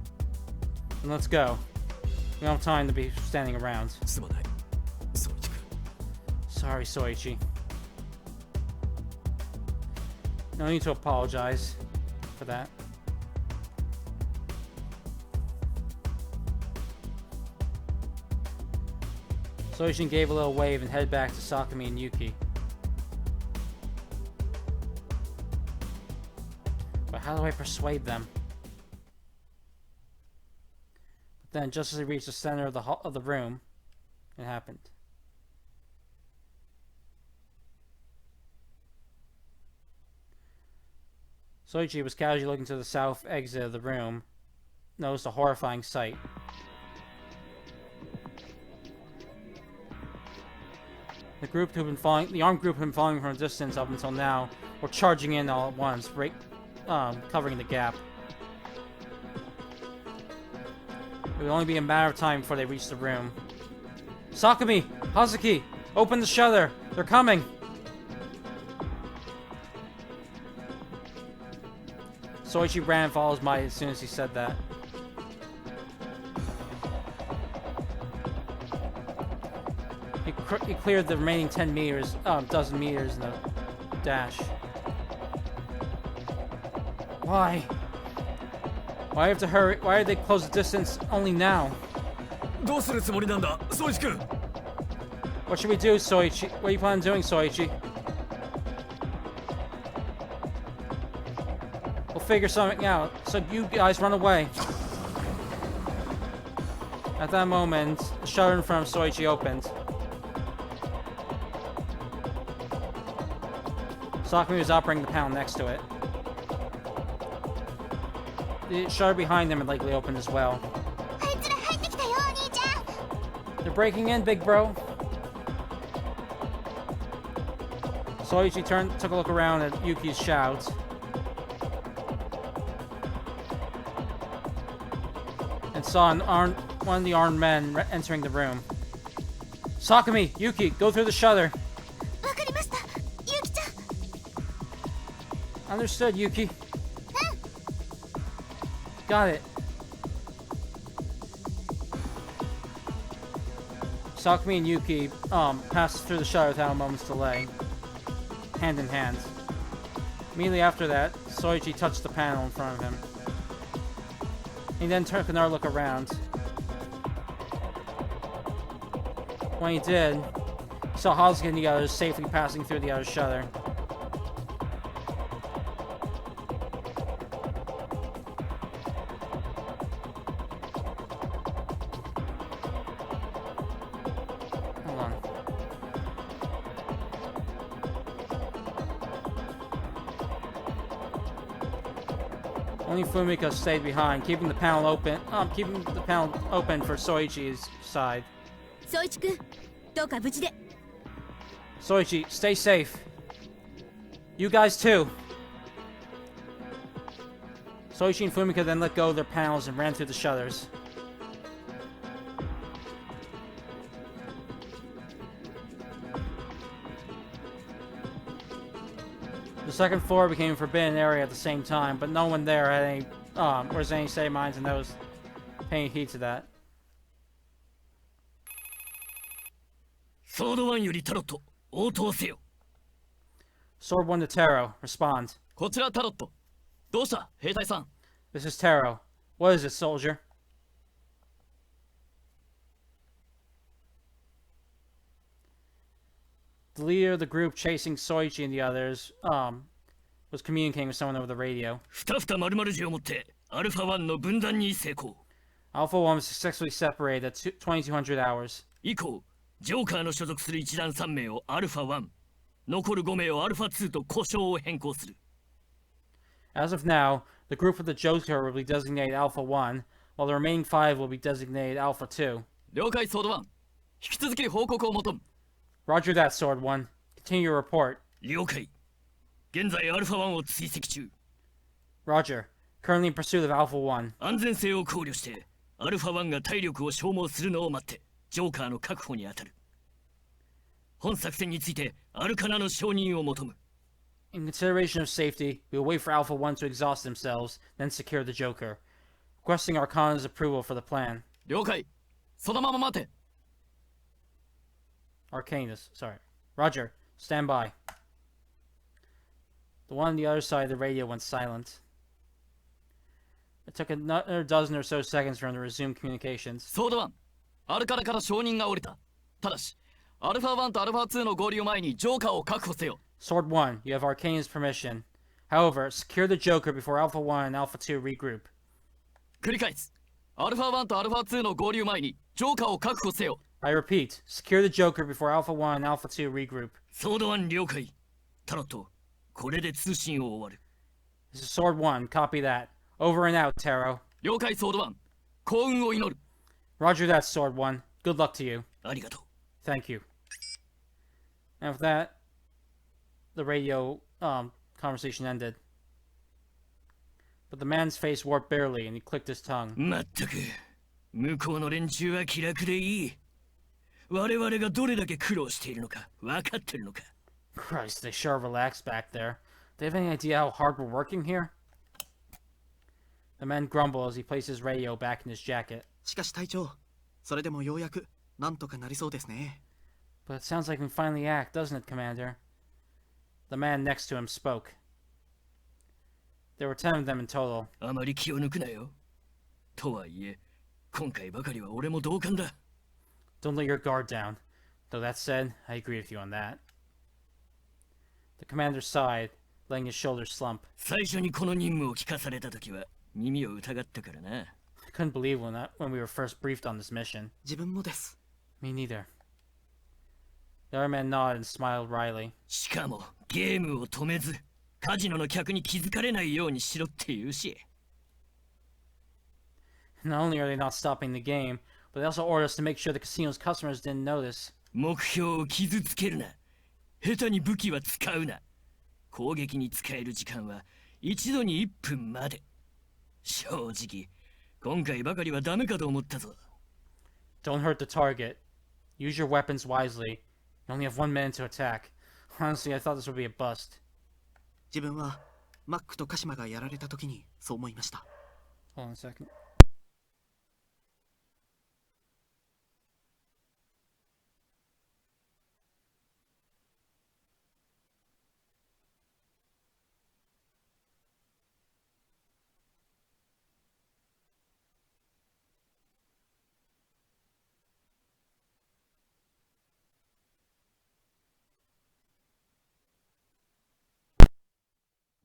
And let's go. We don't have time to be standing around. すまない、ソイチ君。 Sorry, Soichi. No need to apologize for that. Soichi gave a little wave and headed back to Sakumi and Yuki. But how do I persuade them? But then, just as he reached the center of the room, it happened. Soichi was casually looking to the south exit of the room, noticed a horrifying sight. The armed group who'd been following from a distance up until now were charging in all at once, covering the gap. It would only be a matter of time before they reached the room. Sakumi! Hazuki! Open the shutter! They're coming! Soichi ran and followed Mai as soon as he said that. He cleared the remaining 10 meters, dozen meters in the dash. Why? Why have to hurry? Why did they close the distance only now? どうするつもりなんだ、宗一君。 What should we do, Soichi? What do you plan on doing, Soichi? We'll figure something out. So you guys run away. At that moment, the shutter in front of Soichi opened. Sakumi was operating the panel next to it. The shutter behind them had likely opened as well. They're breaking in, big bro. Soichi took a look around at Yuki's shouts. And saw one of the armed men entering the room. Sakumi, Yuki, go through the shutter. Understood, Yuki. Got it. Sakumi and Yuki passed through the shutter without a moment's delay, hand in hand. Immediately after that, Soichi touched the panel in front of him. He then took another look around. When he did, he saw Hazuki and the others safely passing through the other shutter. Only Fumika stayed behind, keeping the panel open for Soichi's side. Soichi-kun, どうか無事で。 Soichi, stay safe. You guys too. Soichi and Fumika then let go of their panels and ran through the shutters. The second floor became a forbidden area at the same time, but no one there had any, was any sane minds and those paying heed to that. Sword 1よりタロット、応答せよ。 Sword 1 to Taro, respond. こちらタロット。どうした兵隊さん。 This is Taro. What is it, soldier? The leader of the group chasing Soichi and the others, was communicating with someone over the radio. ふたふた丸々銃を持ってアルファ1の分断に成功。 Alpha 1 was successfully separated at 2200 hours. 以降、ジョーカーの所属する一団3名をアルファ1、残る5名をアルファ2と呼称を変更する。 As of now, the group with the Joker will be designated Alpha 1, while the remaining 5 will be designated Alpha 2. 了解ソード1。引き続き報告を求む。 Roger that, Sword 1. Continue your report. 了解。現在アルファ1を追跡中。 Roger. Currently in pursuit of Alpha 1. 安全性を考慮して、アルファ1が体力を消耗するのを待って、ジョーカーの確保に当たる。本作戦について、アルカナの承認を求む。 In consideration of safety, we will wait for Alpha 1 to exhaust themselves, then secure the Joker. Requesting Arcana's approval for the plan. 了解。そのまま待て。 Arcanus, sorry. Roger, stand by. The one on the other side of the radio went silent. It took another dozen or so seconds for him to resume communications. ソード1、アルカナから承認が下りた。ただし、アルファ1とアルファ2の合流前にジョーカーを確保せよ。 Sword 1, you have Arcanus' permission. However, secure the Joker before Alpha 1 and Alpha 2 regroup. 繰り返す。アルファ1とアルファ2の合流前にジョーカーを確保せよ。 I repeat, secure the Joker before Alpha 1 and Alpha 2 regroup. ソード1了解。タロット、これで通信を終わる。 This is Sword 1, copy that. Over and out, Taro. 了解ソード1。幸運を祈る。 Roger that, Sword 1. Good luck to you. ありがとう。 Thank you. And with that, the radio conversation ended. But the man's face warped barely, and he clicked his tongue. まったく、向こうの連中は気楽でいい。我々がどれだけ苦労しているのか分かってるのか。 Christ, they sure relaxed back there. Do they have any idea how hard we're working here? The man grumbled as he placed his radio back in his jacket. しかし隊長、それでもようやくなんとかなりそうですね。But it sounds like we can finally act, doesn't it, Commander? The man next to him spoke. There were 10 of them in total. あまり気を抜くなよ。とはいえ、今回ばかりは俺も同感だ。Don't let your guard down. Though that said, I agree with you on that. The commander sighed, letting his shoulders slump. 最初にこの任務を聞かされた時は耳を疑ったからな。I couldn't believe when we were first briefed on this mission. 自分もです。 Me neither. The other man nodded and smiled wryly. しかもゲームを止めず、カジノの客に気づかれないようにしろって言うし。Not only are they not stopping the game, but they also ordered us to make sure the casino's customers didn't notice. 目標を傷つけるな。下手に武器は使うな。攻撃に使える時間は一度に1分まで。正直、今回ばかりはダメかと思ったぞ。Don't hurt the target. Use your weapons wisely. You only have 1 minute to attack. Honestly, I thought this would be a bust. 自分はマックと鹿島がやられた時にそう思いました。 Hold on a second.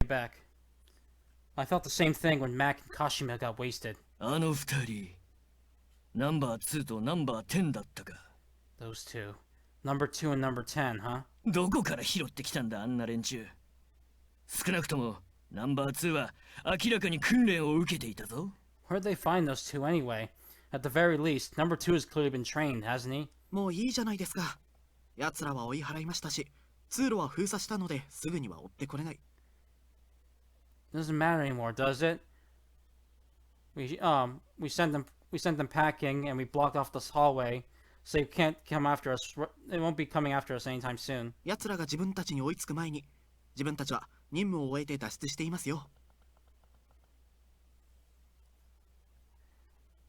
Back. I thought the same thing when Mac and Kashima got wasted. あの二人、ナンバー2とナンバー10だったか。 Those two. Number 2 and number 10, huh? どこから拾ってきたんだあんな連中。少なくともナンバー2は明らかに訓練を受けていたぞ。 Where'd they find those two anyway? At the very least, number 2 has clearly been trained, hasn't he? もういいじゃないですか。奴らは追い払いましたし、通路は封鎖したのですぐには追ってこれない。 Doesn't matter anymore, does it? We sent them packing and we blocked off this hallway, so they can't come after us. They won't be coming after us anytime soon. 奴らが自分たちに追いつく前に、自分たちは任務を終えて脱出していますよ。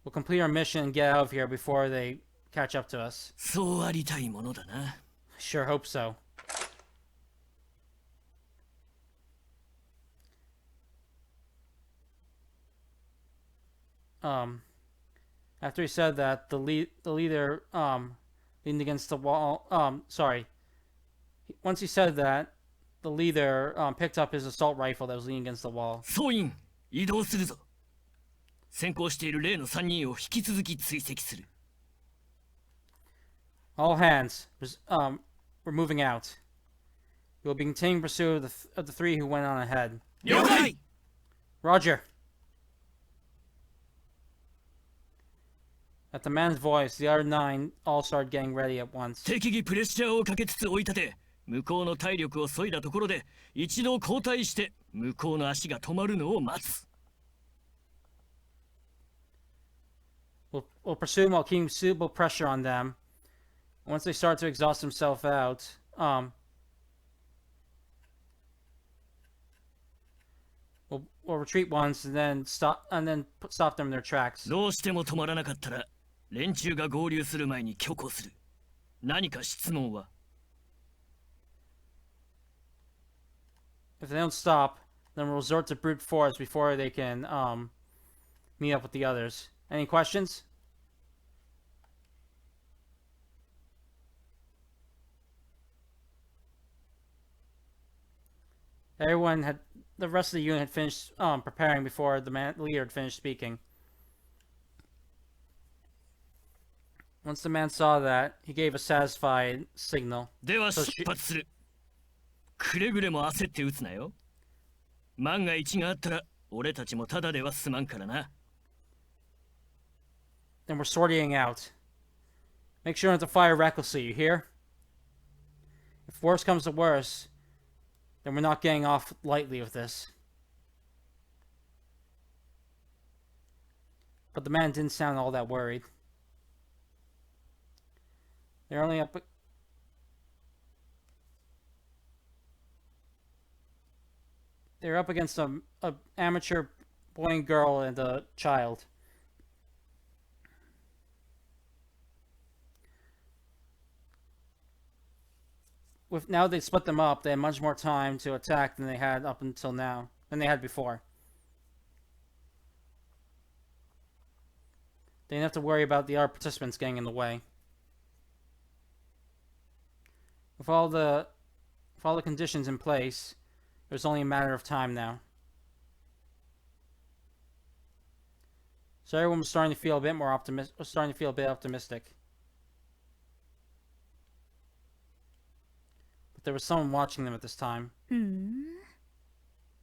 We'll complete our mission and get out of here before they catch up to us. そうありたいものだな。 I sure hope so. After he said that, the leader, leaned against the wall. Once he said that, the leader, picked up his assault rifle that was leaning against the wall. 総員、移動するぞ。先行している例の3人を引き続き追跡する。All hands, we're moving out. We'll be continuing pursuit of the 3 who went on ahead. 了解。 Roger. At the man's voice, the other 9 all started getting ready at once. 適宜プレッシャーをかけつつ追い立て、向こうの体力を削いだところで一度交代して向こうの足が止まるのを待つ。 We'll pursue them while keeping suitable pressure on them. Once they start to exhaust themselves out, we'll retreat once and then stop them in their tracks. どうしても止まらなかったら連中が合流する前に強行する。何か質問は？ If they don't stop, then we'll resort to brute force before they can meet up with the others. Any questions? The rest of the unit had finished preparing before the leader had finished speaking. Once the man saw that, he gave a satisfied signal. では出発する。くれぐれも焦って撃つなよ。万が一があったら俺たちもただでは済まんからな。 Then we're sorting out. Make sure not to fire recklessly, you hear? If worse comes to worse, then we're not getting off lightly with this. But the man didn't sound all that worried. They're only up... They're up against a amateur boy and girl and a child. with now they split them up, they had much more time to attack than they had up until now, than they had before. They didn't have to worry about the other participants getting in the way. With all the conditions in place, it was only a matter of time now. So everyone was starting to feel a bit more optimistic. But there was someone watching them at this time.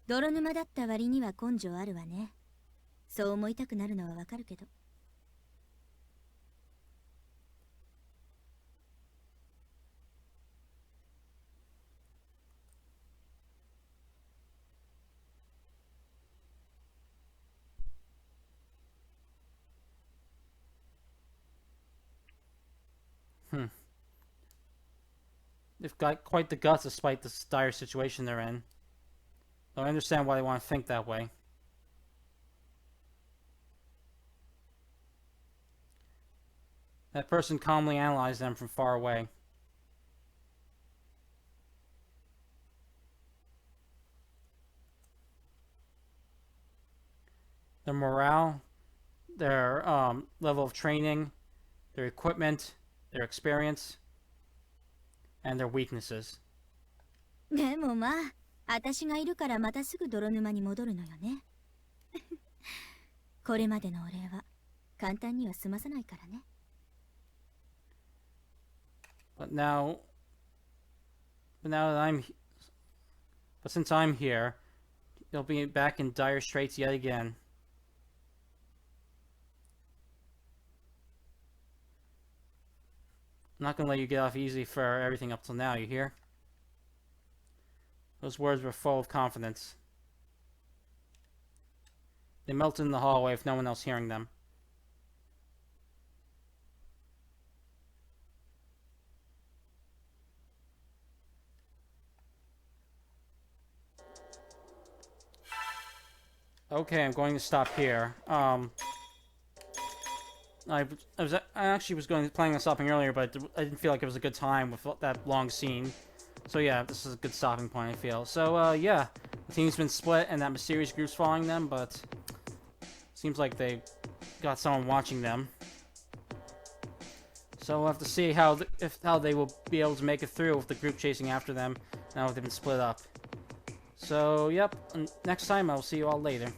泥沼だった割には根性あるわね。そう思いたくなるのはわかるけど。They've got quite the guts despite the dire situation they're in. Though I understand why they want to think that way. That person calmly analyzed them from far away. Their morale, their level of training, their equipment, their experience, and their weaknesses. でもまあ、私がいるからまたすぐ泥沼に戻るのよね。これまでのお礼は簡単には済まさないからね。But since I'm here, they'll be back in dire straits yet again. I'm not gonna let you get off easy for everything up till now, you hear? Those words were full of confidence. They melted in the hallway with no one else hearing them. Okay, I'm going to stop here. I actually was planning on stopping earlier, but I didn't feel like it was a good time with that long scene. So yeah, this is a good stopping point, I feel. So yeah, the team's been split and that mysterious group's following them, but seems like they got someone watching them. So we'll have to see how they will be able to make it through with the group chasing after them now that they've been split up. So yep, next time I'll see you all later.